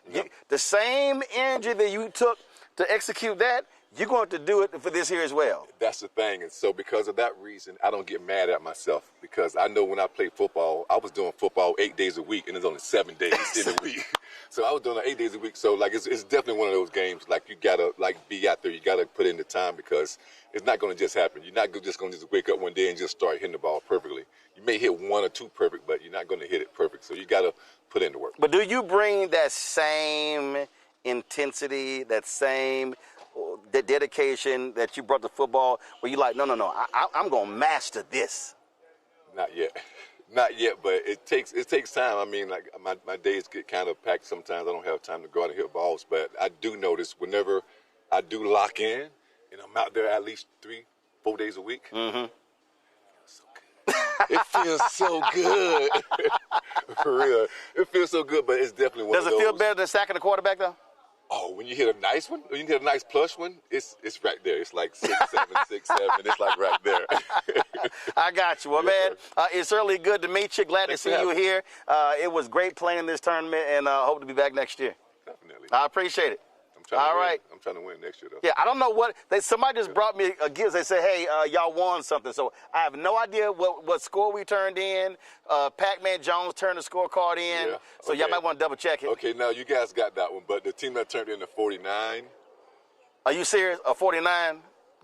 the same energy that you took to execute that, you're going to do it for this here as well. That's the thing. And so because of that reason, I don't get mad at myself, because I know when I played football, I was doing football 8 days a week, and it's only 7 days in a week. So I was doing it 8 days a week. So like it's definitely one of those games. Like you gotta like be out there. You gotta put in the time, because it's not going to just happen. You're not just going to just wake up one day and just start hitting the ball perfectly. You may hit 1 or 2 perfect, but you're not going to hit it perfect. So you gotta put in the work. But do you bring that same intensity, that same the dedication that you brought to football, where you're like, no, I'm going to master this? Not yet. Not yet, but it takes time. I mean, like my days get kind of packed sometimes. I don't have time to go out and hit balls, but I do notice whenever I do lock in and I'm out there at least 3-4 days a week, it feels so good. For real. It feels so good, but it's definitely one of those. Does it feel better than sacking the quarterback, though? Oh, when you hit a nice one, when you hit a nice plush one, it's right there. It's like 6-7, 6-7. It's like right there. I got you. Well, man, it's certainly good to meet you. Glad to see you here. It was great playing in this tournament, and hope to be back next year. Definitely. I appreciate it. All right. I'm trying to win next year, though. Yeah, I don't know what somebody just brought me a gift. They said, hey, y'all won something. So I have no idea what score we turned in. Pac-Man Jones turned the scorecard in. Yeah. So y'all might want to double check it. Okay, now you guys got that one, but the team that turned in the 49. Are you serious? A 49?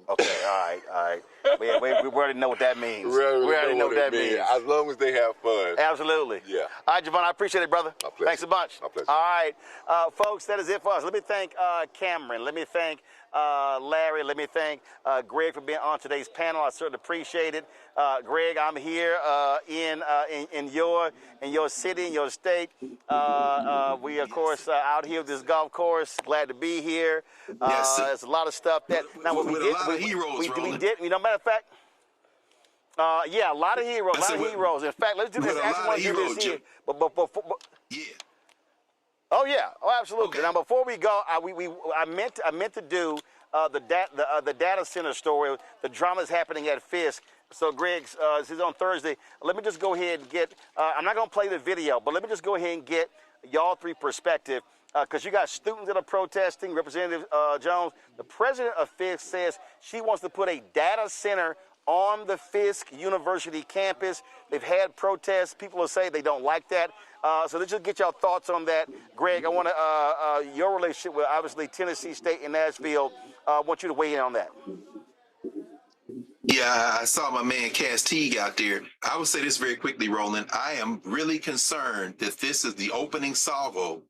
Okay, all right. We already know what that means. We already know what that means. As long as they have fun. Absolutely. Yeah. All right, Javon, I appreciate it, brother. My pleasure. Thanks a bunch. My pleasure. All right, folks, that is it for us. Let me thank Cameron. Let me thank Larry. Let me thank Greg for being on today's panel. I certainly appreciate it. Greg, I'm here in your city, in your state. We, of course, out here at this golf course. Glad to be here. Yes, there's a lot of stuff that with a lot of heroes, we did. You know, matter of fact. Yeah, a lot of heroes. In fact, let's do this. Actually, want to do this here. But yeah. Oh yeah. Oh, absolutely. Okay. Now, before we go, I meant to do the data center story. The drama is happening at Fisk. So, Greg, this is on Thursday. Let me just go ahead and get. I'm not going to play the video, but let me just go ahead and get y'all three perspective. Because you got students that are protesting. Representative Jones, the president of Fisk, says she wants to put a data center on the Fisk University campus. They've had protests. People will say they don't like that. So let's just get your thoughts on that. Greg, I want to, your relationship with obviously Tennessee State and Nashville, I want you to weigh in on that. Yeah, I saw my man Cass Teague out there. I would say this very quickly, Roland. I am really concerned that this is the opening salvo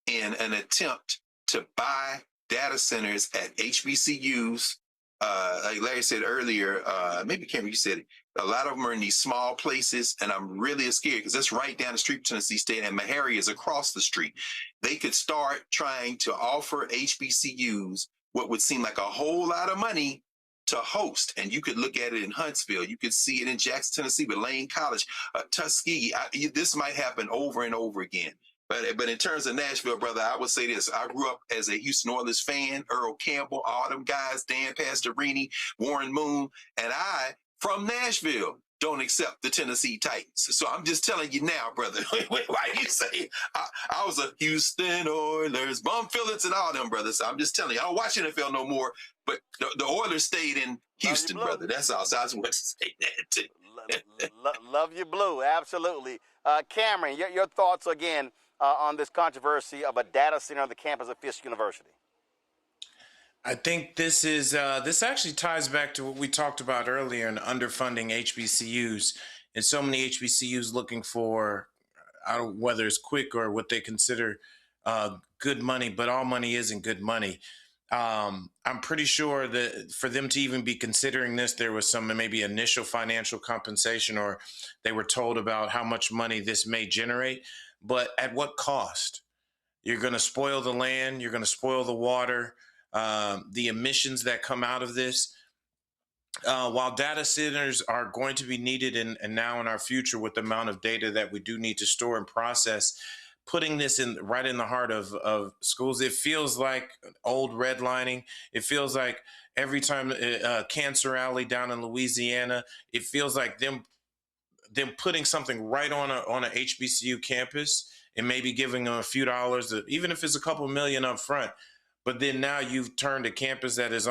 in an attempt to buy data centers at HBCUs. Like Larry said earlier, maybe Cameron, you said it, a lot of them are in these small places, and I'm really scared because that's right down the street from Tennessee State, and Meharry is across the street. They could start trying to offer HBCUs what would seem like a whole lot of money to host, and you could look at it in Huntsville. You could see it in Jackson, Tennessee, with Lane College, Tuskegee. This might happen over and over again. But in terms of Nashville, brother, I would say this. I grew up as a Houston Oilers fan, Earl Campbell, all them guys, Dan Pastorini, Warren Moon, and I, from Nashville, don't accept the Tennessee Titans. So I'm just telling you now, brother. Why you say I was a Houston Oilers, Bum Phillips, and all them, brothers. So I'm just telling you, I don't watch NFL no more, but the Oilers stayed in Houston, brother. That's all. So I just want to say that too. Love you, Blue. Absolutely. Cameron, your thoughts again on this controversy of a data center on the campus of Fisk University. I think this is this actually ties back to what we talked about earlier in underfunding HBCUs, and so many HBCUs looking for whether it's quick or what they consider good money, but all money isn't good money. I'm pretty sure that for them to even be considering this, there was some maybe initial financial compensation, or they were told about how much money this may generate, but at what cost? You're going to spoil the land, you're going to spoil the water. The emissions that come out of this, while data centers are going to be needed and now in our future with the amount of data that we do need to store and process, putting this right in the heart of schools, it feels like old redlining. It feels like every time Cancer Alley down in Louisiana, it feels like them putting something right on a HBCU campus and maybe giving them a few dollars, even if it's a couple million up front. But then now you've turned a campus that is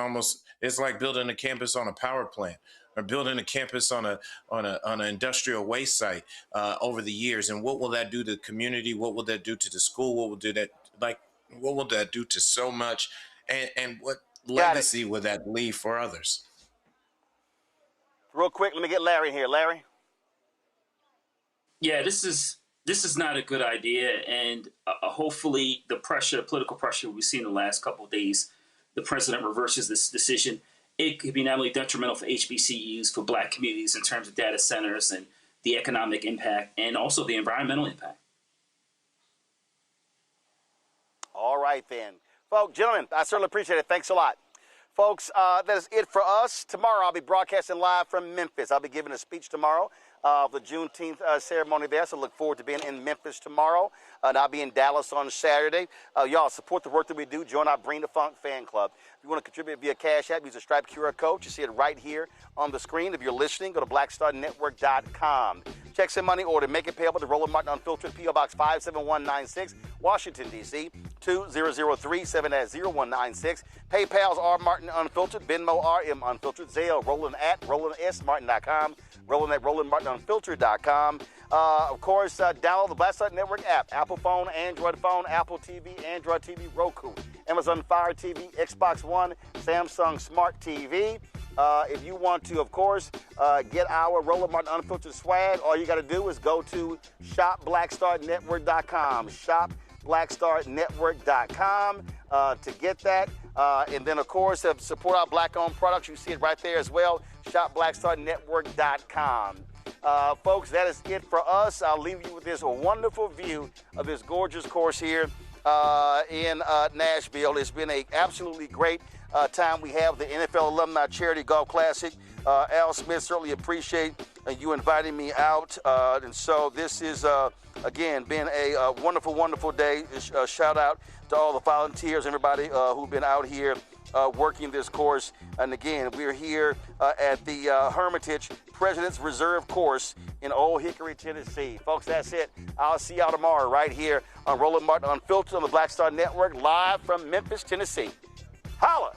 it's like building a campus on a power plant or building a campus on an industrial waste site over the years. And what will that do to the community? What will that do to the school? What will that do to so much? And what legacy will that leave for others? Real quick, let me get Larry here. Larry? Yeah, this is not a good idea, and hopefully the political pressure we've seen in the last couple of days, the president reverses this decision. It could be not only detrimental for HBCUs, for Black communities in terms of data centers and the economic impact, and also the environmental impact. All right, then. Folks, gentlemen, I certainly appreciate it. Thanks a lot. Folks, that is it for us. Tomorrow I'll be broadcasting live from Memphis. I'll be giving a speech tomorrow. The Juneteenth ceremony there, so look forward to being in Memphis tomorrow. And I'll be in Dallas on Saturday. Y'all support the work that we do. Join our Bring the Funk fan club. If you want to contribute via Cash App, use the Stripe QR code. You see it right here on the screen. If you're listening, go to blackstarnetwork.com. Check some money order. Make it payable to Roland Martin Unfiltered, P.O. Box 57196, Washington, D.C. 20037 at 0196. PayPal's R Martin Unfiltered, Venmo RM Unfiltered, Zelle Roland at RolandSMartin.com, Roland at RolandMartinUnfiltered.com. Of course, download the Black Star Network app, Apple phone, Android phone, Apple TV, Android TV, Roku, Amazon Fire TV, Xbox One, Samsung Smart TV. If you want to, of course, get our Roland Martin Unfiltered swag, all you got to do is go to shopblackstarnetwork.com, shopblackstarnetwork.com to get that. And then, of course, support our Black-owned products. You see it right there as well, shopblackstarnetwork.com. Folks, that is it for us. I'll leave you with this wonderful view of this gorgeous course here in Nashville. It's been an absolutely great time. We have the NFL Alumni Charity Golf Classic. Al Smith, certainly appreciate you inviting me out. And so this is, again, been a wonderful, wonderful day. Shout out to all the volunteers, everybody who've been out here working this course. And again, we're here at the Hermitage President's Reserve course in Old Hickory, Tennessee. Folks, that's it. I'll see y'all tomorrow right here on Roland Martin Unfiltered on the Black Star Network, live from Memphis, Tennessee. Holla!